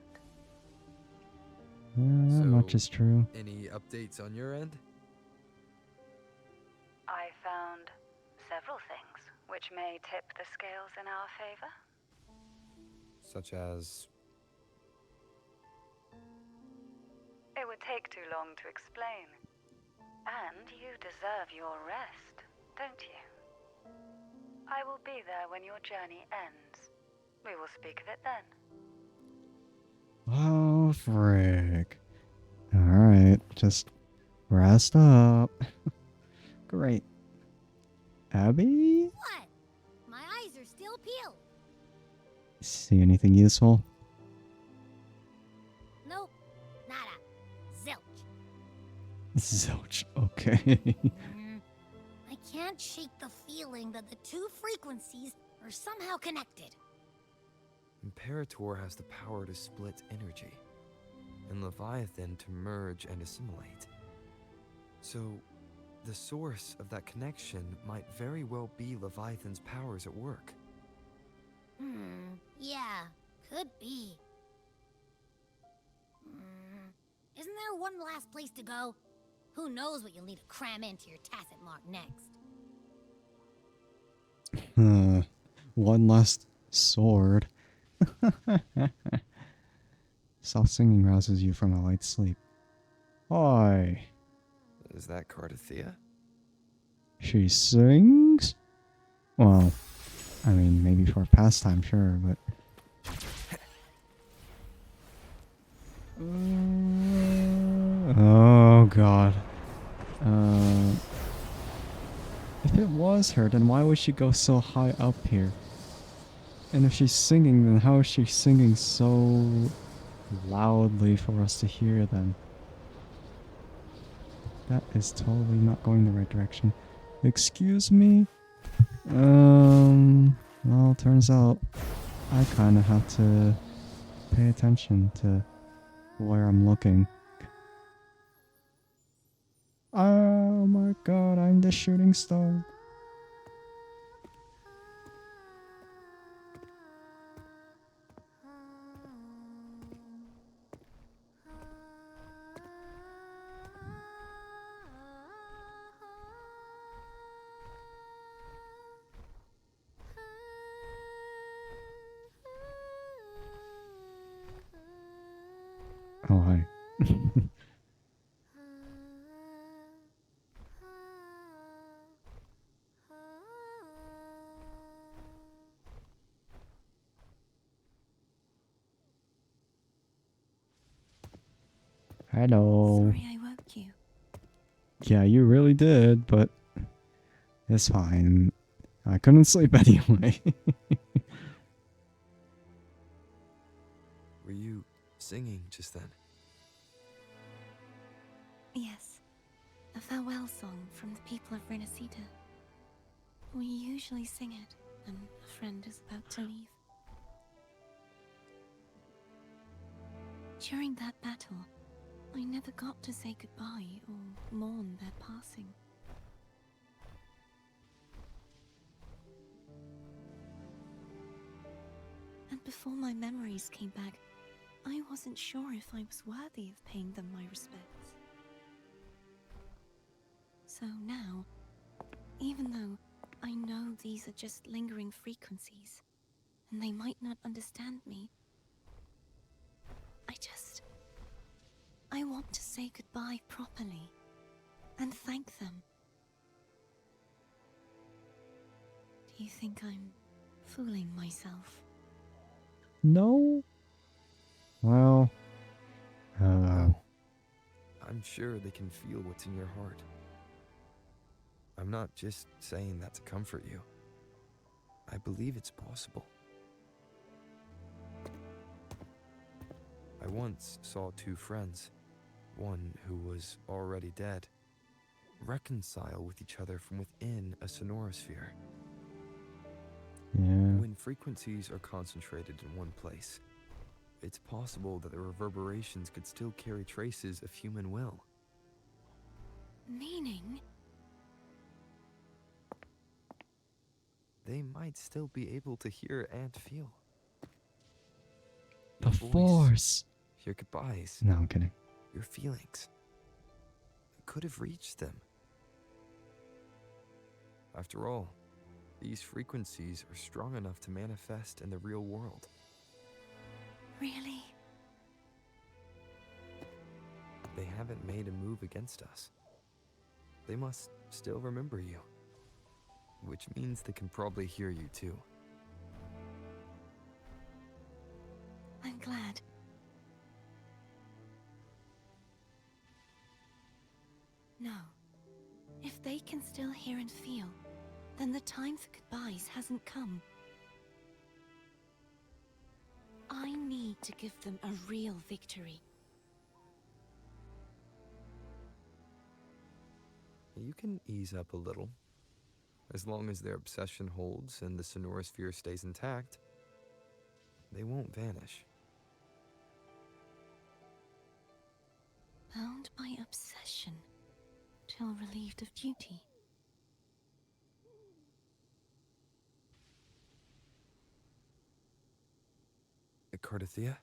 That much is true. Any updates on your end? I found several things which may tip the scales in our favor. Such as... It would take too long to explain. And you deserve your rest, don't you? I will be there when your journey ends. We will speak of it then. Oh, frick. Alright, just rest up. Great. Abby? What? My eyes are still peeled. See anything useful? Nope. Nada. Zilch. Zilch. Okay. I can't shake the feeling that the two frequencies are somehow connected. Imperator has the power to split energy, and Leviathan to merge and assimilate. So, the source of that connection might very well be Leviathan's powers at work. Yeah, could be. Isn't there one last place to go? Who knows what you'll need to cram into your tacit mark next? One last sword. Soft singing rouses you from a light sleep. Oi. Is that Cardathea? She sings? Well, I mean, maybe for pastime, sure, but... oh, God. If it was her, then why would she go so high up here? And if she's singing, then how is she singing so loudly for us to hear then? That is totally not going the right direction. Excuse me? Well, turns out I kind of have to pay attention to where I'm looking. Oh my god, I'm the shooting star. Oh, hi. Hello. Sorry I woke you. Yeah, you really did, but it's fine. I couldn't sleep anyway. Were you singing just then? Yes, a farewell song from the people of Renacita. We usually sing it when a friend is about to leave. During that battle, I never got to say goodbye or mourn their passing. And before my memories came back, I wasn't sure if I was worthy of paying them my respects. So now, even though I know these are just lingering frequencies, and they might not understand me, I want to say goodbye properly, and thank them. Do you think I'm fooling myself? No? Well, No. I'm sure they can feel what's in your heart. I'm not just saying that to comfort you. I believe it's possible. I once saw two friends, one who was already dead, reconcile with each other from within a sonorosphere. yeah. When frequencies are concentrated in one place, it's possible that the reverberations could still carry traces of human will. Meaning? They might still be able to hear and feel. The Your voice, Force. your goodbyes, No, I'm kidding. your feelings. It could have reached them. After all, these frequencies are strong enough to manifest in the real world. Really? They haven't made a move against us. They must still remember you. Which means they can probably hear you too. I'm glad. No. If they can still hear and feel, then the time for goodbyes hasn't come. I need to give them a real victory. You can ease up a little. As long as their obsession holds and the sonorosphere stays intact, they won't vanish. Bound by obsession, till relieved of duty. Cardathea?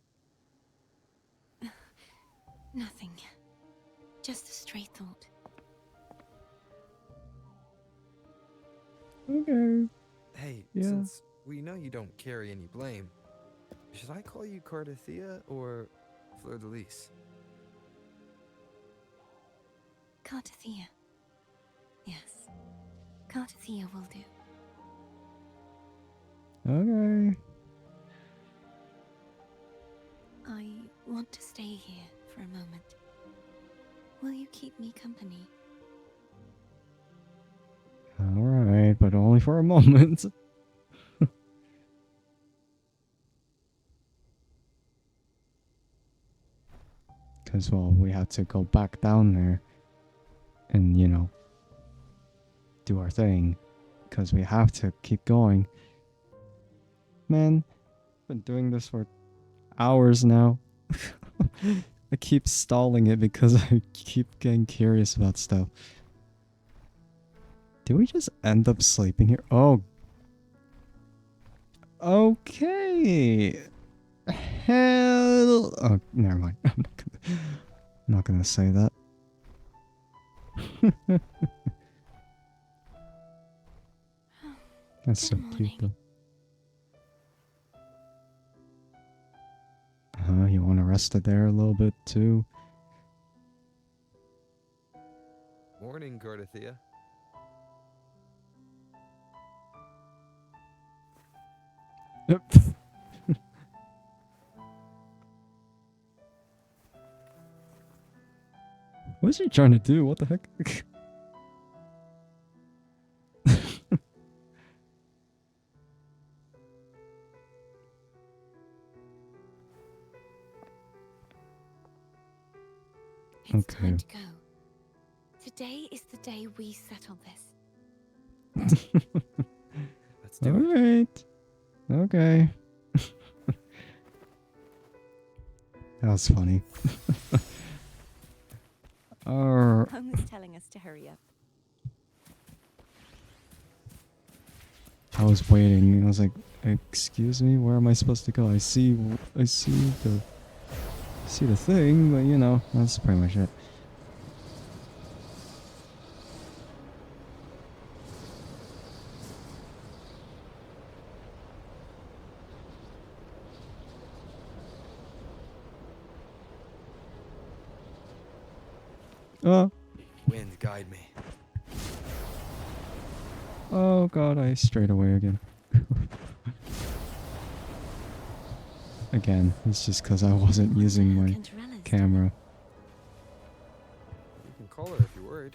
Nothing. Just a stray thought. Okay. Hey, Yeah. since we know you don't carry any blame, should I call you Cardathea or Fleur de Lis? Cardathea. Yes. Cardathea will do. Okay. I want to stay here for a moment. Will you keep me company? Alright, but only for a moment. Because, well, we have to go back down there and, you know, do our thing. Because we have to keep going. Man, I've been doing this for hours now. I keep stalling it because I keep getting curious about stuff. Did we just end up sleeping here? Oh. Okay. Hell. Oh, never mind. I'm not gonna say that. That's so Good cute, morning. though. You want to rested there a little bit too. Morning, Gardathea. Yep. What's she trying to do? What the heck? It's Okay. time to go. Today is the day we settle this. Let's do it. Alright. Okay. That was funny. Home is telling us to hurry up. I was waiting. I was like, "Excuse me, where am I supposed to go? I see the thing, but you know, that's pretty much it." Oh, Wind, guide me. oh god, I strayed away again. Again, it's just because I wasn't using my camera. You can call her if you're worried.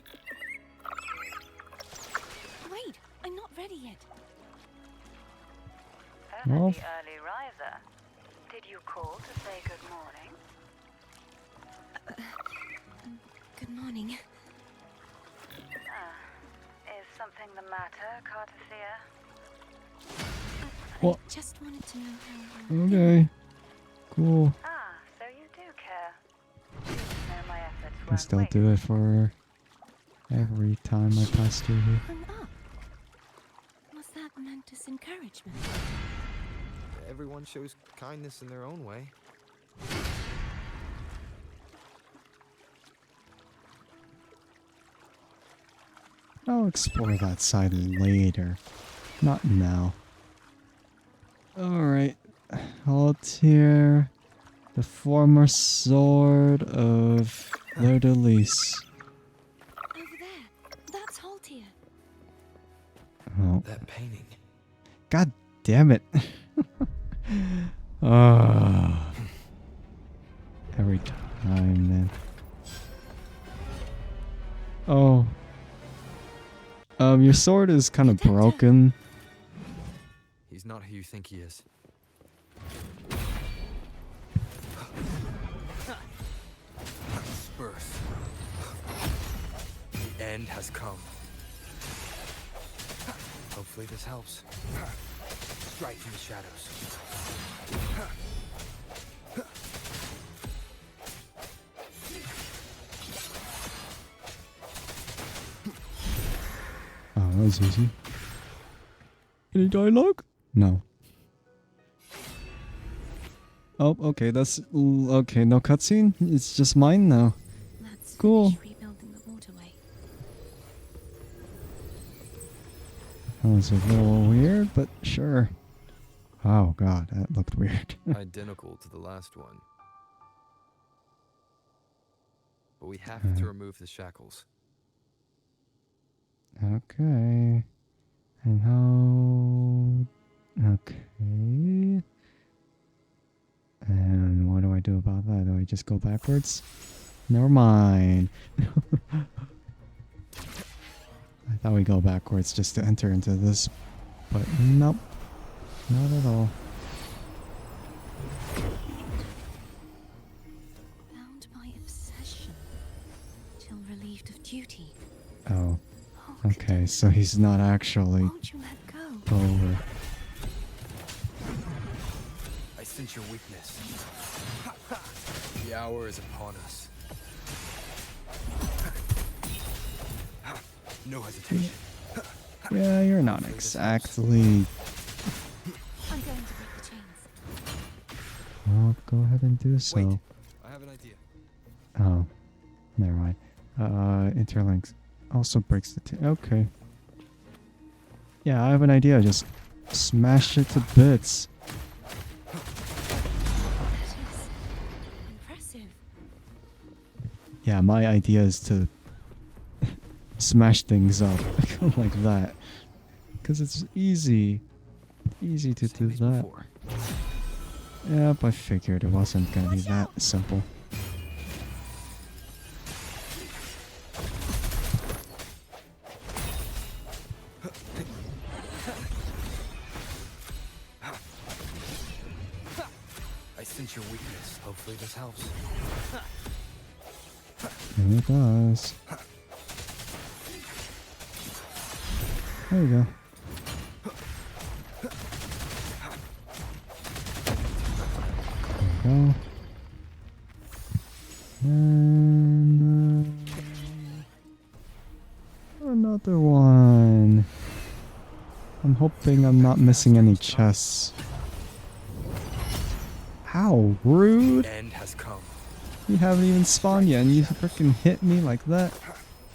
Wait, I'm not ready yet. Well, The early riser. Did you call to say good morning? Good morning. Is something the matter, Cartathea? What? I just wanted to know how you okay. Cool. So you do care. You know my efforts I weren't still wasted. do it for every time I pass through here. hung up. Was that meant as encouragement? Everyone shows kindness in their own way. I'll explore that side later. Not now. Alright. Altair. The former sword of Fleur de Lis. Over there. That's Haltier. Oh. That painting. God damn it. Ah. Every time, man. Oh. Your sword is kind of broken. He's not who you think he is. Birth. The end has come. Hopefully this helps. Strike from the shadows. Oh, that was easy. Any dialogue? No. Oh, okay, that's... Okay, no cutscene? It's just mine now. Let's Cool. finish rebuilding the waterway. That was a little weird, but sure. Oh god, that looked weird. Identical to the last one. But we have to remove the shackles. Okay. And how... Okay. And what do I do about that? Do I just go backwards? Never mind. I thought we go backwards just to enter into this, but nope. Not at all. Bound by obsession. Till relieved of duty. Oh. Oh, Okay, so he's not actually won't you let go? over. I sense your weakness. The hour is upon us. No hesitation. Yeah, you're not exactly... I'm going to break the chains. Well, go ahead and do so. Wait, I have an idea. Oh. Never mind. Interlinks. Also breaks the... Okay. Yeah, I have an idea. Just smash it to bits. That is Yeah, my idea is to smash things up like that. Because it's easy. Easy to do that. Before. Yep, I figured it wasn't gonna be that simple. I sense your weakness. Hopefully this helps. And it does. There you go. There you go. And another one. I'm hoping I'm not missing any chests. How rude! End has come. You haven't even spawned yet and you freaking hit me like that.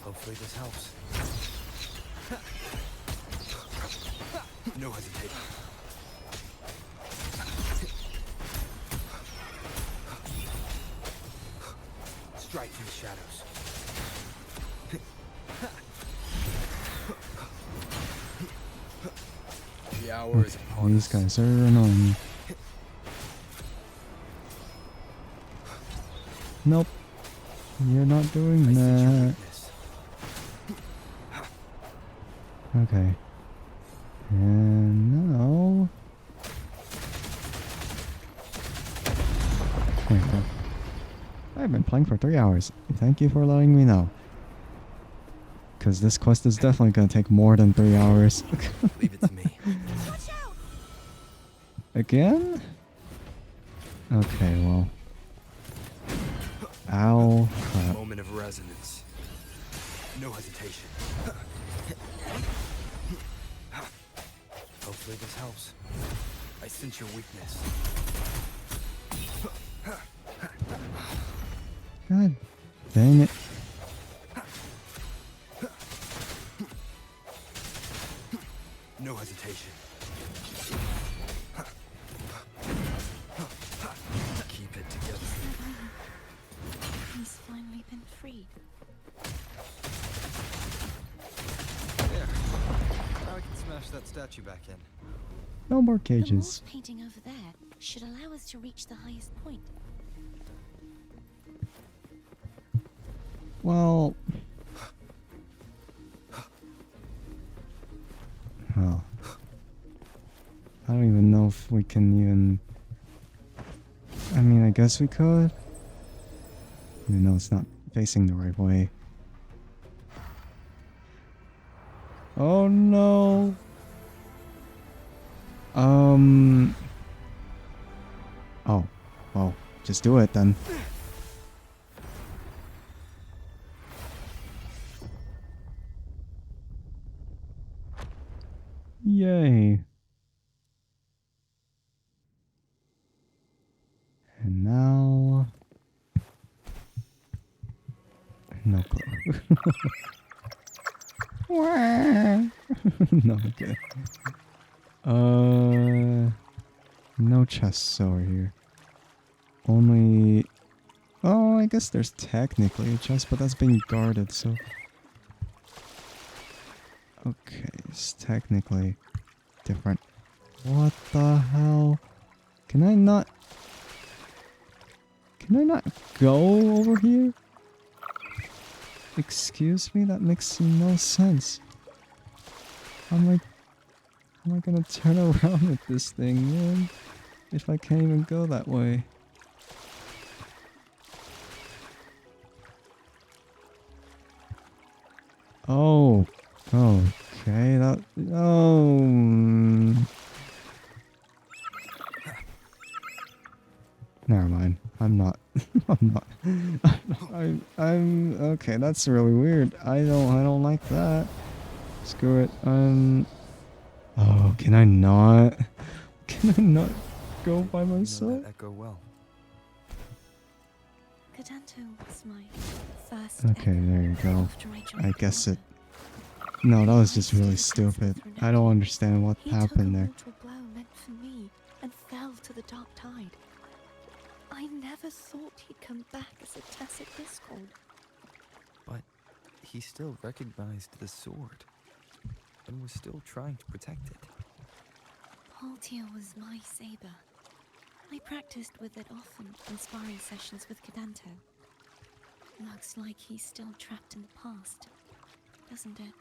Hopefully this helps. No hesitation. Strike from the shadows. The hour is upon These us. guys are annoying me. Nope. You're not doing I sense your that. weakness. Okay. And now... There you go. I've been playing for 3 hours. Thank you for letting me know. Because this quest is definitely going to take more than 3 hours. Leave it to me. Again? Okay, well. Ow. Crap. Moment of resonance. No hesitation. Hopefully this helps. I sense your weakness. God dang it. No hesitation. Keep it together. He's finally been freed. There. Now I can smash that statue back in. No more The cages. morph painting over there should allow us to reach the highest point. Well... Oh. I don't even know if we can even... I mean, I guess we could. Even though it's not facing the right way. Oh no! Oh. Well, just do it then. Yay. And now... No clue. No, okay. No chests over here. Only... Oh, I guess there's technically a chest, but that's being guarded, so... Okay, it's technically different. What the hell? Can I not go over here? Excuse me? That makes no sense. How am I gonna turn around with this thing, man? If I can't even go that way. Oh. Okay, that... Oh... Never mind. I'm not... I'm... Okay, that's really weird. I don't like that. Screw it. Oh, can I not? Can I not go by You know myself? that echo well. Cadanto was my first Okay, echo there you go. after I joined I guess the it... No, that was just really stupid. I don't understand what He took a happened there. mortal blow meant for me and fell to the dark tide. I never thought he'd come back as a tacit discord. he still recognized the sword and was still trying to protect it. Haltier was my saber. I practiced with it often in sparring sessions with Cadanto. Looks like he's still trapped in the past, doesn't it?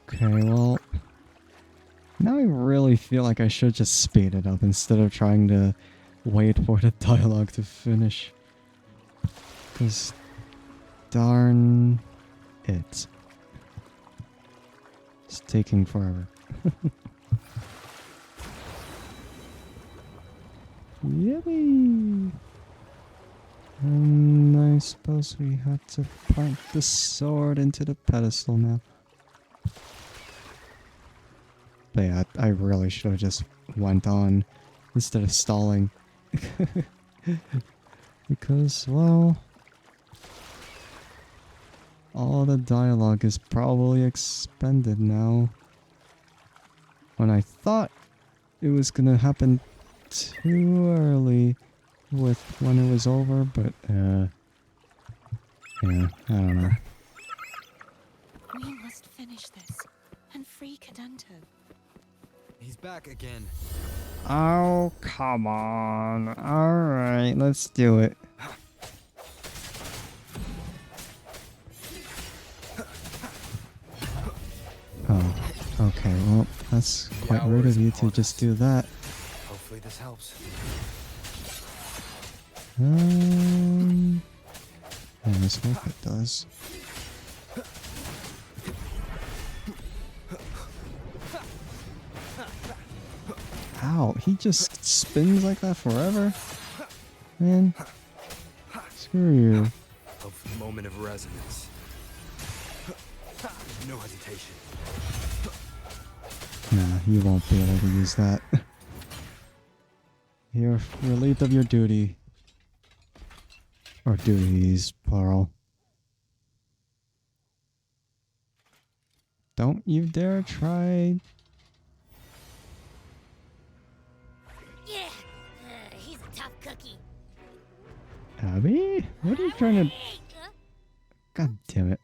Okay, well, now I really feel like I should just speed it up instead of trying to wait for the dialogue to finish. Because darn it. It's taking forever. Yippee! And I suppose we have to plant the sword into the pedestal now. But yeah, I really should have just went on instead of stalling. Because, well, all the dialogue is probably expended now. When I thought it was gonna happen too early with when it was over, but, yeah, I don't know. We must finish this and free Cadanto. He's back again. Oh, come on. Alright, let's do it. Oh, okay, well, that's quite rude of you to just do that. Hopefully this helps. I hope it does. Ow, he just spins like that forever? Man, screw you. A moment of resonance. No hesitation. Nah, you won't be able to use that. You're relieved of your duty. Or duties, plural. Don't you dare try. Yeah, he's a tough cookie. Abby? What are you trying to... Hey, God damn it.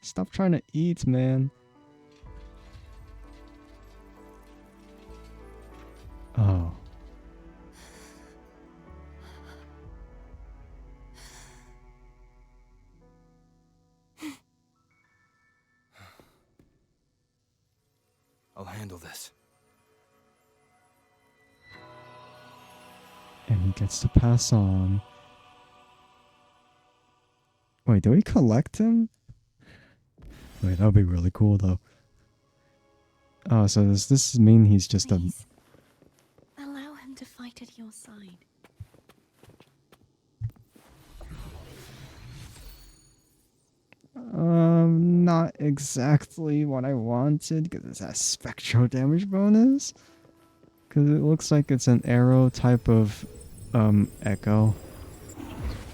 Stop trying to eat, man. Oh. I'll handle this. And he gets to pass on. Wait, do we collect him? Wait, that would be really cool, though. Oh, so does this mean he's just Please, allow him to fight at your side. not exactly what I wanted, because it's that spectral damage bonus. Because it looks like it's an arrow type of, echo.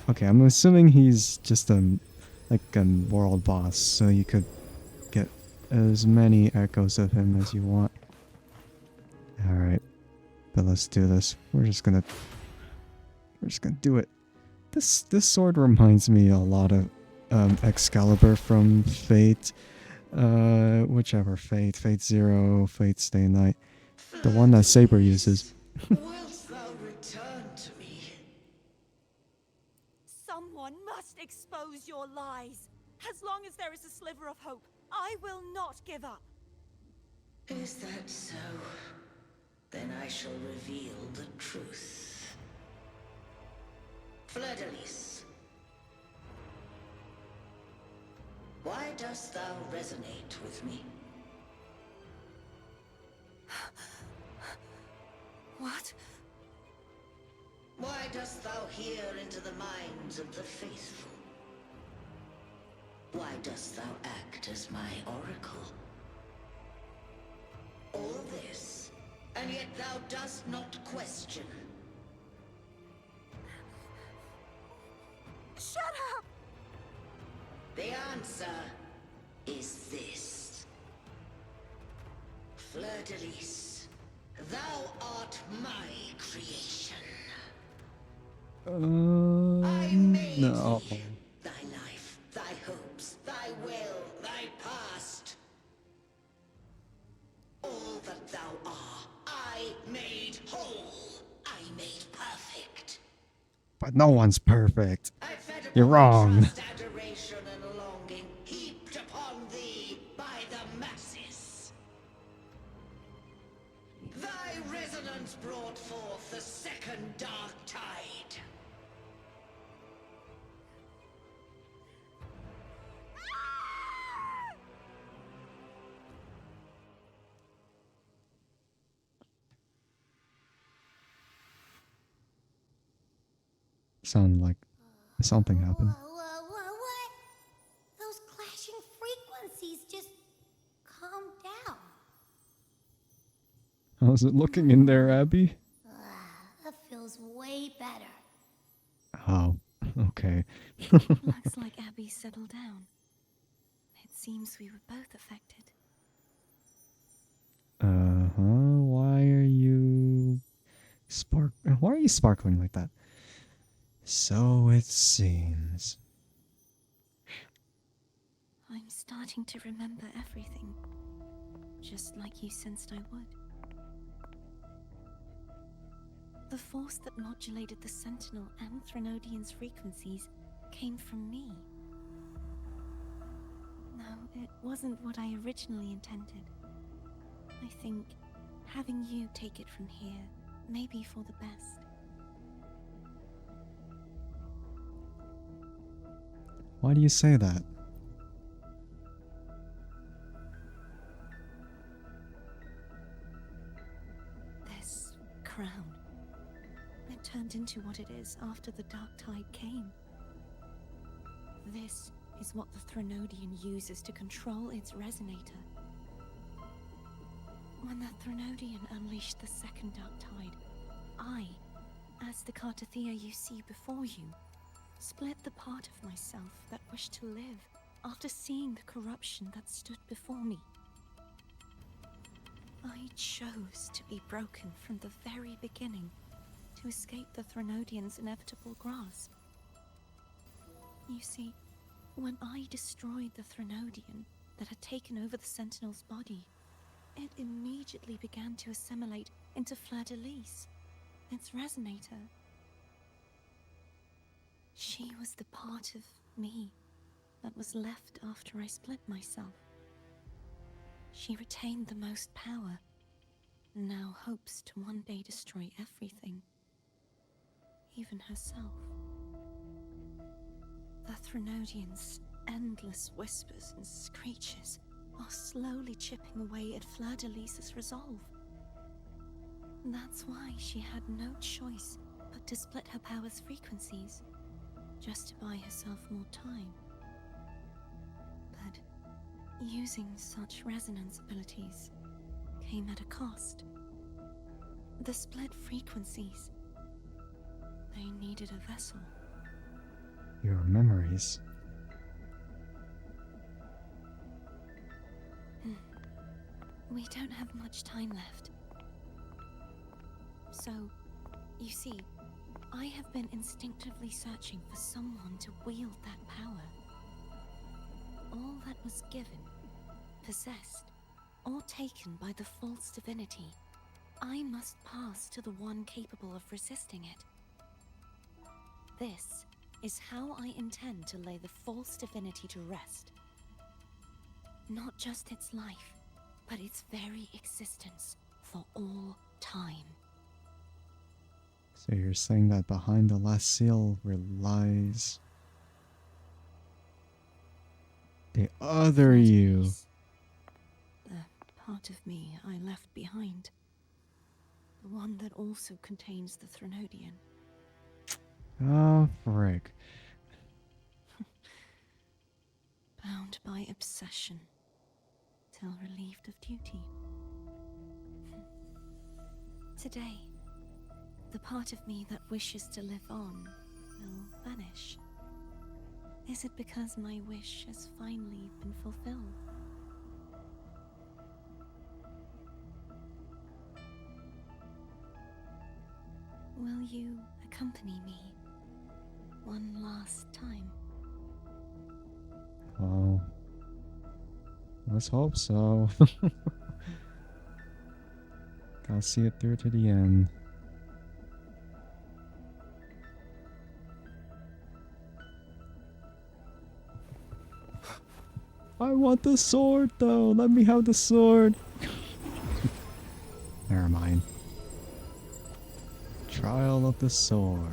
Okay, I'm assuming he's just like a world boss, so you could get as many echoes of him as you want. Alright, but let's do this. We're just gonna do it. This sword reminds me a lot of Excalibur from Fate. Whichever Fate. Fate Zero, Fate Stay Night. The one that Saber uses. Wilt thou return to me? Someone must expose your lies. As long as there is a sliver of hope, I will not give up. Is that so? Then I shall reveal the truth. Fleur-de-Lis, why dost thou resonate with me? What? Why dost thou hear into the minds of the faithful? Why dost thou act as my oracle? All this, and yet thou dost not question. Shut up! The answer is this. Fleur-de-Lis, thou art my creation. I made No. thee. Thy life, thy hopes, thy will, thy past. All that thou art, I made whole. I made perfect. But no one's perfect. I fed You're upon wrong. trust, adoration, and longing, heaped upon thee by the masses. Thy resonance brought forth the second dark tide. Sound like something happened. What? Those clashing frequencies just calm down. How's it looking in there, Abby? That feels way better. Oh, okay. Looks like Abby settled down. It seems we were both affected. Why are you Why are you sparkling like that? So it seems. I'm starting to remember everything, just like you sensed I would. The force that modulated the Sentinel and Threnodian's frequencies came from me. No, it wasn't what I originally intended. I think having you take it from here may be for the best. Why do you say that? This crown, it turned into what it is after the Dark Tide came. This is what the Threnodian uses to control its resonator. When the Threnodian unleashed the second Dark Tide, I, as the Cartathea you see before you, split the part of myself that wished to live after seeing the corruption that stood before me. I chose to be broken from the very beginning to escape the Threnodian's inevitable grasp. You see, when I destroyed the Threnodian that had taken over the Sentinel's body, it immediately began to assimilate into Fleur-de-Lis, its resonator. She was the part of me that was left after I split myself. She retained the most power, and now hopes to one day destroy everything, even herself. The Threnodian's endless whispers and screeches are slowly chipping away at Fleur-de-Lis's resolve. That's why she had no choice but to split her power's frequencies, just to buy herself more time. But using such resonance abilities came at a cost. The split frequencies, they needed a vessel. Your memories. We don't have much time left. So, you see, I have been instinctively searching for someone to wield that power. All that was given, possessed, or taken by the false divinity, I must pass to the one capable of resisting it. This is how I intend to lay the false divinity to rest. Not just its life, but its very existence for all time. So you're saying that behind the last seal lies the other you. The part of me I left behind. The one that also contains the Threnodian. Oh, frick. Bound by obsession, till relieved of duty. Today, the part of me that wishes to live on will vanish. Is it because my wish has finally been fulfilled? Will you accompany me one last time? Well, let's hope so. Gotta see it through to the end. I want the sword though! Let me have the sword! Never mind. Trial of the sword.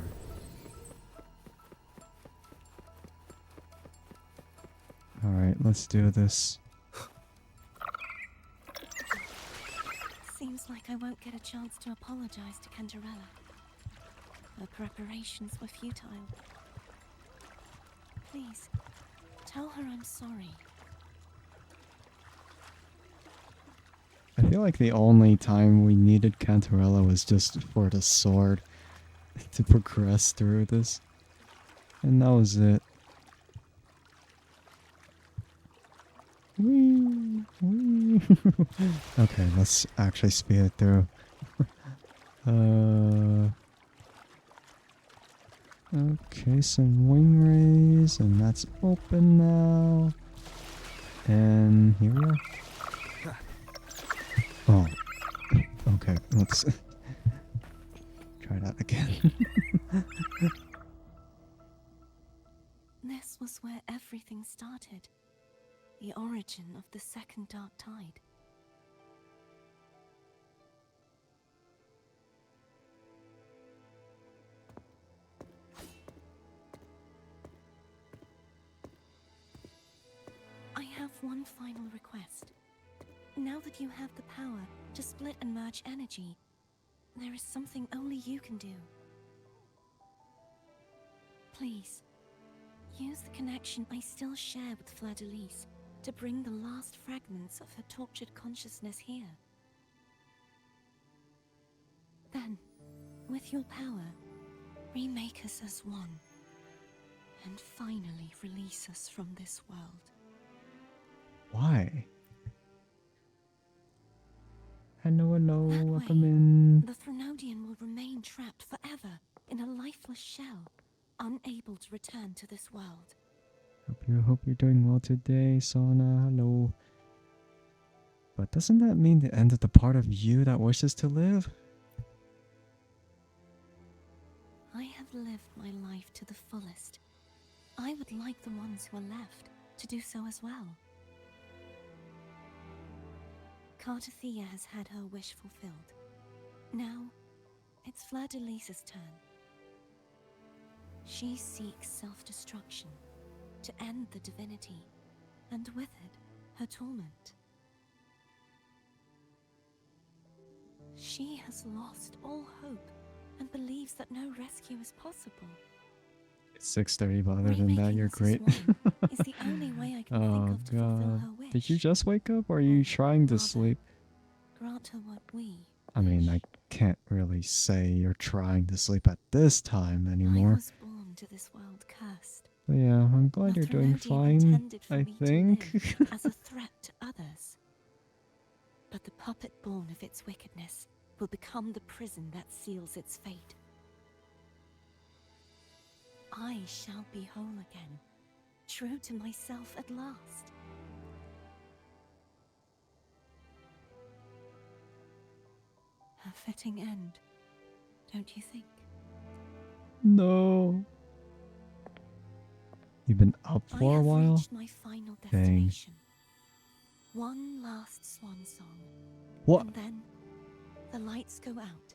Alright, let's do this. Seems like I won't get a chance to apologize to Cantarella. Her preparations were futile. Please, tell her I'm sorry. I feel like the only time we needed Cantarella was just for the sword to progress through this. And that was it. Whee! Whee! Okay, let's actually speed it through. Okay, some wing rays, and that's open now. And here we are. Oh. Okay, let's try that again. This was where everything started. The origin of the second dark tide. I have one final request. Now that you have the power to split and merge energy, there is something only you can do. Please, use the connection I still share with Fleur-de-Lis to bring the last fragments of her tortured consciousness here. Then, with your power, remake us as one, and finally release us from this world. Why? Hello, hello, That welcome way, in. the Threnodian will remain trapped forever in a lifeless shell, unable to return to this world. Hope you're doing well today, Sona. Hello. But doesn't that mean the end of the part of you that wishes to live? I have lived my life to the fullest. I would like the ones who are left to do so as well. Cartathea has had her wish fulfilled. Now, it's Fleur-de-Lis's turn. She seeks self-destruction to end the divinity, and with it, her torment. She has lost all hope and believes that no rescue is possible. It's 6:30, but other than that, you're great. Is the only way I can think of to fulfill her wish. Did you just wake up, or are you trying to Rather, sleep? Grant her what we I mean, I can't really say you're trying to sleep at this time anymore. I was born to this world cursed. But yeah, I'm glad The you're doing Threnodian fine, intended for I me to think. live as a threat to others. But the puppet born of its wickedness will become the prison that seals its fate. I shall be whole again, true to myself at last. A fitting end, don't you think? No. You've been up I for a have while? reached my final Dang. destination. One last swan song. What? And then the lights go out.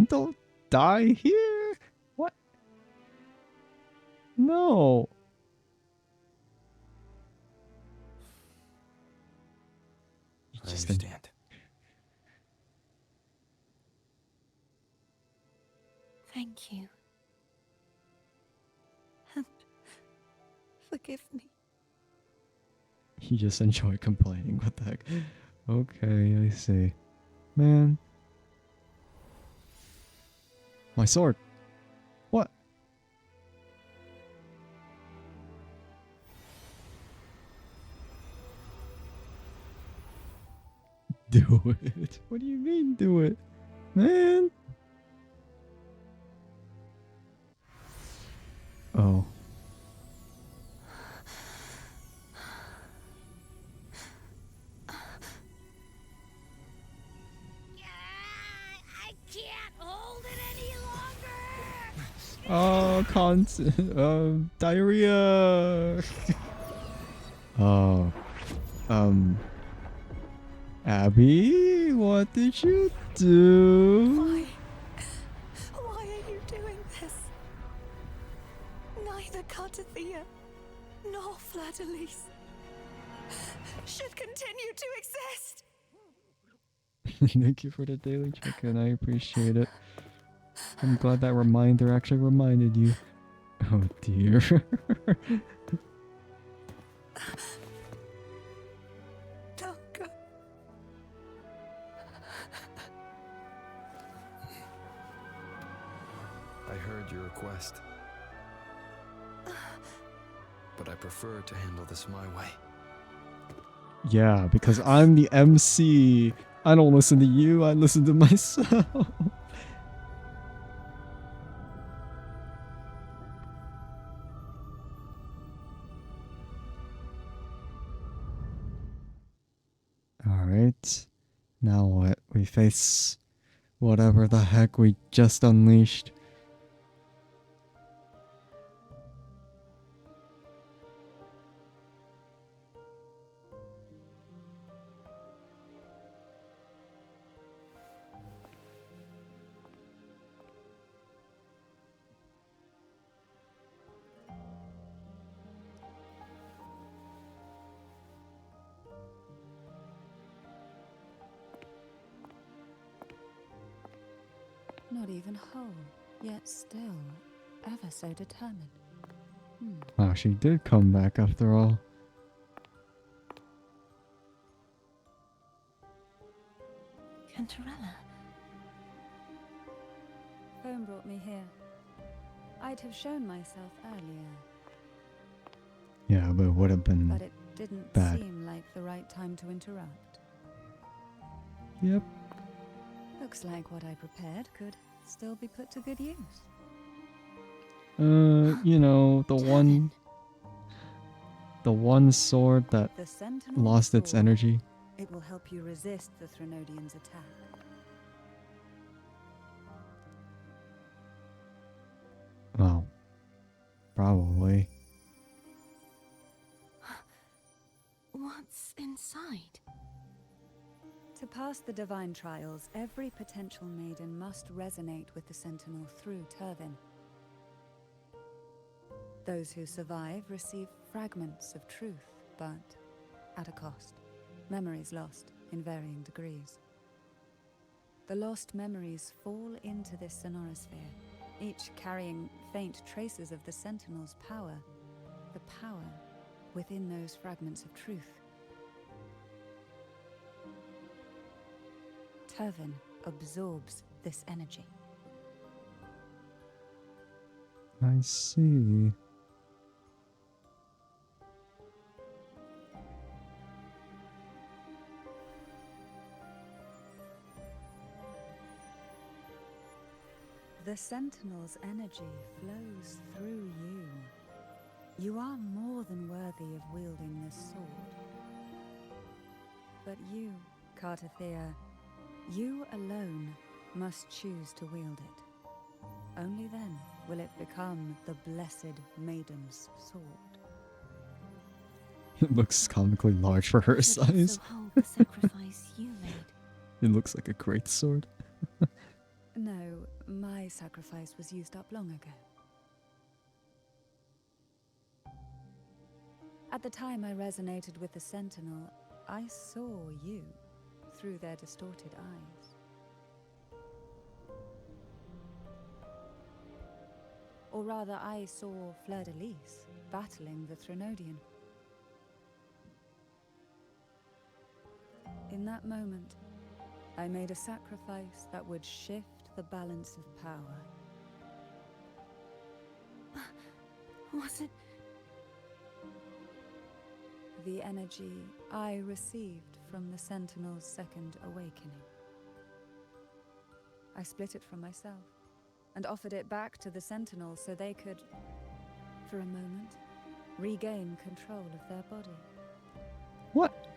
Don't die here! What? No! You I just understand. Thank you. And forgive me. You just enjoy complaining. What the heck? Okay, I see. Man. My sword. What? Do it. What do you mean, do it? Man. Oh. I can't hold it any longer. Oh, diarrhea. Oh. Abby, what did you do? Why are you doing this? Neither Cartathea nor Fleur-de-Lis should continue to exist. Thank you for the daily check-in. I appreciate it. I'm glad that reminder actually reminded you. Oh dear. Don't go. I heard your request. But I prefer to handle this my way. Yeah, because I'm the MC. I don't listen to you, I listen to myself. Alright. Now what? We face whatever the heck we just unleashed. Not even whole, yet still ever so determined. Wow, she did come back after all. Cantarella. Phone brought me here. I'd have shown myself earlier, Yeah, but it would have been but it didn't bad. seem like the right time to interrupt. Yep. Looks like what I prepared could still be put to good use. You know, the one sword that The Sentinel lost its sword. energy. It will help you resist the Threnodian's attack. Well, probably. What's inside? To pass the divine trials, every potential maiden must resonate with the Sentinel through Turvin. Those who survive receive fragments of truth, but at a cost. Memories lost in varying degrees. The lost memories fall into this sonorosphere, each carrying faint traces of the Sentinel's power, the power within those fragments of truth. Turvin absorbs this energy. I see. The Sentinel's energy flows through you. You are more than worthy of wielding this sword. But you, Cartathea, you alone must choose to wield it. Only then will it become the Blessed Maiden's sword. It looks comically large for her Should also size. hold the sacrifice you made. It looks like a great sword. No, my sacrifice was used up long ago. At the time I resonated with the Sentinel, I saw you through their distorted eyes. Or rather, I saw Fleur-de-Lis battling the Threnodian. In that moment, I made a sacrifice that would shift the balance of power. Was it? The energy I received from the Sentinel's second awakening. I split it from myself and offered it back to the Sentinels so they could, for a moment, regain control of their body. What?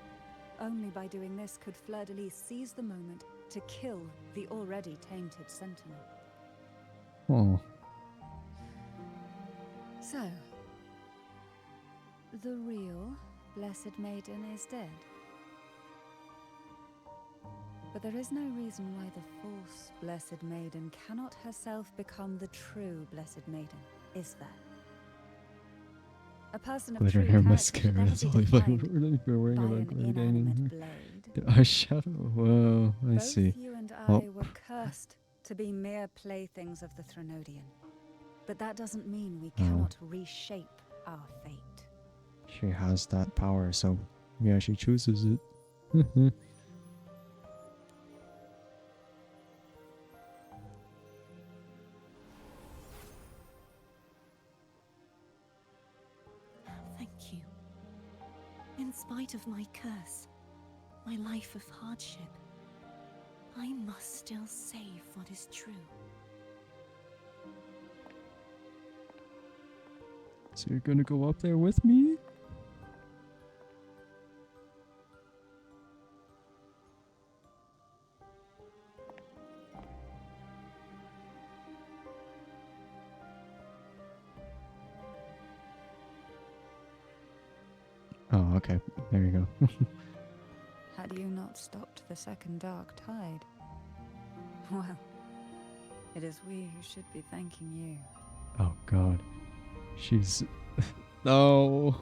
Only by doing this could Fleur-de-Lis seize the moment to kill the already tainted Sentinel. Oh. So, the real Blessed Maiden is dead. But there is no reason why the false Blessed Maiden cannot herself become the true Blessed Maiden, is there? A person of Glitter true hair character should mascara. never That's be all if I defined were wearing by about an glitter gang in inanimate here. blade. The eyeshadow. Whoa, I Both see. you and I Oh. were cursed to be mere playthings of the Threnodian. But that doesn't mean we cannot reshape our fate. She has that power, so yeah, she chooses it. Thank you. In spite of my curse, my life of hardship, I must still save what is true. So you're gonna go up there with me? Oh, okay. There you go. Had you not stopped the second dark tide? Well, it is we who should be thanking you. Oh god. She's... No!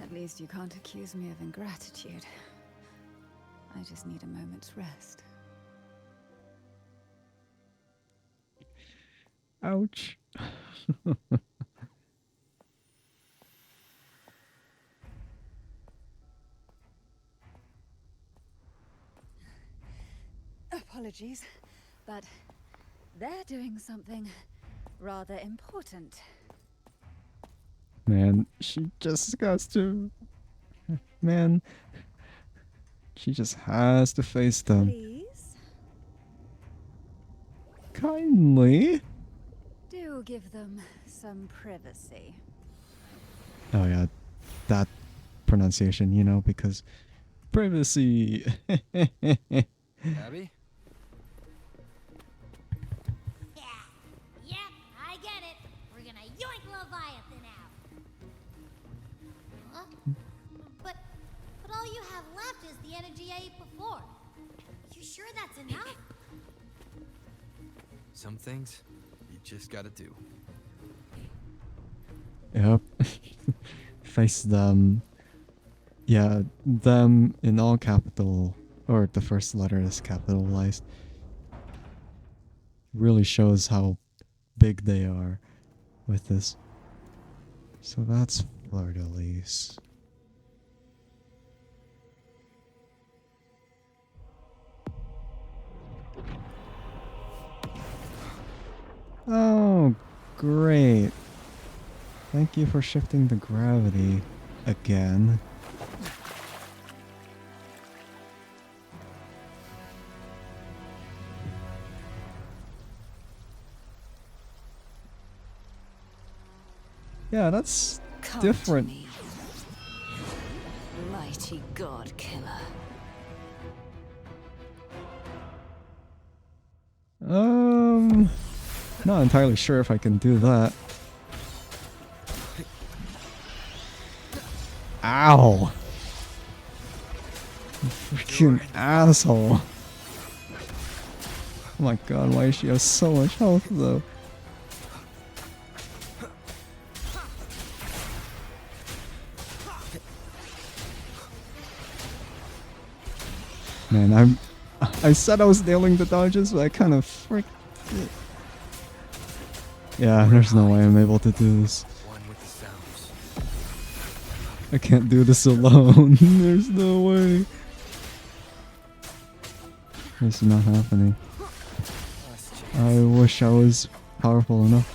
At least you can't accuse me of ingratitude. I just need a moment's rest. Ouch. Apologies, but they're doing something rather important. Man, she just has to... Man. She just has to face them. Please, Kindly. do give them some privacy. Oh yeah, that pronunciation, you know, because... Privacy! Abby? Yeah, yep, I get it. We're gonna yoink Leviathan out. Huh? But all you have left is the energy I ate before. You sure that's enough? Some things you just gotta do. Yep. Face them. Yeah, them in all capital, or the first letter is capitalized. Really shows how big they are with this. So that's Fleur-de-Lis. Oh, great. Thank you for shifting the gravity again. Yeah, that's Come different. to me, mighty god killer. Not entirely sure if I can do that. Ow! You freaking asshole. Oh my god, why does she have so much health though? Man, I said I was nailing the dodges, but I kind of fricked it. Yeah, there's no way I'm able to do this. One with the sounds. I can't do this alone. There's no way. This is not happening. I wish I was powerful enough.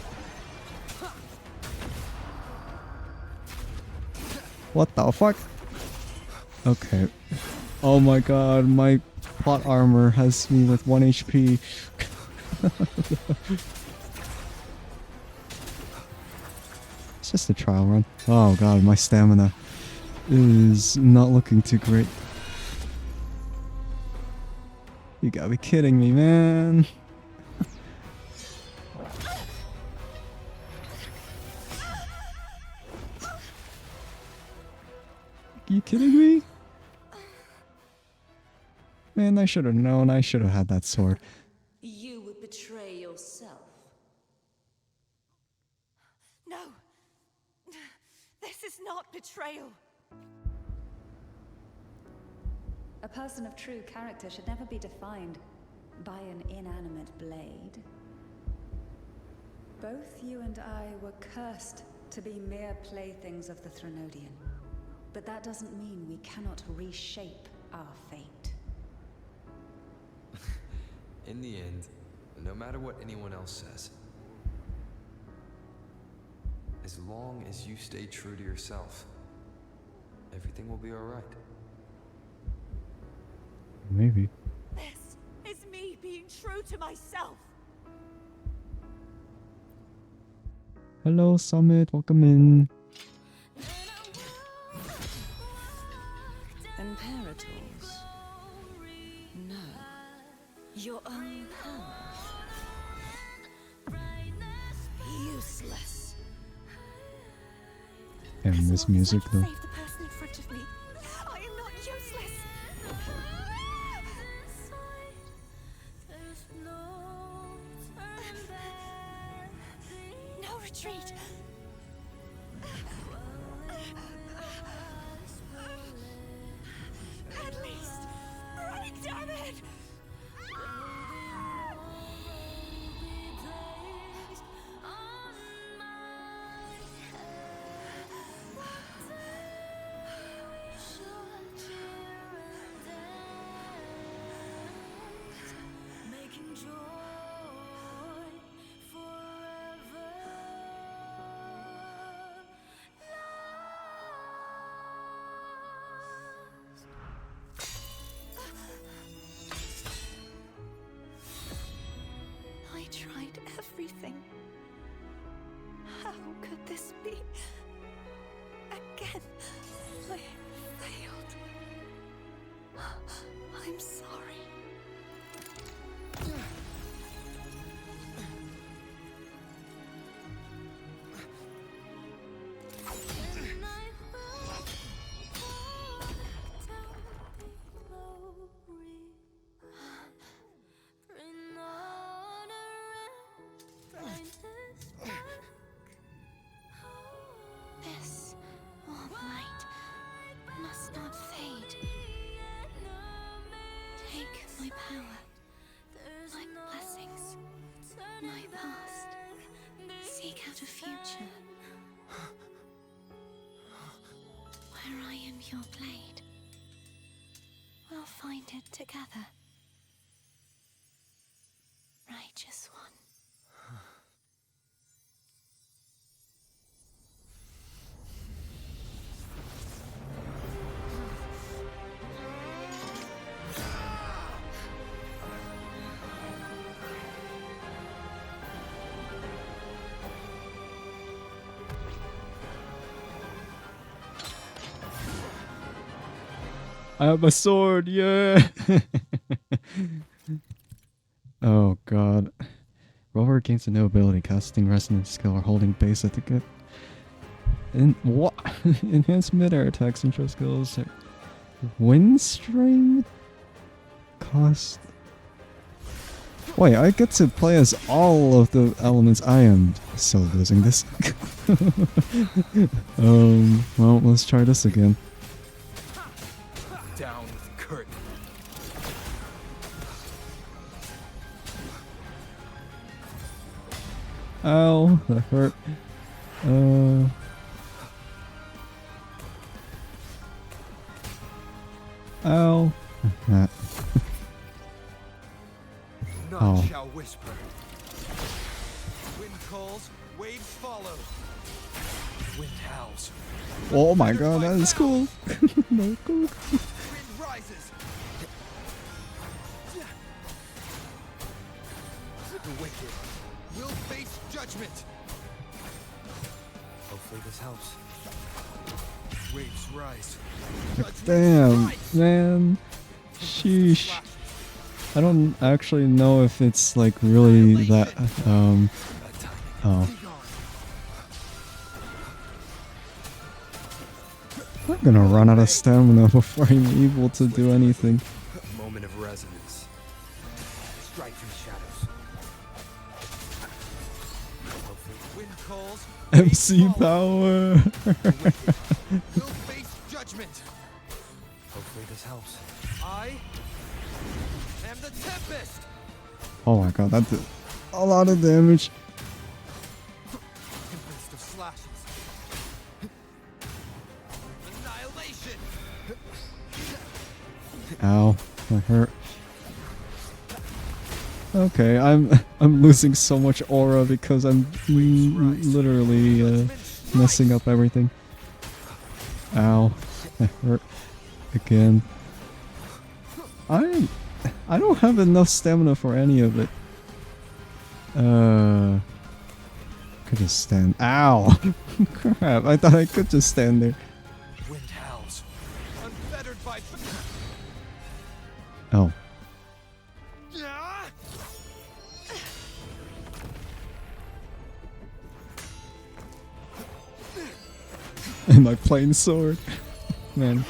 What the fuck? Okay. Oh my god, my plot armor has me with 1 HP. It's just a trial run. Oh god, my stamina is not looking too great. You gotta be kidding me, man. You kidding me? Man, I should have known. I should have had that sword. You would betray yourself. No! This is not betrayal! A person of true character should never be defined by an inanimate blade. Both you and I were cursed to be mere playthings of the Threnodian. But that doesn't mean we cannot reshape our fate. In the end, no matter what anyone else says, as long as you stay true to yourself, everything will be alright. Maybe. This is me being true to myself! Hello, Summit. Welcome in. Imperators? No. Your own power? Useless. And this music, though. Save the person in front of me. I am not useless! No retreat! At least, running damn it! I tried everything. How could this be? Again, I failed. I'm sorry. This warm light must not fade. Take my power, my blessings, my past. Seek out a future where I am your blade. We'll find it together. Righteous one. I have a sword, yeah! Oh god. Rover gains a new ability, casting resonance skill or holding base at the good. What? Enhanced mid-air attacks, intro skills. Wind string? Cost. Wait, I get to play as all of the elements. I am so losing this. Well, let's try this again. Down with curtain. Ow, that hurt. Ow. None Oh. shall whisper. Wind calls, waves follow. Wind howls. Oh my god, that is cool. That cool. Wind rises. The wicked will face judgment. Hopefully this helps. Waves rise. Damn, man. Sheesh. I don't actually know if it's like really that, oh. I'm gonna run out of stamina before I'm able to do anything. Moment of resonance. Strike from shadows. Hopefully wind calls. MC power. Will face judgment. Hopefully this helps. I am the tempest. Oh my god, that did a lot of damage. Convinced of slashes. Annihilation. Ow, that hurt. Okay, I'm losing so much aura because I'm literally messing up everything. Ow, that hurt again. I don't have enough stamina for any of it. Could just stand. Ow! Crap! I thought I could just stand there. Wind howls. Unfettered by. Oh. And my plain sword, man.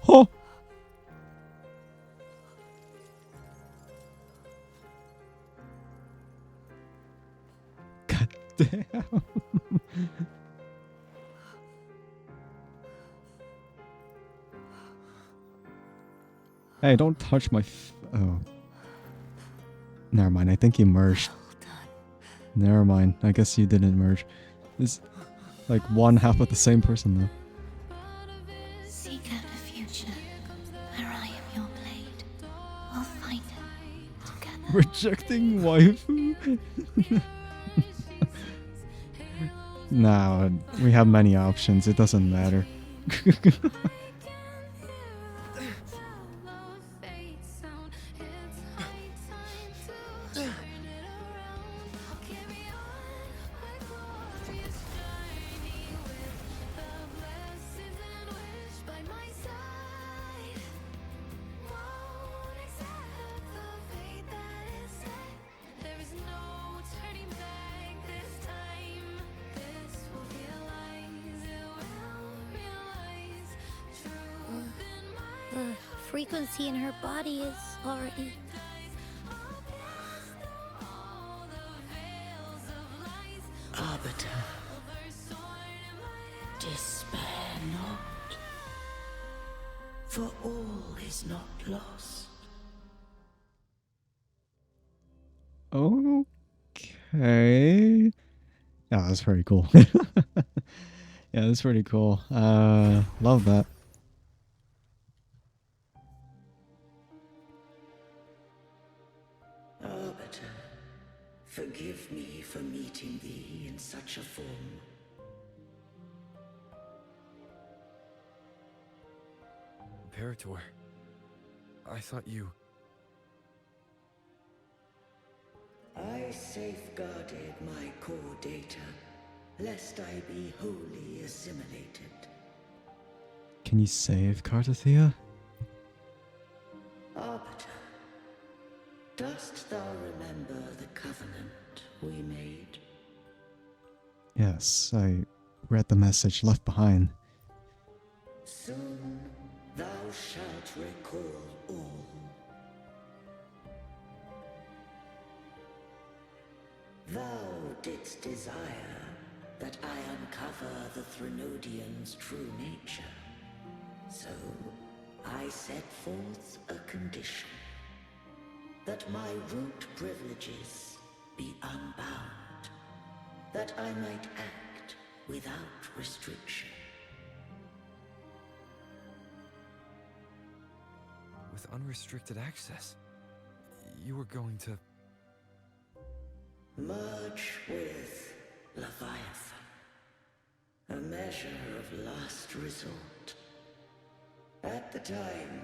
Oh! God damn. Hey, don't touch my oh. Never mind, I think you merged. Never mind, I guess you didn't merge. It's like one half of the same person though. Seek out a future where I am your blade. We'll find it together. Rejecting waifu? No, we have many options, it doesn't matter. The frequency in her body is already... Arbiter, despair not, for all is not lost. Okay. Yeah, that's pretty cool. Yeah, that's pretty cool. Love that. Arbiter, forgive me for meeting thee in such a form. Imperator, I thought you... I safeguarded my core data, lest I be wholly assimilated. Can you save Cartathea? Arbiter, dost thou remember the covenant we made? Yes, I read the message left behind. Soon thou shalt recall all. Thou didst desire that I uncover the Threnodian's true nature. So I set forth a condition. That my root privileges be unbound. That I might act without restriction. With unrestricted access, you were going to... Merge with Leviathan. A measure of last resort. At the time,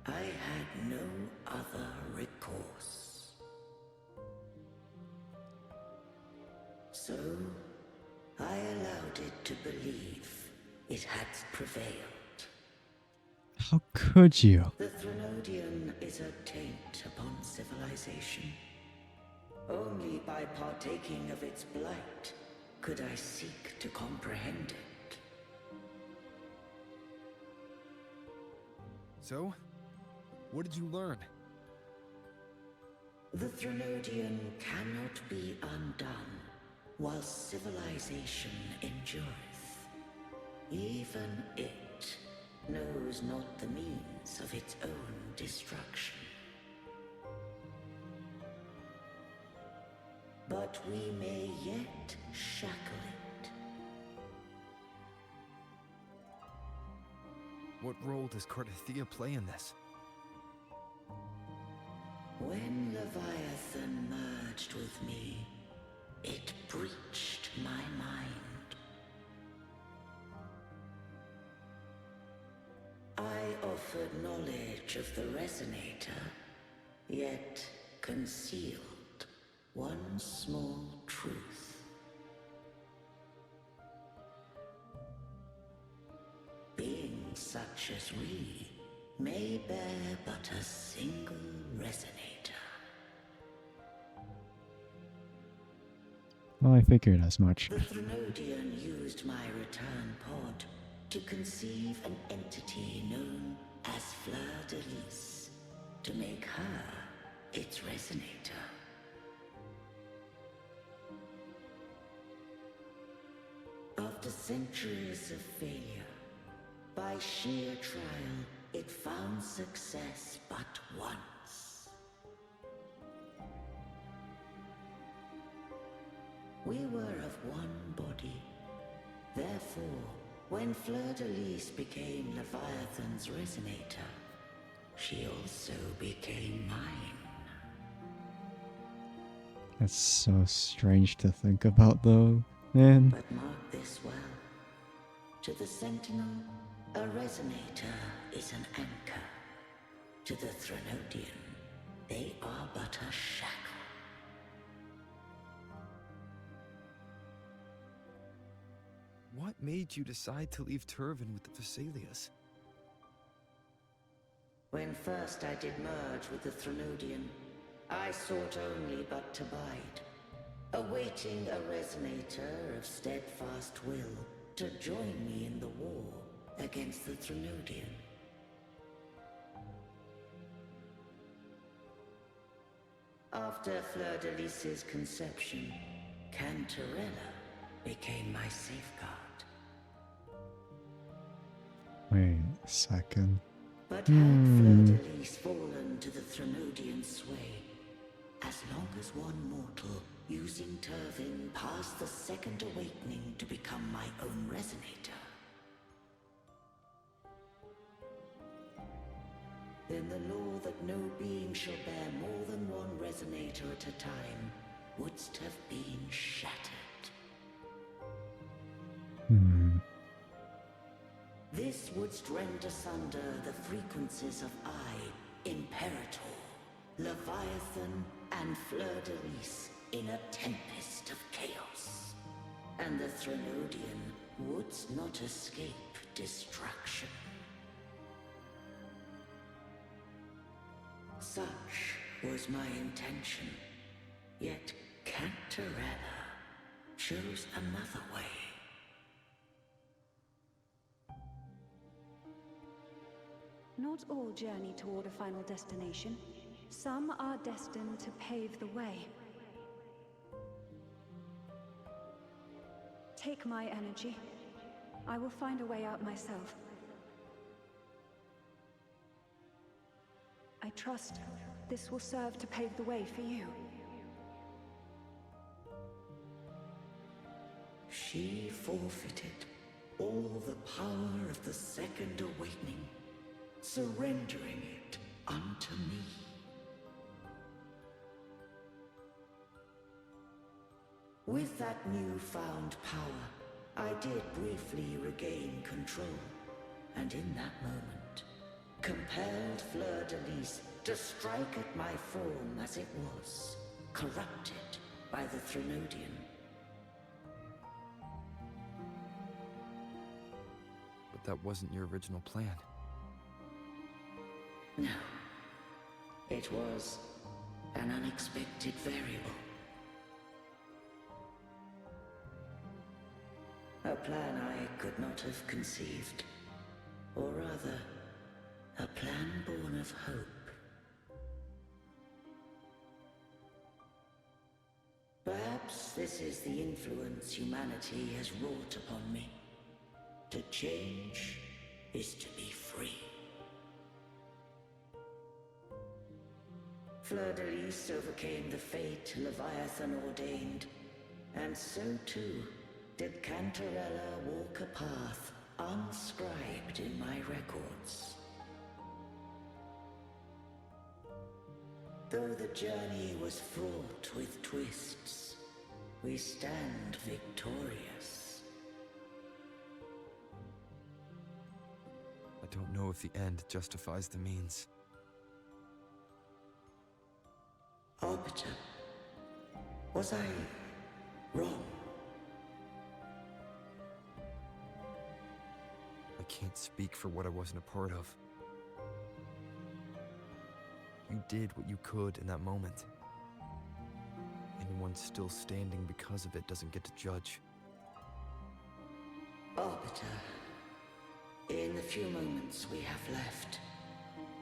I had no other recourse. So, I allowed it to believe it had prevailed. How could you? The Threnodian is a taint upon civilization. Only by partaking of its blight could I seek to comprehend it. So? What did you learn? The Threnodian cannot be undone while civilization endureth. Even it knows not the means of its own destruction. But we may yet shackle it. What role does Cardathia play in this? When Leviathan merged with me, it breached my mind. I offered knowledge of the Resonator, yet concealed one small truth. Beings such as we may bear but a single Resonator. Well, I figured as much. The Threnodian used my return pod to conceive an entity known as Fleur de Lis, to make her its Resonator. After centuries of failure, by sheer trial, it found success but once. We were of one body. Therefore, when Fleur de Lis became Leviathan's Resonator, she also became mine. That's so strange to think about, though, man. But mark this well. To the Sentinel, a Resonator is an anchor. To the Threnodian, they are but a shackle. What made you decide to leave Turvin with the Thessalias? When first I did merge with the Threnodian, I sought only but to bide, awaiting a Resonator of steadfast will to join me in the war against the Threnodian. After Fleur de Lis's conception, Cantarella became my safeguard. Wait a second. But had Fleur de Lis fallen to the Threnodian sway, as long as one mortal using Turvin passed the second awakening to become my own Resonator, then the law that no being shall bear more than one Resonator at a time wouldst have been shattered. This wouldst rend asunder the frequencies of I, Imperator, Leviathan, and Fleur de Lis in a tempest of chaos. And the Threnodian wouldst not escape destruction. Such was my intention, yet Cantarella chose another way. Not all journey toward a final destination. Some are destined to pave the way. Take my energy. I will find a way out myself. I trust this will serve to pave the way for you. She forfeited all the power of the Second Awakening, surrendering it unto me. With that newfound power, I did briefly regain control, and in that moment, compelled Fleur de Lis to strike at my form as it was, corrupted by the Threnodian. But that wasn't your original plan. No. It was an unexpected variable. A plan I could not have conceived. Or rather, a plan born of hope. Perhaps this is the influence humanity has wrought upon me. To change is to be free. Fleur de Lis overcame the fate Leviathan ordained, and so too did Cantarella walk a path unscribed in my records. Though the journey was fraught with twists, we stand victorious. I don't know if the end justifies the means. Arbiter, was I wrong? I can't speak for what I wasn't a part of. You did what you could in that moment. Anyone still standing because of it doesn't get to judge. Arbiter, in the few moments we have left,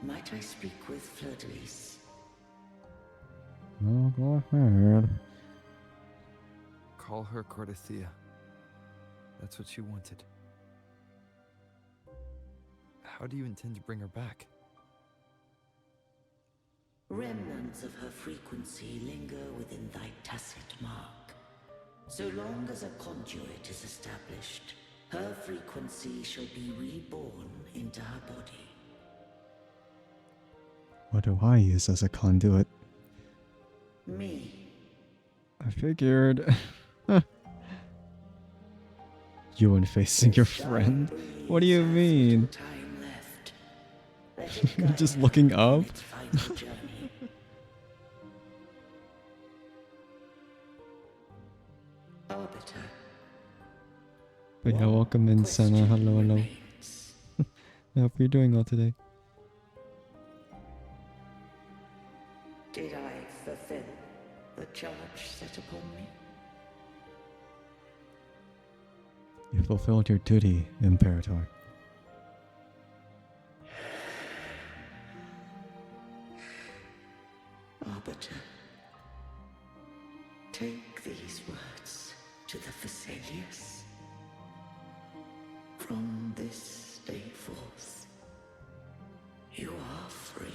might I speak with Fleur de Lis? Oh, go ahead. Call her Cardathea. That's what she wanted. How do you intend to bring her back? Remnants of her frequency linger within thy tacit mark. So long as a conduit is established, her frequency shall be reborn into her body. What do I use as a conduit? Me. I figured. You and facing your friend? What do you mean? Time left. Let it guide Just her looking on up? its final journey. Arbiter. But yeah, welcome in, Senna. Hello, hello. Remains. I hope you're doing well today. Did I fulfill the charge set upon me? You fulfilled your duty, Imperator. Arbiter, take these words to the Phasaelius. From this day forth, you are free.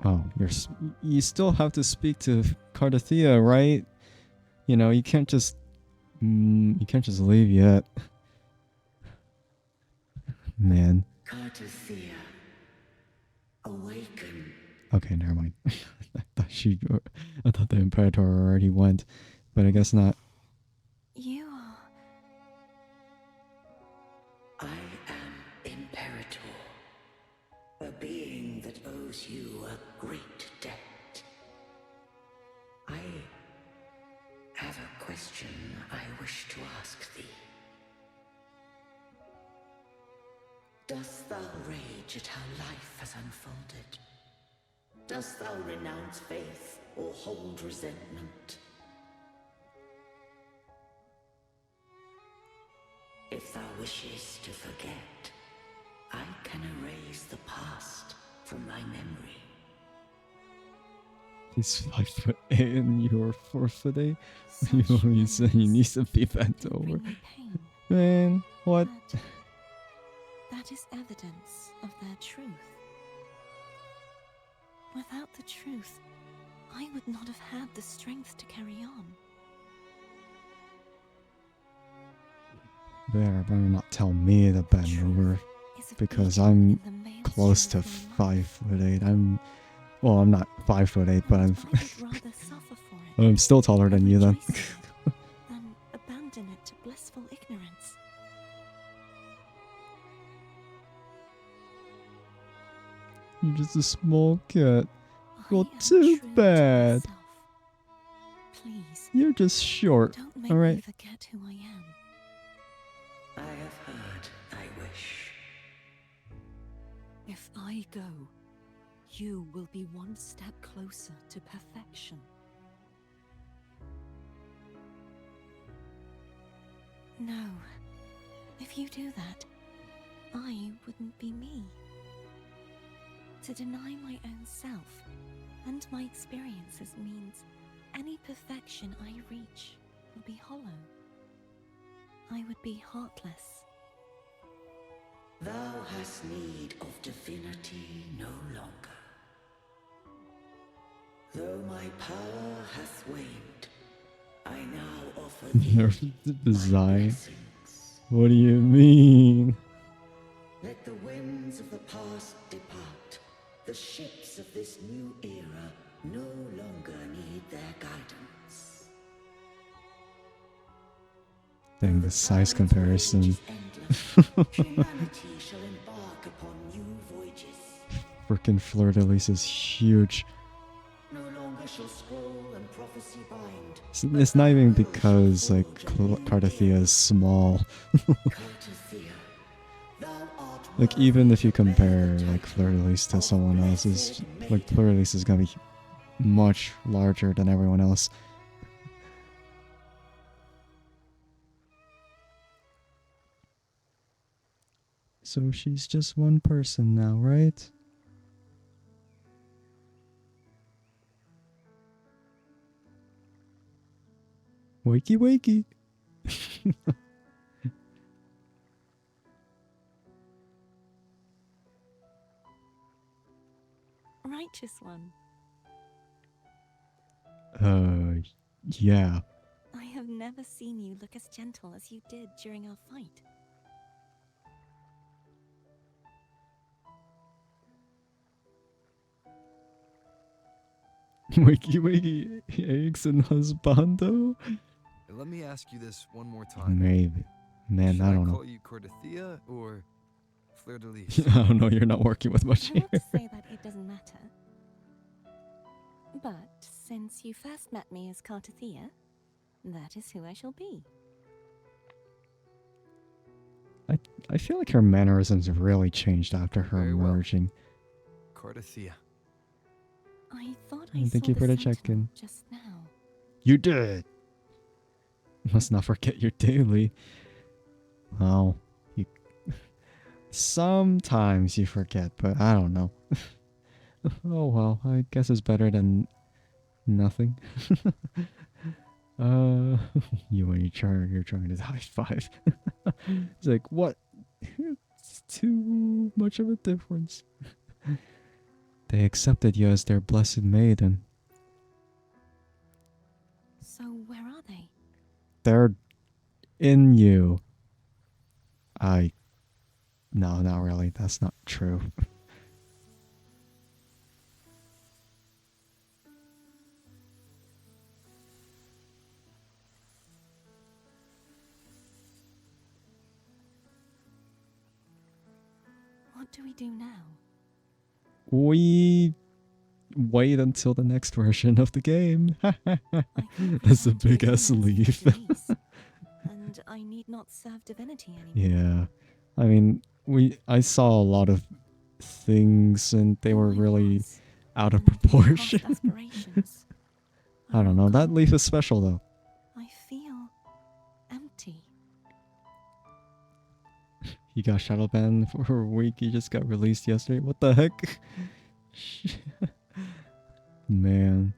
Oh, you still have to speak to Cardathea, right? You know, you can't just leave yet. Man. Cardathea, awaken. Okay, never mind. I thought the Imperator already went, but I guess not. You are... I am Imperator, a being that owes you a great debt. I have a question I wish to ask thee. Dost thou rage at how life has unfolded? Dost thou renounce faith or hold resentment? thou wishes to forget, I can erase the past from thy memory. He's 5'8" and you're 4'8". You Such know, he's saying he memories needs to be bent do over. bring me pain, Man, what? but that is evidence of their truth. Without the truth, I would not have had the strength to carry on. Better not tell me to bend Truth over, is a because beacon I'm in the maelstrom close to of my life, 5'8". Well, I'm not 5'8", but and I'm I would rather suffer for it I'm still taller than you then. rejoice in it than abandon it to blissful ignorance. You're just a small cat. Well, I am too true to bad. myself. Please, You're just short. don't make me Alright. forget who I am. I have heard thy wish. If I go, you will be one step closer to perfection. No. If you do that, I wouldn't be me. To deny my own self and my experiences means any perfection I reach will be hollow. I would be heartless. Thou hast need of divinity no longer. Though my power hath waned, I now offer thee Nerf my design. blessings. What do you mean? Let the winds of the past depart. The ships of this new era no longer need their guidance. Dang, the size comparison. Humanity shall embark upon new voyages. Frickin' Fleur-de-Lis is huge. No longer shall scroll and prophecy bind. It's not even because, like, Cardathia is small. Cardathia, thou art Like, worthy even if you to bear compare, the like, title Fleur-de-Lis to of someone else's, blessed like, maiden. Fleur-de-Lis is gonna be much larger than everyone else. So she's just one person now, right? Wakey wakey. Righteous one, Yeah. I have never seen you look as gentle as you did during our fight. Wakey wakey. Eggs and husbando? Let me ask you this one more time. Maybe. Man, Should I I don't know. call you Cordathea or Fleur-de-Lis? I don't know, you're not working with much I here. want to say that it doesn't matter. But since you first met me as Cartathea, that is who I shall be. I feel like her mannerisms have really changed after her Very well. merging. Cardathea. I thought I Thank saw you the for the sentinel check-in. just now. You did! Must not forget your daily. Well, you... Sometimes you forget, but I don't know. Oh well, I guess it's better than nothing. You when you're trying to high five. It's like, what? It's too much of a difference. They accepted you as their blessed maiden. So where are they? They're in you. No, not really. That's not true. What do we do now? We wait until the next version of the game. I thought we That's a had to big become ass as leaf. Fleur-de-Lis, and I need not serve divinity anymore. Yeah. I mean, I saw a lot of things and they were Who I really was, out of and my proportion. past aspirations I are don't all know. That gone. leaf is special though. I feel empty. He got shadow banned for a week. He just got released yesterday. What the heck? Man.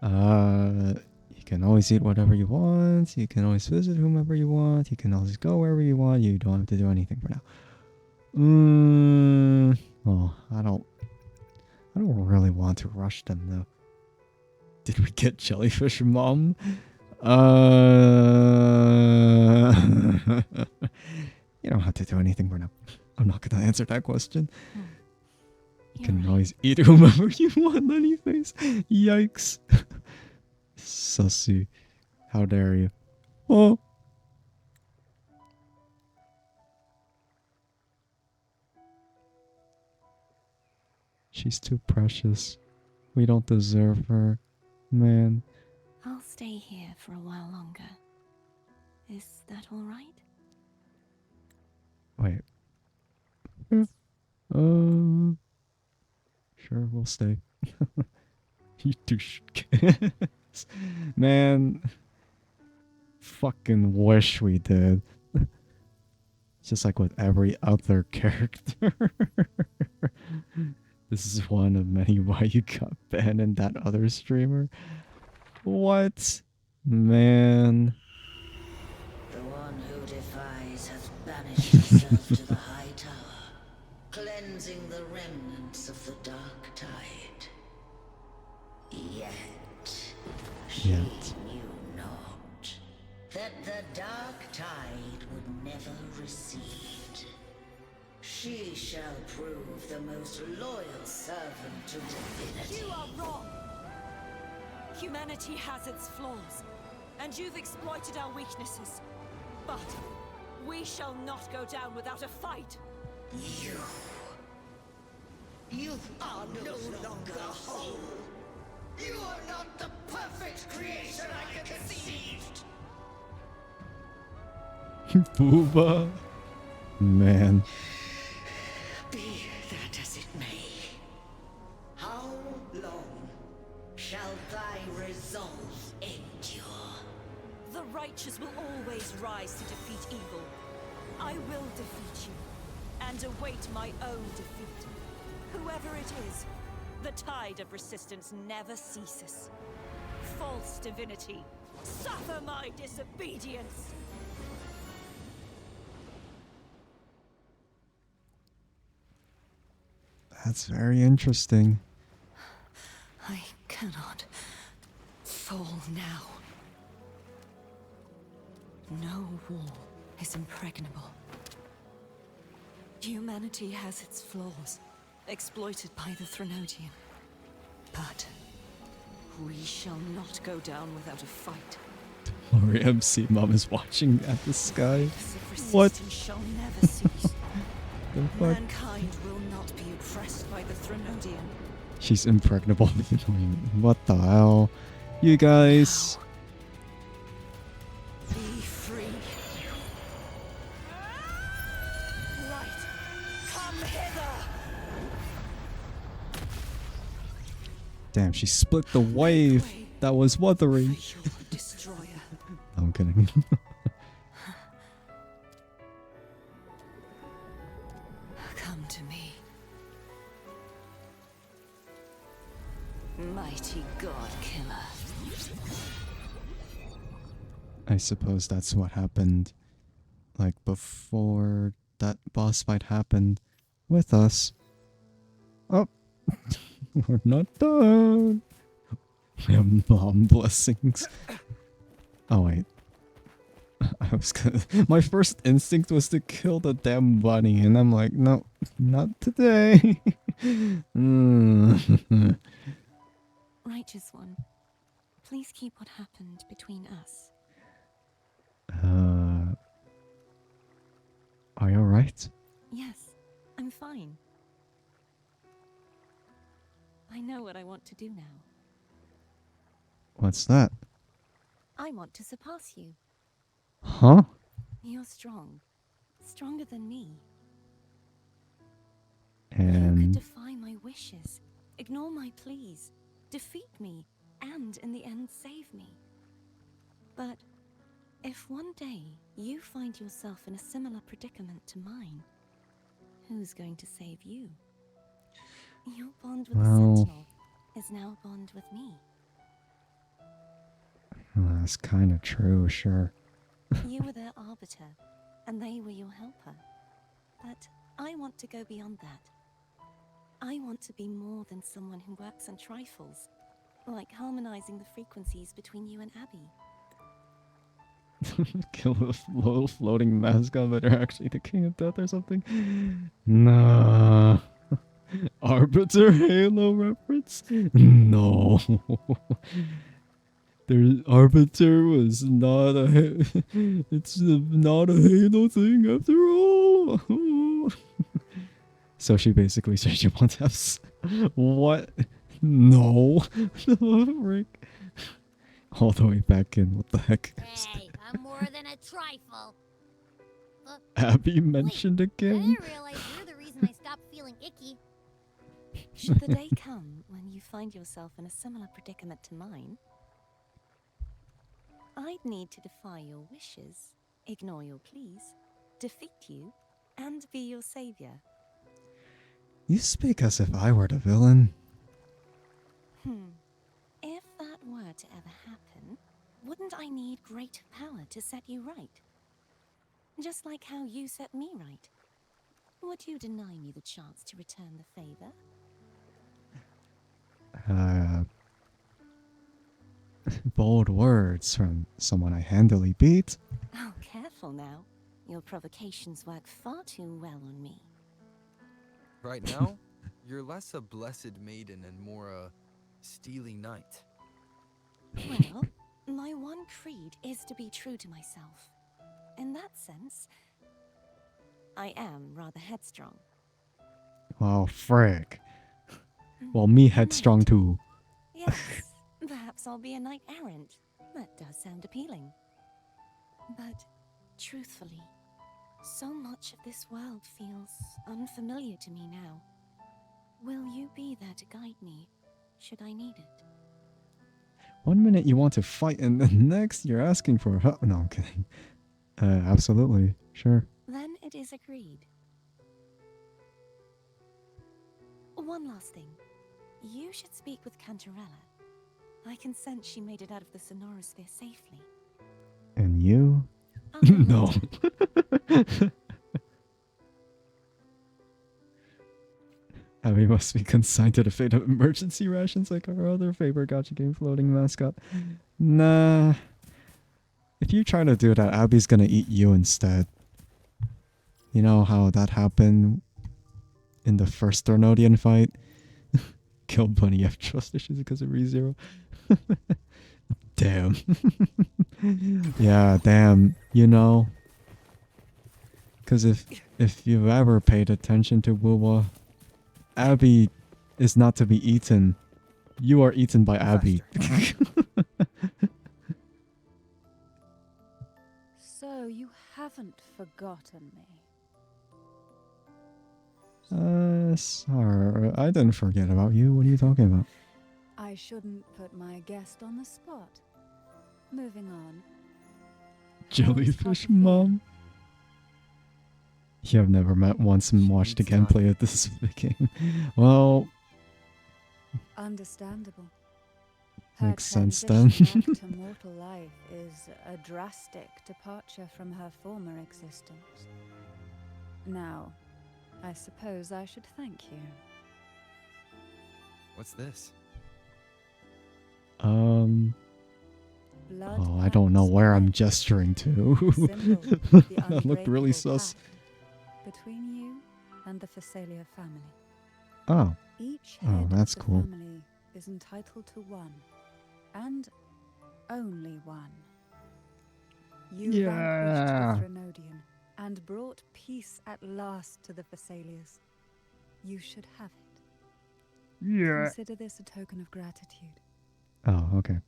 You can always eat whatever you want. You can always visit whomever you want. You can always go wherever you want. You don't have to do anything for now. Oh, I don't really want to rush them though. Did we get jellyfish, Mom? You don't have to do anything for now. I'm not gonna answer that question. You can always eat whomever you want, Lennyface. Yikes. Sussy. How dare you? Oh. She's too precious. We don't deserve her. Man. I'll stay here for a while longer. Is that all right? Wait. Sure, we'll stay. You douche. Man. Fucking wish we did. Just like with every other character. This is one of many why you got banned in that other streamer. What? Man. The one who defies has banished herself to the high tower, cleansing the remnants of the dark tide. Yet, she knew not that the dark tide would never recede. She shall prove the most loyal servant to divinity. You are wrong! Humanity has its flaws, and you've exploited our weaknesses. But we shall not go down without a fight. You are no longer whole. You are not the perfect creation I conceived. Booba. Man. Be that as it may, how long shall thy resolve endure? The righteous will always rise to defeat evil. I will defeat you, and await my own defeat. Whoever it is, the tide of resistance never ceases. False divinity, suffer my disobedience! That's very interesting. I cannot fall now. No wall is impregnable. Humanity has its flaws, exploited by the Threnodian. But we shall not go down without a fight. Glory MC Mom is watching at the sky. What? Shall never cease. The fuck? Mankind will not be oppressed by the Threnodian. She's impregnable. What the hell? You guys. Be free. Light, come hither. Damn, she split the wave that was Wuthering. Destroyer. I'm kidding. Come to me. Mighty God Killer. I suppose that's what happened. Like before that boss fight happened with us. Oh, we're not done. We have mom blessings. Oh wait. I was gonna. My first instinct was to kill the damn bunny, and I'm like, no, not today. Righteous one, please keep what happened between us. Are you alright? Yes, I'm fine. I know what I want to do now. What's that? I want to surpass you. Huh? You're strong. Stronger than me. You And could defy my wishes, ignore my pleas, defeat me, and in the end save me. But If one day you find yourself in a similar predicament to mine, who's going to save you? Your bond with the Well, Sentinel is now a bond with me. that's kind of true, sure. You were their arbiter, and they were your helper. But I want to go beyond that. I want to be more than someone who works on trifles, like harmonizing the frequencies between you and Abby. Kill a little floating mascot, but they're actually the king of death or something. Nah. Arbiter Halo reference? No. Their Arbiter was not a. It's not a Halo thing after all. So she basically said she wants to have. What? No. Frick. All the way back in. What the heck? Hey, I'm more than a trifle. Abby mentioned Wait, I again. didn't realize you're the reason I stopped feeling icky. Should the day come when you find yourself in a similar predicament to mine, I'd need to defy your wishes, ignore your pleas, defeat you, and be your savior. You speak as if I were the villain. If that were to ever happen, wouldn't I need great power to set you right? Just like how you set me right. Would you deny me the chance to return the favor? Bold words from someone I handily beat. Oh, careful now. Your provocations work far too well on me. Right now, you're less a blessed maiden and more a steely knight. Well, my one creed is to be true to myself. In that sense, I am rather headstrong. Oh, frick. Well, me headstrong too. Yes, perhaps I'll be a knight errant. That does sound appealing. But, truthfully, so much of this world feels unfamiliar to me now. Will you be there to guide me, should I need it? 1 minute you want to fight, and the next you're asking for help. No, I'm kidding. Absolutely, sure. Then it is agreed. One last thing. You should speak with Cantarella. I can sense she made it out of the Sonorosphere safely. And you? No. Abby must be consigned to the fate of emergency rations like our other favorite gacha game floating mascot. Nah. If you try to do that, Abby's gonna eat you instead. You know how that happened in the first Thornodian fight? Killed Bunny F trust issues because of ReZero. Damn. Yeah, damn. You know? Because if you've ever paid attention to Wuwa, Abby is not to be eaten. You are eaten by Abby. So you haven't forgotten me. Sorry. I didn't forget about you. What are you talking about? I shouldn't put my guest on the spot. Moving on. Jellyfish Mom? You have never met once and watched the gameplay of this game. Well, Understandable. makes Her sense then. transition back to mortal life is a drastic departure from her former existence. Now, I suppose I should thank you. What's this? Blood Oh, I don't know pacts where I'm red, gesturing to. symbol of the That looked really unbreakable sus. pact between you and the Phasalia family. Oh. Each Oh, head that's of the cool. family is entitled to one, and only one. You Yeah. vanquished the Threnodian and brought peace at last to the Phasalias. You should have it. Yeah. Consider this a token of gratitude. Oh, okay.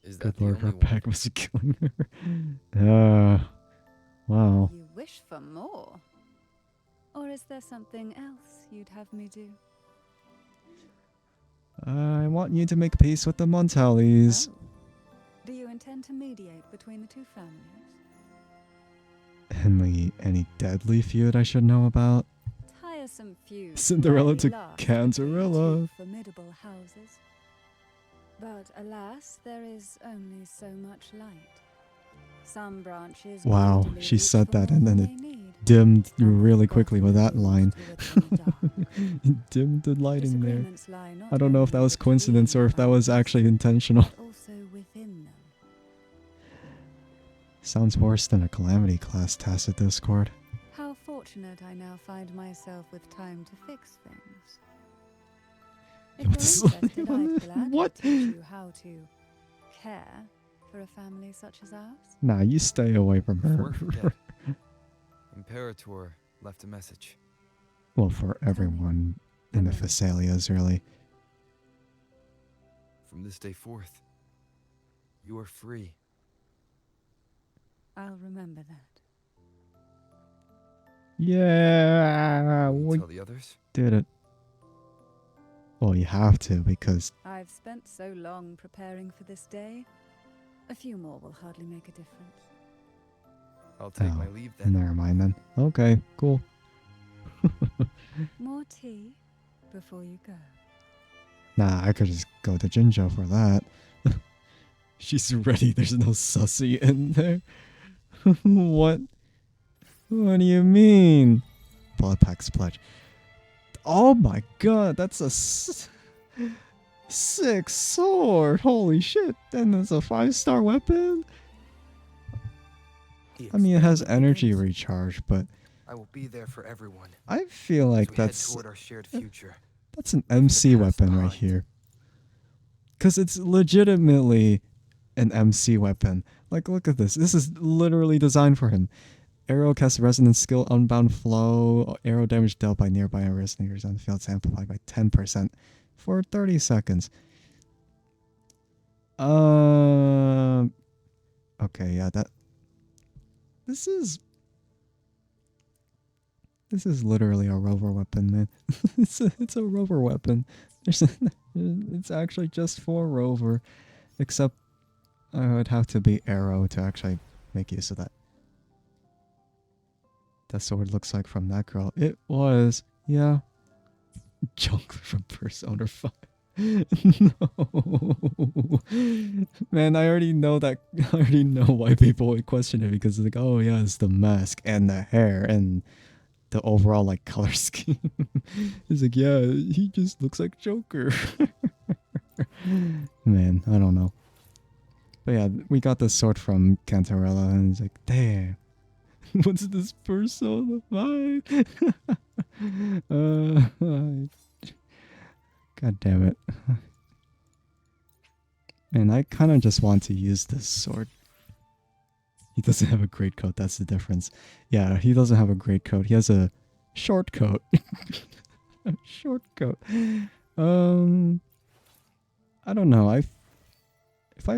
Is that Good the lord, only her one? pack was killing her. Wow. You wish for more? Or is there something else you'd have me do? I want you to make peace with the Montellis. Oh. Do you intend intend to mediate between the two families? Any deadly feud I should know about? Tiresome feuds Cinderella rarely to last Cantarella. between two formidable houses. But alas, there is only so much light. Some branches Wow, greedily she reach said for that more and then than it they need. dimmed And really they've quickly with that gotten line. used to it in the dark. It dimmed the lighting there. Disagreements lie not I don't know if that only was coincidence or between if that was families, actually intentional. but also within them. Sounds worse than a Calamity class tacit discord. How fortunate I now find myself with time to fix things. If You you're want to slap me interested, on I'd it? gladly What? teach you how to care for a family such as ours. Nah, you stay away from Before I her. forget, Imperator left a message. Well, for everyone in the Thessalias, really. From this day forth, you are free. I'll remember that. Yeah, Will you we tell the others? did it. Well, you have to, because I've spent so long preparing for this day. A few more will hardly make a difference. I'll take my leave then. never mind then. Okay, cool. More tea before you go. Nah, I could just go to Jinjo for that. She's ready. There's no sussy in there. What? What do you mean? Blood Pack's pledge. Oh my god, that's a sick sword. Holy shit. And it's a 5-star weapon? I mean, it has energy recharge, but I will be there for everyone. I feel like as we head that's toward our shared future. that's an MC weapon right here. Because it's legitimately an MC weapon. Like, look at this. This is literally designed for him. Arrow casts resonance skill, unbound flow. Arrow damage dealt by nearby resonators on the field is amplified by 10% for 30 seconds. Okay, yeah, This is literally a rover weapon, man. it's a rover weapon. It's actually just for rover, except I would have to be arrow to actually make use of that. That sword looks like from that girl. It was, yeah. Junk from Persona 5. No. Man, I already know why people would question it, because it's like, oh yeah, it's the mask and the hair and the overall like color scheme. It's like, yeah, he just looks like Joker. Man, I don't know. But yeah, we got this sword from Cantarella and it's like, damn. What's this Persona 5? God damn it. And I kind of just want to use this sword. He doesn't have a great coat, that's the difference. Yeah, he doesn't have a great coat. He has a short coat. A short coat. I don't know. If I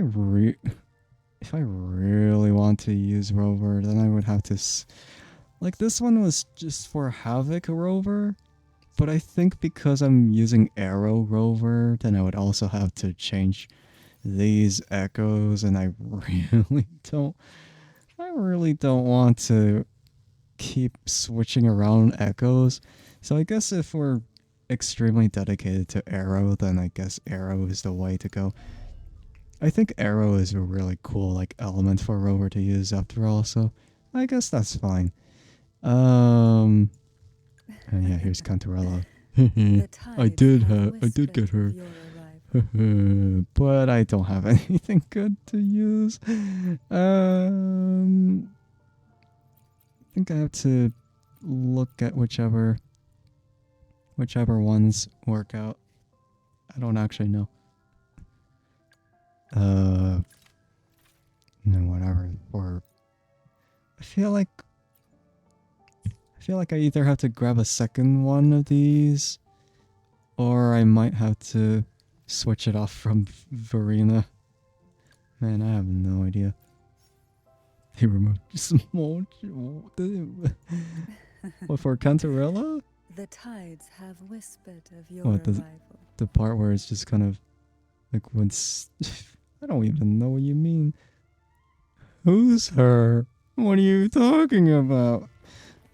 really want to use Rover, then I would have to like, this one was just for Havoc Rover, but I think because I'm using Arrow Rover, then I would also have to change these echoes, and I really don't want to keep switching around echoes. So I guess if we're extremely dedicated to Arrow, then I guess Arrow is the way to go. I think Arrow is a really cool like element for Rover to use after all, so I guess that's fine. And yeah, here's Cantarella. I did get her. But I don't have anything good to use. I think I have to look at whichever ones work out. I don't actually know. No, whatever. Or I feel like I either have to grab a second one of these, or I might have to switch it off from Verena. Man, I have no idea. They removed small. What, for Cantarella? The tides have whispered of your What, arrival. the part where it's just kind of like once. I don't even know what you mean. Who's her? What are you talking about?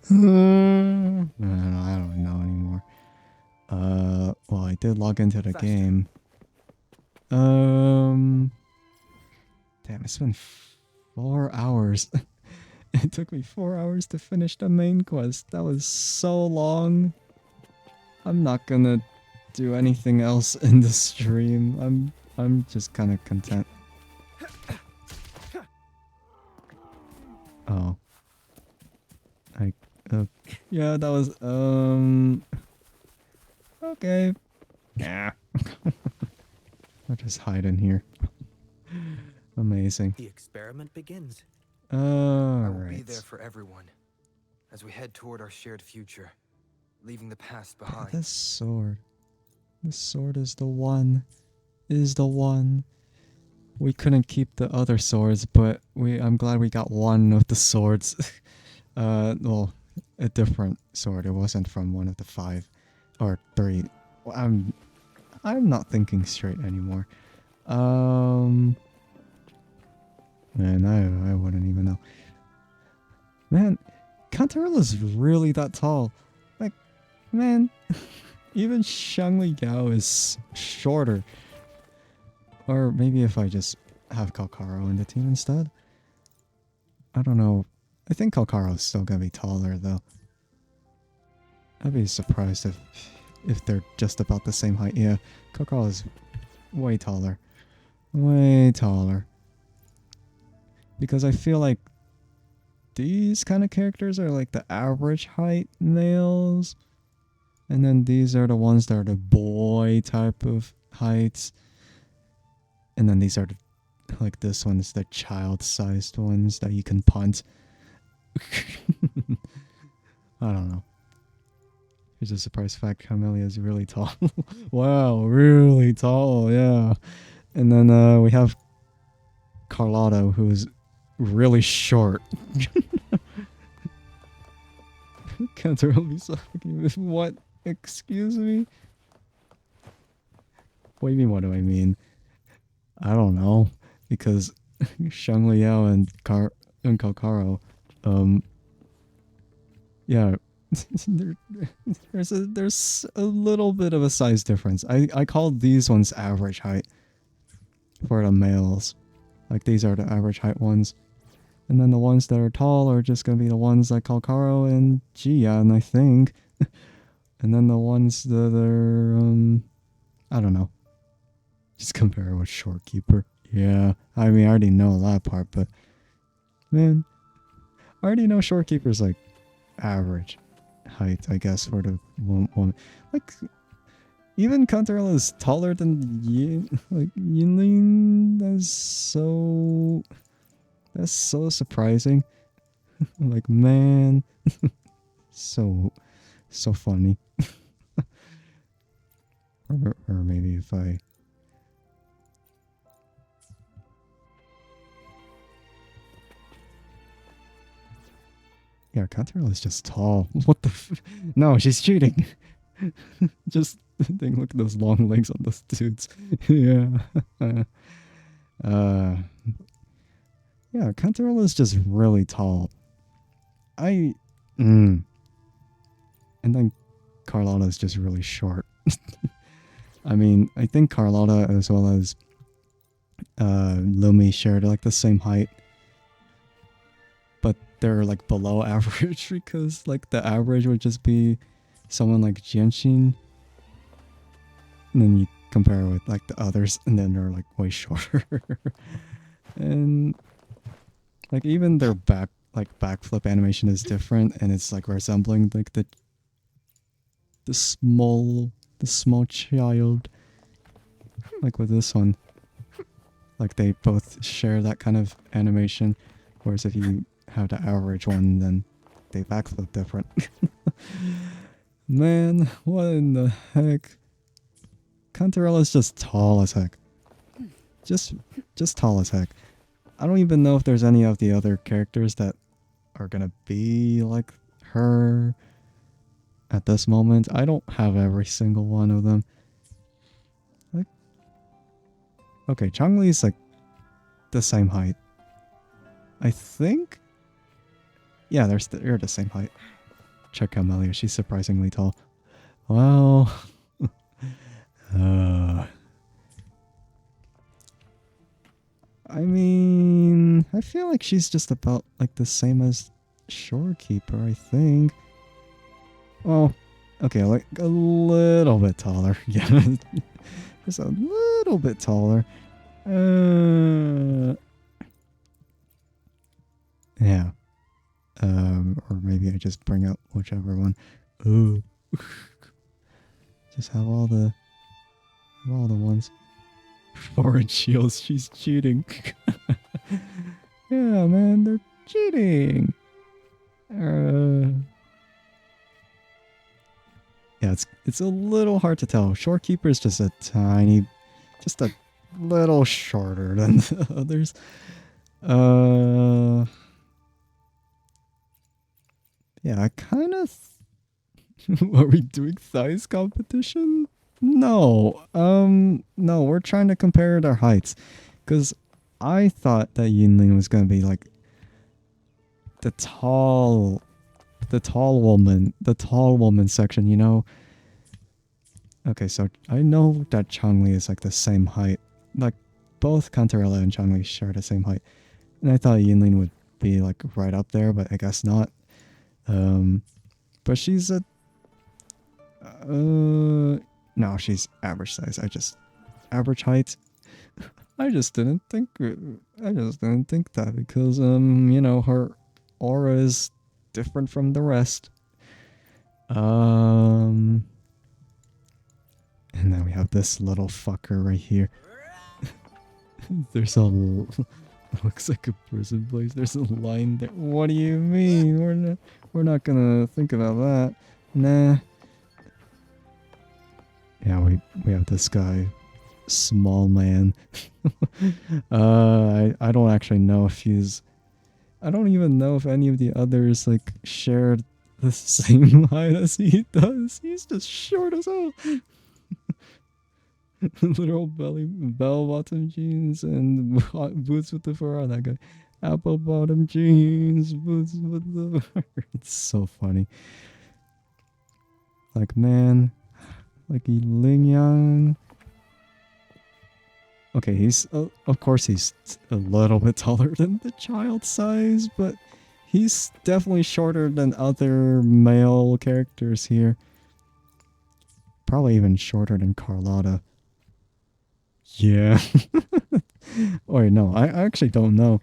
I don't know anymore. Well, I did log into the Faster. game. Damn, it's been 4 hours. It took me 4 hours to finish the main quest. That was so long. I'm not gonna do anything else in the stream. I'm just kind of content. Oh. Yeah, that was okay. Nah. I'll just hide in here. Amazing. The experiment begins. All I will be right. there for everyone as we head toward our shared future, leaving the past Oh, behind. this sword. This sword is the one. Is the one. We couldn't keep the other swords, but I'm glad we got one of the swords. Well, a different sword. It wasn't from one of the 5 or 3. Well, I'm not thinking straight anymore. Man, I wouldn't even know. Man, Cantarella's really that tall. Like, man, even Shangli Gao is shorter. Or maybe if I just have Kalkaro in the team instead. I don't know. I think Kalkaro's still gonna be taller though. I'd be surprised if they're just about the same height. Yeah, Kalkaro is way taller. Way taller. Because I feel like these kind of characters are like the average height males. And then these are the ones that are the boy type of heights. And then these are like this one's the child-sized ones that you can punt. I don't know. Here's a surprise fact. Camellia is really tall. Wow, really tall, yeah. And then we have Carlotta, who's really short. Can't really sucking. What? Excuse me? What do you mean, what do I mean? I don't know. Because Shang Liao and Kalkaro, yeah, there's a little bit of a size difference. I call these ones average height for the males. Like these are the average height ones. And then the ones that are tall are just gonna be the ones like Kalkaro and Jian, I think. And then the ones that are I don't know. Just compare it with Shorekeeper. Yeah, I mean I already know that part, but man, I already know Shorekeeper's like average height, I guess, for the woman. Like even Cantarella is taller than Yin. Like Yinling, that's so surprising. Like man, so funny. or maybe if I. Yeah, Cantarella is just tall. What the No, she's cheating. Just think, look at those long legs on those dudes. Yeah. Yeah, Cantarella is just really tall. And then Carlotta is just really short. I mean, I think Carlotta as well as Lumi shared like the same height. But they're like below average because like the average would just be someone like Jianxin. And then you compare it with like the others and then they're like way shorter. And like even their backflip animation is different and it's like resembling like the small child. Like with this one. Like they both share that kind of animation. Whereas if you have the average one, then they backflip different. Man, what in the heck? Cantarella's just tall as heck. Just tall as heck. I don't even know if there's any of the other characters that are gonna be like her at this moment. I don't have every single one of them. Like, okay, Changli's like the same height. I think. Yeah, they're the same height. Check out Melia. She's surprisingly tall. Well, I mean, I feel like she's just about like the same as Shorekeeper, I think. Well, okay, like a little bit taller. Yeah, just a little bit taller. Yeah. Or maybe I just bring out whichever one. Ooh. Just have all the ones. Foreign shields, she's cheating. Yeah, man, they're cheating. Yeah, it's a little hard to tell. Shorekeeper is just a little shorter than the others. Yeah, I kind of. Are we doing size competition? No. No, we're trying to compare their heights. Because I thought that Yinling was going to be like the tall woman section, you know? Okay, so I know that Changli is like the same height. Like, both Cantarella and Changli share the same height. And I thought Yinling would be like right up there, but I guess not. But she's a... no, she's average size. Average height. I just didn't think that because, you know, her aura is different from the rest. And then we have this little fucker right here. There's a... looks like a prison place. There's a line there. What do you mean? We're not gonna think about that. Nah. Yeah, we have this guy. Small man. I don't actually know if he's... I don't even know if any of the others, like, shared the same height as he does. He's just short as hell. Literal bell-bottom jeans and boots with the fur on that guy. Apple-bottom jeans, boots with the fur. It's so funny. Like, man. Like, Ling Yang. Okay, he's... of course he's a little bit taller than the child size, but he's definitely shorter than other male characters here. Probably even shorter than Carlotta. Yeah. Oh, wait, no. I actually don't know.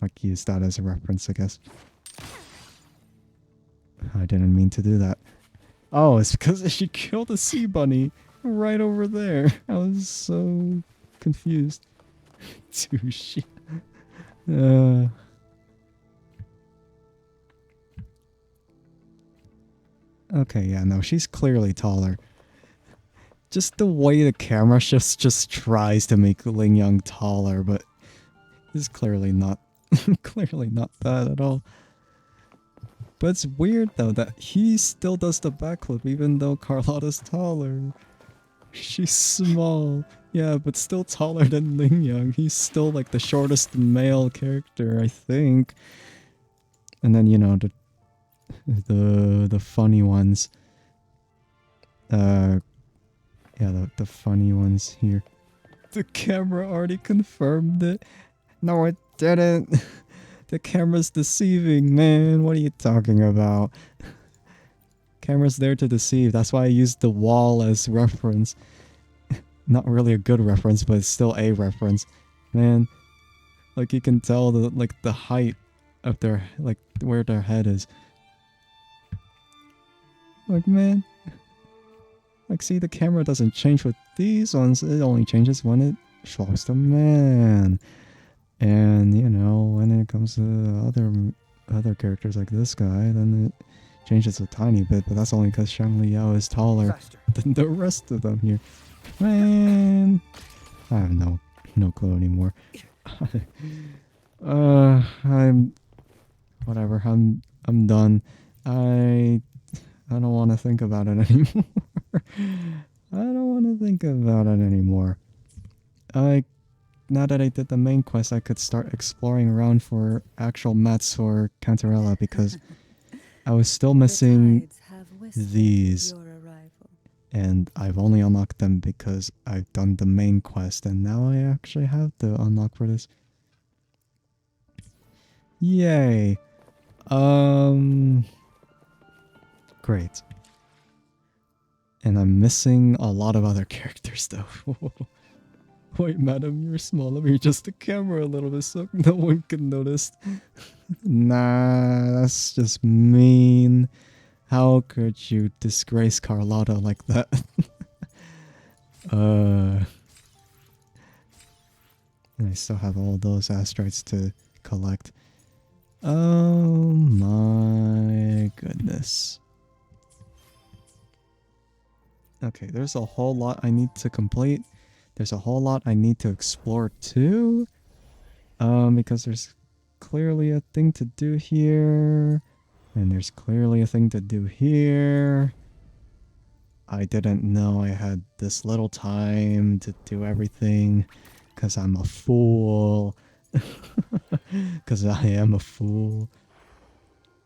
Like, use that as a reference, I guess. I didn't mean to do that. Oh, it's because she killed a sea bunny right over there. I was so confused. Douche. Okay, yeah, no, she's clearly taller. Just the way the camera shifts just tries to make Ling Yang taller, but it's clearly not clearly not that at all. But it's weird though that he still does the backflip even though Carlotta's taller. She's small, yeah, but still taller than Ling Yang. He's still like the shortest male character, I think. And then, you know, the funny ones. Yeah, the funny ones here. The camera already confirmed it. No, it didn't. The camera's deceiving, man. What are you talking about? Camera's there to deceive. That's why I used the wall as reference. Not really a good reference, but it's still a reference. Man, like you can tell the height of their, like where their head is. Like, man. Like, see, the camera doesn't change with these ones. It only changes when it shows the man. And, you know, when it comes to other characters like this guy, then it changes a tiny bit. But that's only because Shang Liao is taller than the rest of them here. Man, I have no clue anymore. Whatever. I'm done. I don't want to think about it anymore. I don't want to think about it anymore. now that I did the main quest, I could start exploring around for actual mats or Cantarella because I was still missing The tides have whispered of these. your arrival. And I've only unlocked them because I've done the main quest, and now I actually have the unlock for this. Yay! Great. And I'm missing a lot of other characters though. Wait, madam, you're small. Let me adjust the camera a little bit so no one can notice. Nah, that's just mean. How could you disgrace Carlotta like that? And I still have all those asteroids to collect. Oh my goodness. Okay, there's a whole lot I need to complete. There's a whole lot I need to explore too. Because there's clearly a thing to do here. And there's clearly a thing to do here. I didn't know I had this little time to do everything. Because I'm a fool. Because I am a fool.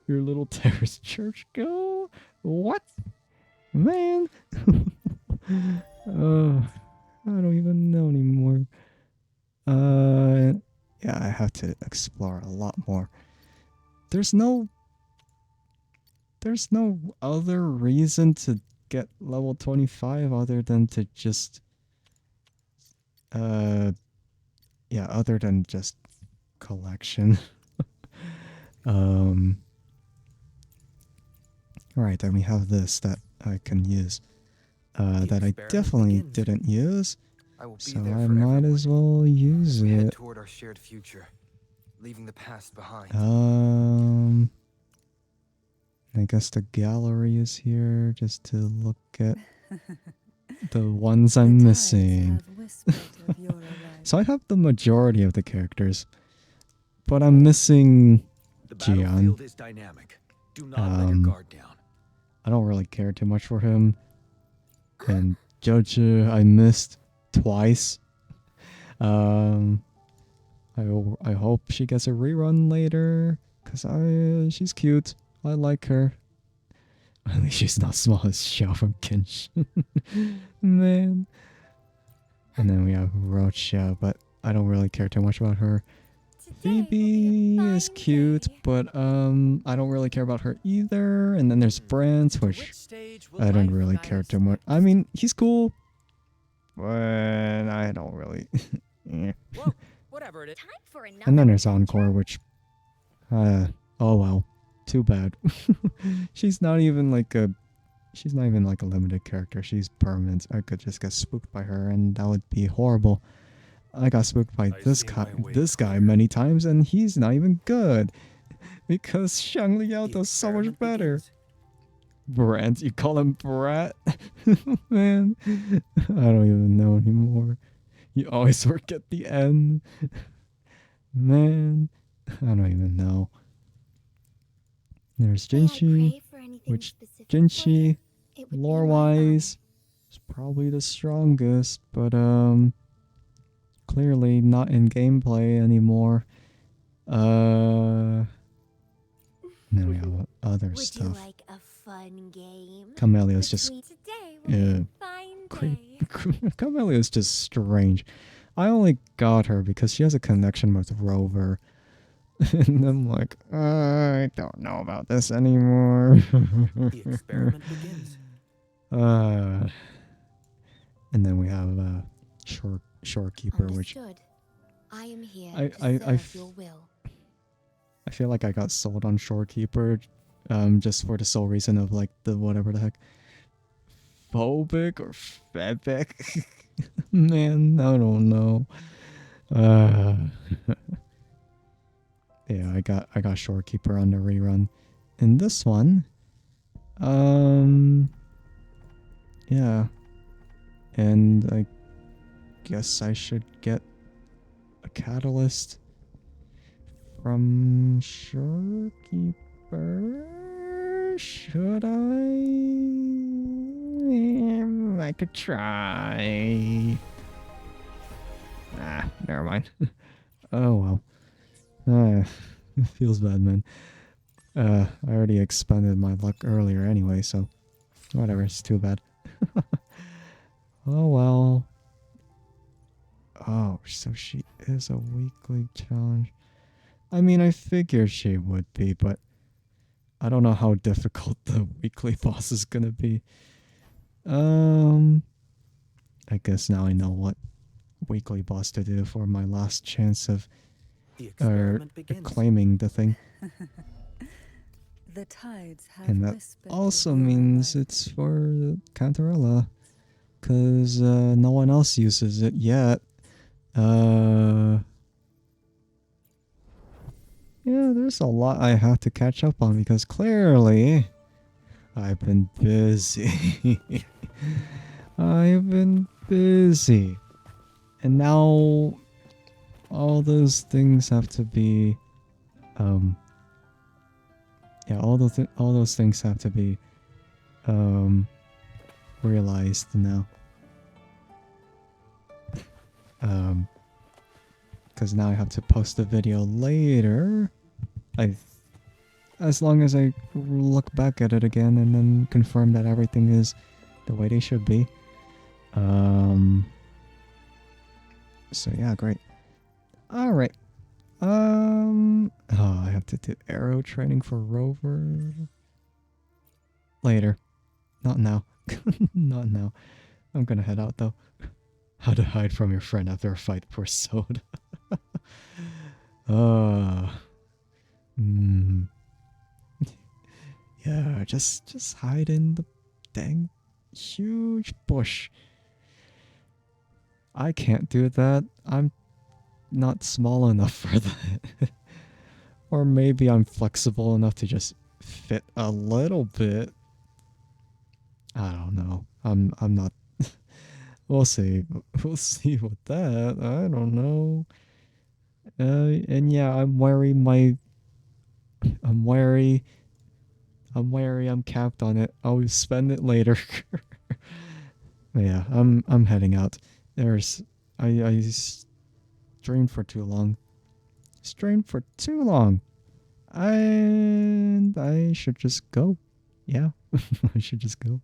Your little terrace church go? What? Man. I don't even know anymore. Yeah, I have to explore a lot more. There's no other reason to get level 25 other than to just yeah, other than just collection. Alright, then we have this that I can use. That I definitely didn't use. So I might as well use it. Head toward our shared future, leaving the past behind. I guess the gallery is here just to look at the ones I'm missing. So I have the majority of the characters, but I'm missing Gian. Is dynamic. Do not let your guard down. I don't really care too much for him. And Jojo I missed twice. I hope she gets a rerun later, cause she's cute. I like her. At least she's not small as Xiao from Genshin. Man. And then we have Rocha, but I don't really care too much about her. Phoebe is cute, but I don't really care about her either. And then there's Brent, which I don't really care too much. I mean, he's cool, but I don't really. Whoa, whatever it is. And then there's Encore, which, oh well, too bad. She's not even like a limited character. She's permanent. I could just get spooked by her, and that would be horrible. I got spooked by this guy many times, and he's not even good. Because Shang Liao does so much better. Brent, you call him Brat? Man, I don't even know anymore. You always work at the end. Man, I don't even know. There's Jinshi, which Jinshi, lore-wise, is probably the strongest, but clearly not in gameplay anymore. Then we have other stuff. Would you like a fun game? Camellia's just creepy. Camellia's just strange. I only got her because she has a connection with Rover. And I'm like, I don't know about this anymore. The experiment begins. And then we have Shorekeeper, which I am here I feel like I got sold on Shorekeeper, just for the sole reason of like the whatever the heck, phobic or phobic. Man, I don't know. Yeah, I got Shorekeeper on the rerun. In this one, yeah, and I guess I should get a catalyst from Shorekeeper. Should I? I could try. Ah, never mind. Oh well. Ah, it feels bad, man. I already expended my luck earlier anyway, so whatever, it's too bad. Oh well. Oh, so she is a weekly challenge. I mean, I figured she would be, but I don't know how difficult the weekly boss is gonna be. I guess now I know what weekly boss to do for my last chance of The experiment begins. claiming the thing. The tides have And that whispered also of your means light. it's for Cantarella. Because no one else uses it yet. Yeah, there's a lot I have to catch up on because clearly I've been busy. I've been busy. And now all those things have to be yeah, all those things have to be realized now. Because now I have to post the video later. As long as I look back at it again and then confirm that everything is the way they should be. So yeah, great. All right. Oh, I have to do arrow training for Rover later. Not now. Not now. I'm gonna head out though. How to hide from your friend after a fight for soda. Yeah, just hide in the dang huge bush. I can't do that. I'm not small enough for that. Or maybe I'm flexible enough to just fit a little bit. I don't know. I'm not. We'll see. We'll see with that. I don't know. And yeah, I'm wary. I'm wary. I'm capped on it. I'll spend it later. Yeah, I'm heading out. I streamed for too long. Streamed for too long. And I should just go. Yeah, I should just go.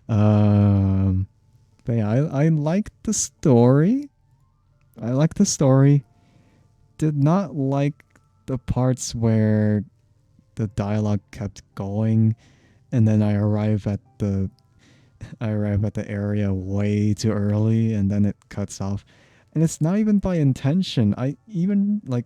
But yeah, I like the story. I like the story. Did not like the parts where the dialogue kept going, and then I arrive at the area way too early, and then it cuts off. And it's not even by intention. I even like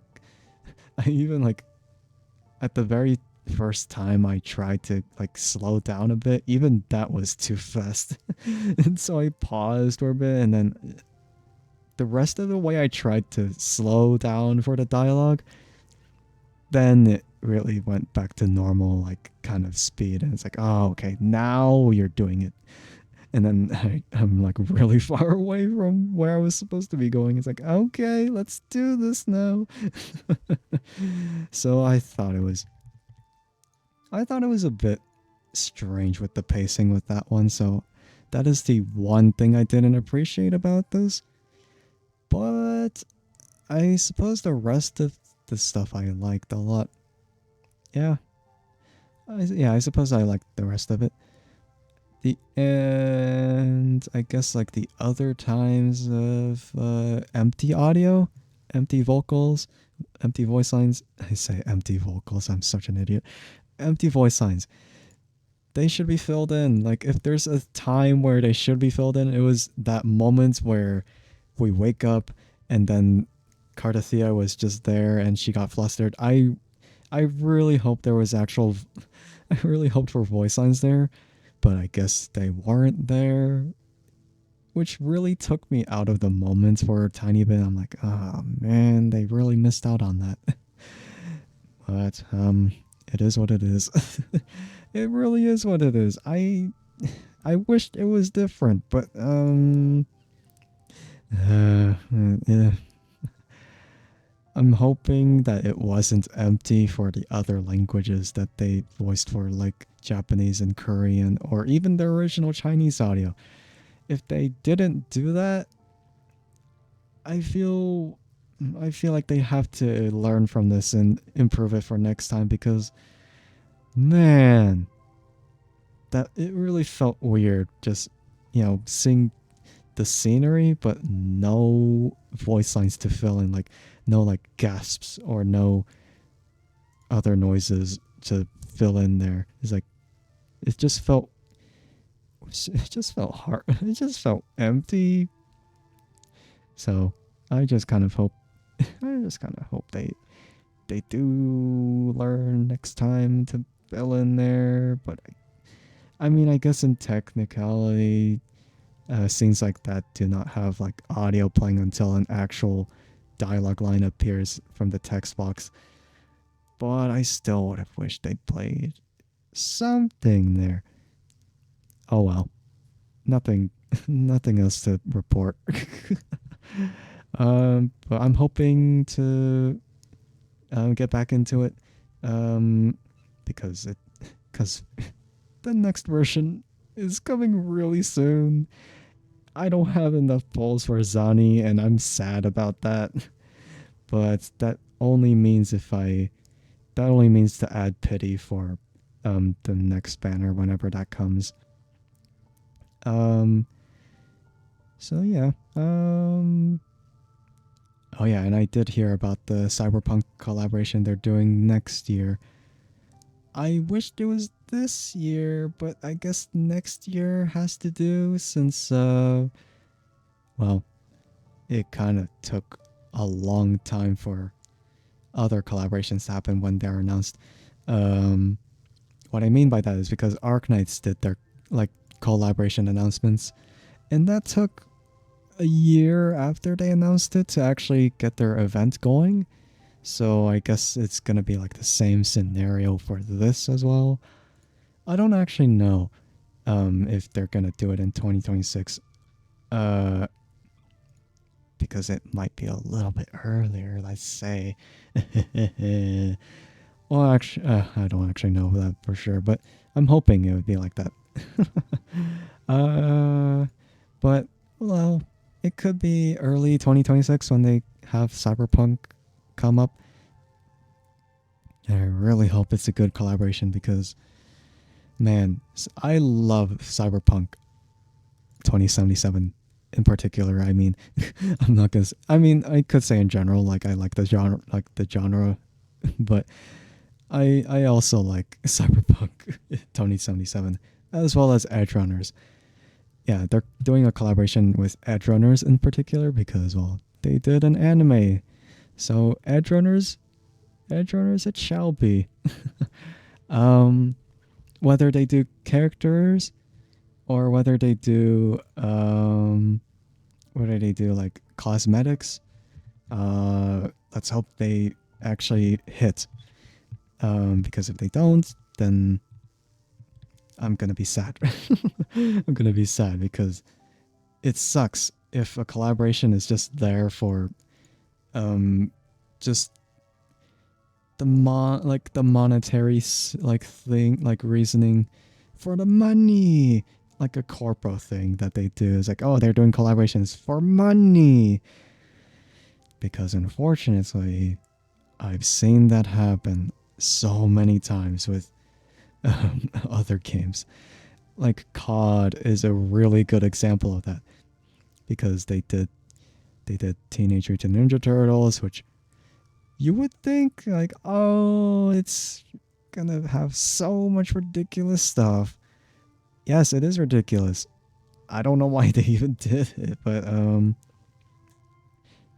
at the very first time I tried to like slow down a bit, even that was too fast. And so I paused for a bit, and then the rest of the way I tried to slow down for the dialogue, then it really went back to normal like kind of speed, and it's like, oh okay, now you're doing it. And then I'm like really far away from where I was supposed to be going. It's like, okay, let's do this now. So I thought it was a bit strange with the pacing with that one. So that is the one thing I didn't appreciate about this. But I suppose the rest of the stuff I liked a lot. Yeah. I suppose I liked the rest of it. And I guess like the other times of empty audio, empty vocals, empty voice lines. I say empty vocals, I'm such an idiot. Empty voice lines. They should be filled in. Like if there's a time where they should be filled in, it was that moment where we wake up and then Cardathea was just there and she got flustered. I really hope there was actual I really hoped for voice lines there, but I guess they weren't there, which really took me out of the moment for a tiny bit. I'm like, oh man, they really missed out on that. But it is what it is. It really is what it is. I wished it was different, but yeah. I'm hoping that it wasn't empty for the other languages that they voiced for, like Japanese and Korean, or even the original Chinese audio. If they didn't do that, I feel I feel like they have to learn from this and improve it for next time because man, that it really felt weird just seeing the scenery but no voice lines to fill in, like no like gasps or no other noises to fill in there. It's like it just felt hard. It just felt empty. So I just kind of hope they do learn next time to fill in there. But I mean, I guess in technicality, scenes like that do not have like audio playing until an actual dialogue line appears from the text box. But I still would have wished they'd played something there. Oh well, nothing, nothing else to report. But I'm hoping to get back into it, because the next version is coming really soon. I don't have enough polls for Zani, and I'm sad about that. But that only means to add pity for the next banner whenever that comes. So yeah. Oh yeah, and I did hear about the Cyberpunk collaboration they're doing next year. I wished it was this year, but I guess next year has to do since well, it kind of took a long time for other collaborations to happen when they're announced. What I mean by that is because Arknights did their like collaboration announcements, and that took a year after they announced it to actually get their event going. So I guess it's gonna be like the same scenario for this as well. I don't actually know if they're gonna do it in 2026. Because it might be a little bit earlier, let's say. Well, actually, I don't actually know that for sure, but I'm hoping it would be like that. But, well, it could be early 2026 when they have Cyberpunk come up. I really hope it's a good collaboration because, man, I love Cyberpunk 2077 in particular. I mean, I'm not gonna. I mean, I could say in general, like I like the genre, but I also like Cyberpunk 2077 as well as Edge Runners. Yeah, they're doing a collaboration with Edge Runners in particular because, well, they did an anime. So Edge Runners, it shall be. Whether they do characters or whether they do like cosmetics, let's hope they actually hit. Because if they don't, then I'm gonna be sad. I'm gonna be sad because it sucks if a collaboration is just there for just the monetary thing, like reasoning for the money, like a corpo thing that they do is like, oh, they're doing collaborations for money. Because unfortunately, I've seen that happen so many times with other games. Like COD is a really good example of that because they did Teenage Mutant Ninja Turtles, which you would think like, oh, it's gonna have so much ridiculous stuff. Yes, it is ridiculous. I don't know why they even did it, but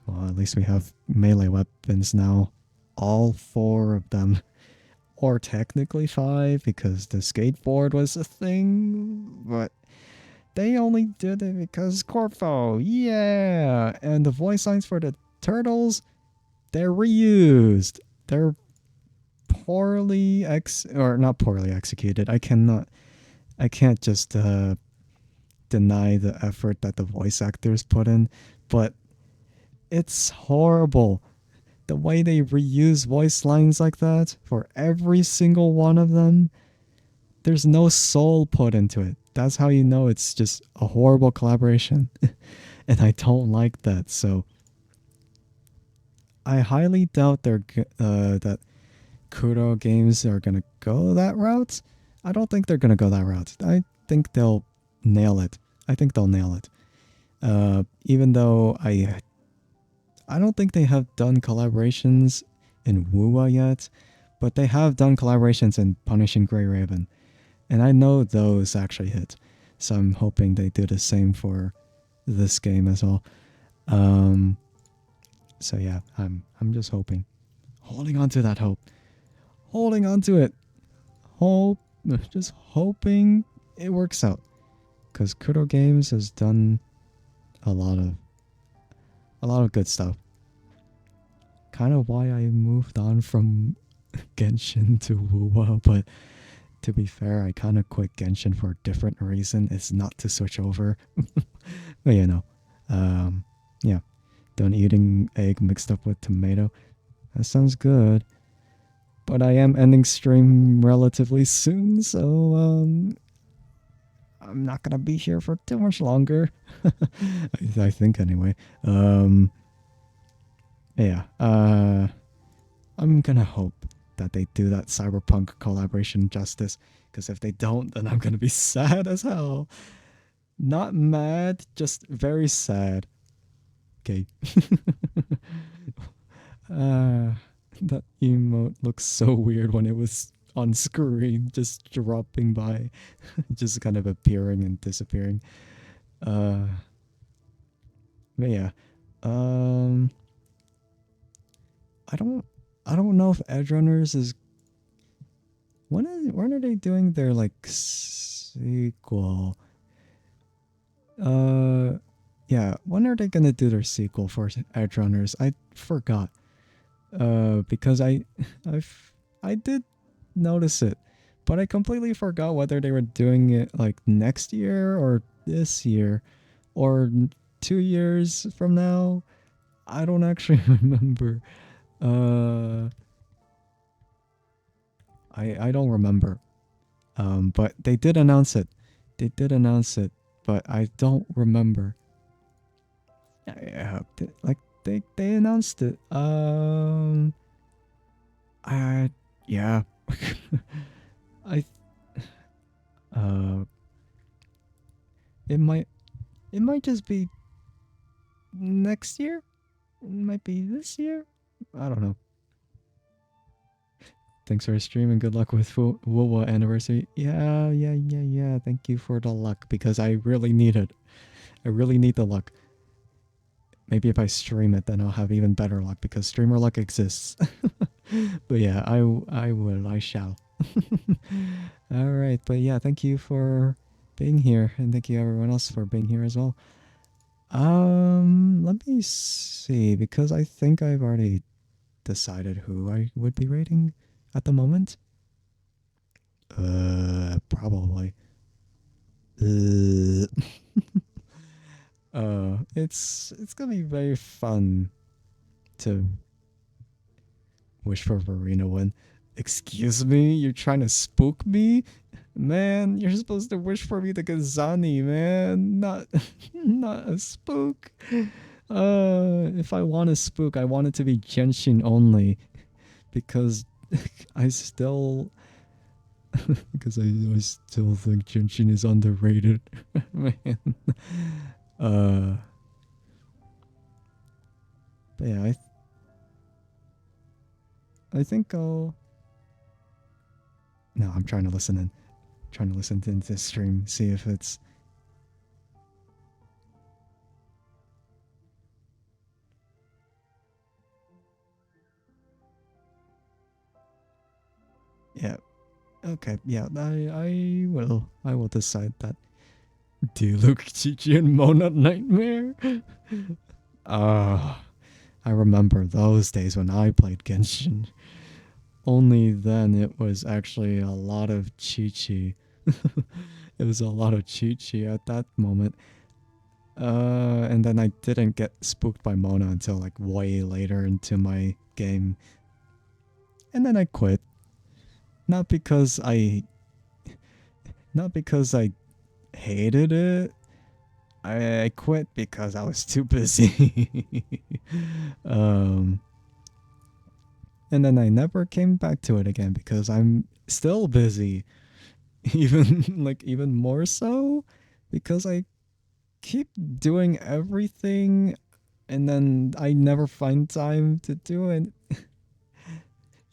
well, at least we have melee weapons now. All 4 of them. Or technically 5 because the skateboard was a thing, but they only did it because Corpo, yeah! And the voice lines for the turtles, they're reused. They're not poorly executed. I can't just deny the effort that the voice actors put in, but it's horrible. The way they reuse voice lines like that for every single one of them, there's no soul put into it. That's how you know it's just a horrible collaboration. And I don't like that. So I highly doubt that Kuro Games are gonna go that route. I don't think they're gonna go that route. I think they'll nail it. I think they'll nail it. Even though I don't think they have done collaborations in Wuwa yet, but they have done collaborations in Punishing Grey Raven, and I know those actually hit. So I'm hoping they do the same for this game as well. So yeah, I'm just hoping, holding on to that hope, holding on to it, just hoping it works out, because Kuro Games has done a lot of good stuff. Kind of why I moved on from Genshin to Wuwa, but to be fair, I kind of quit Genshin for a different reason. It's not to switch over. But you know, yeah, done eating egg mixed up with tomato. That sounds good. But I am ending stream relatively soon, so I'm not gonna be here for too much longer. I think anyway. Yeah. I'm gonna hope that they do that Cyberpunk collaboration justice, because if they don't, then I'm gonna be sad as hell. Not mad, just very sad. Okay. That emote looks so weird when it was on screen, just dropping by, just kind of appearing and disappearing. But yeah. I don't know if Edgerunners is when are they doing their like sequel? Yeah, when are they gonna do their sequel for Edgerunners? I forgot. Because I did notice it, but I completely forgot whether they were doing it like next year or this year or 2 years from now. I don't actually remember. I don't remember. But they did announce it. They did announce it, but I don't remember. Yeah, like they announced it. Yeah. I it might just be next year. It might be this year. I don't know. Thanks for the stream and good luck with Wuwa anniversary. Yeah. Thank you for the luck, because I really need it. I really need the luck. Maybe if I stream it, then I'll have even better luck, because streamer luck exists. But yeah, I will. I shall. All right, but yeah, thank you for being here, and thank you everyone else for being here as well. Let me see, because I think I've already decided who I would be rating at the moment. Probably. It's gonna be very fun to wish for Verena win. Excuse me, you're trying to spook me? Man, you're supposed to wish for me to get Zani, man. Not not a spook. If I want a spook, I want it to be Genshin only. Because I still because I still think Genshin is underrated. Man. But yeah, I think I'll... No, I'm trying to listen in. Trying to listen to this stream, see if it's... Yeah. Okay, yeah, I will decide that. Do you look Chichi and Mona Nightmare? I remember those days when I played Genshin. Only then it was actually a lot of Chi-Chi. It was a lot of Chi-Chi at that moment. And then I didn't get spooked by Mona until like way later into my game. And then I quit. Not because I hated it. I quit because I was too busy. and then I never came back to it again because I'm still busy. Even more so because I keep doing everything and then I never find time to do it.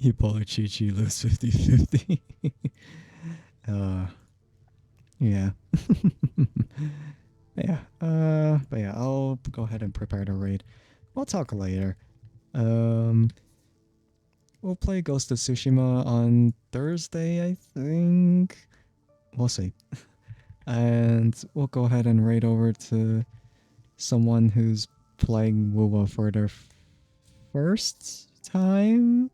Ippo Chi lose 50-50. Yeah. Yeah. But yeah, I'll go ahead and prepare to raid. We'll talk later. We'll play Ghost of Tsushima on Thursday, I think. We'll see. And we'll go ahead and raid over to someone who's playing WoWa for their first time.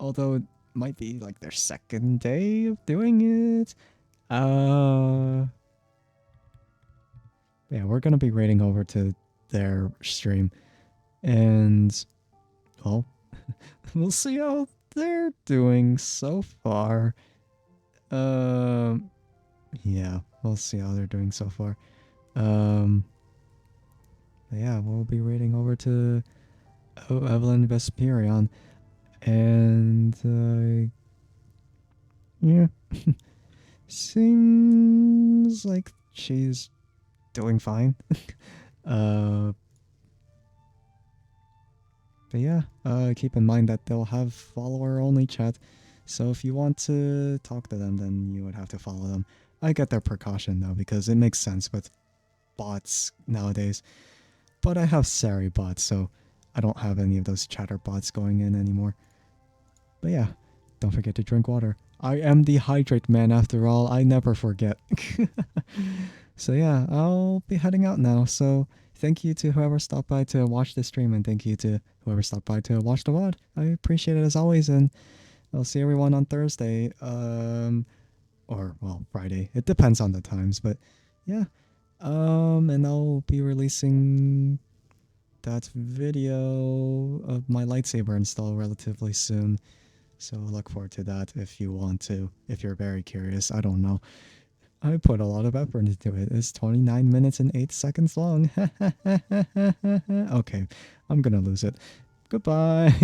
Although it might be like their second day of doing it. Yeah, we're gonna be raiding over to their stream. And well, we'll see how they're doing so far. Yeah, we'll see how they're doing so far. Yeah, we'll be raiding over to Evelyn Vesperion. And yeah. Seems like she's doing fine. But yeah, keep in mind that they'll have follower-only chat, so if you want to talk to them, then you would have to follow them. I get their precaution though, because it makes sense with bots nowadays. But I have Sari bots, so I don't have any of those chatter bots going in anymore. But yeah, don't forget to drink water. I am the hydrate man after all, I never forget. So yeah, I'll be heading out now, so thank you to whoever stopped by to watch the stream, and thank you to whoever stopped by to watch the VOD. I appreciate it as always, and I'll see everyone on Thursday, or, well, Friday. It depends on the times, but yeah. And I'll be releasing that video of my lightsaber install relatively soon. So look forward to that if you want to, if you're very curious. I don't know. I put a lot of effort into it. It's 29 minutes and 8 seconds long. Okay, I'm gonna lose it. Goodbye.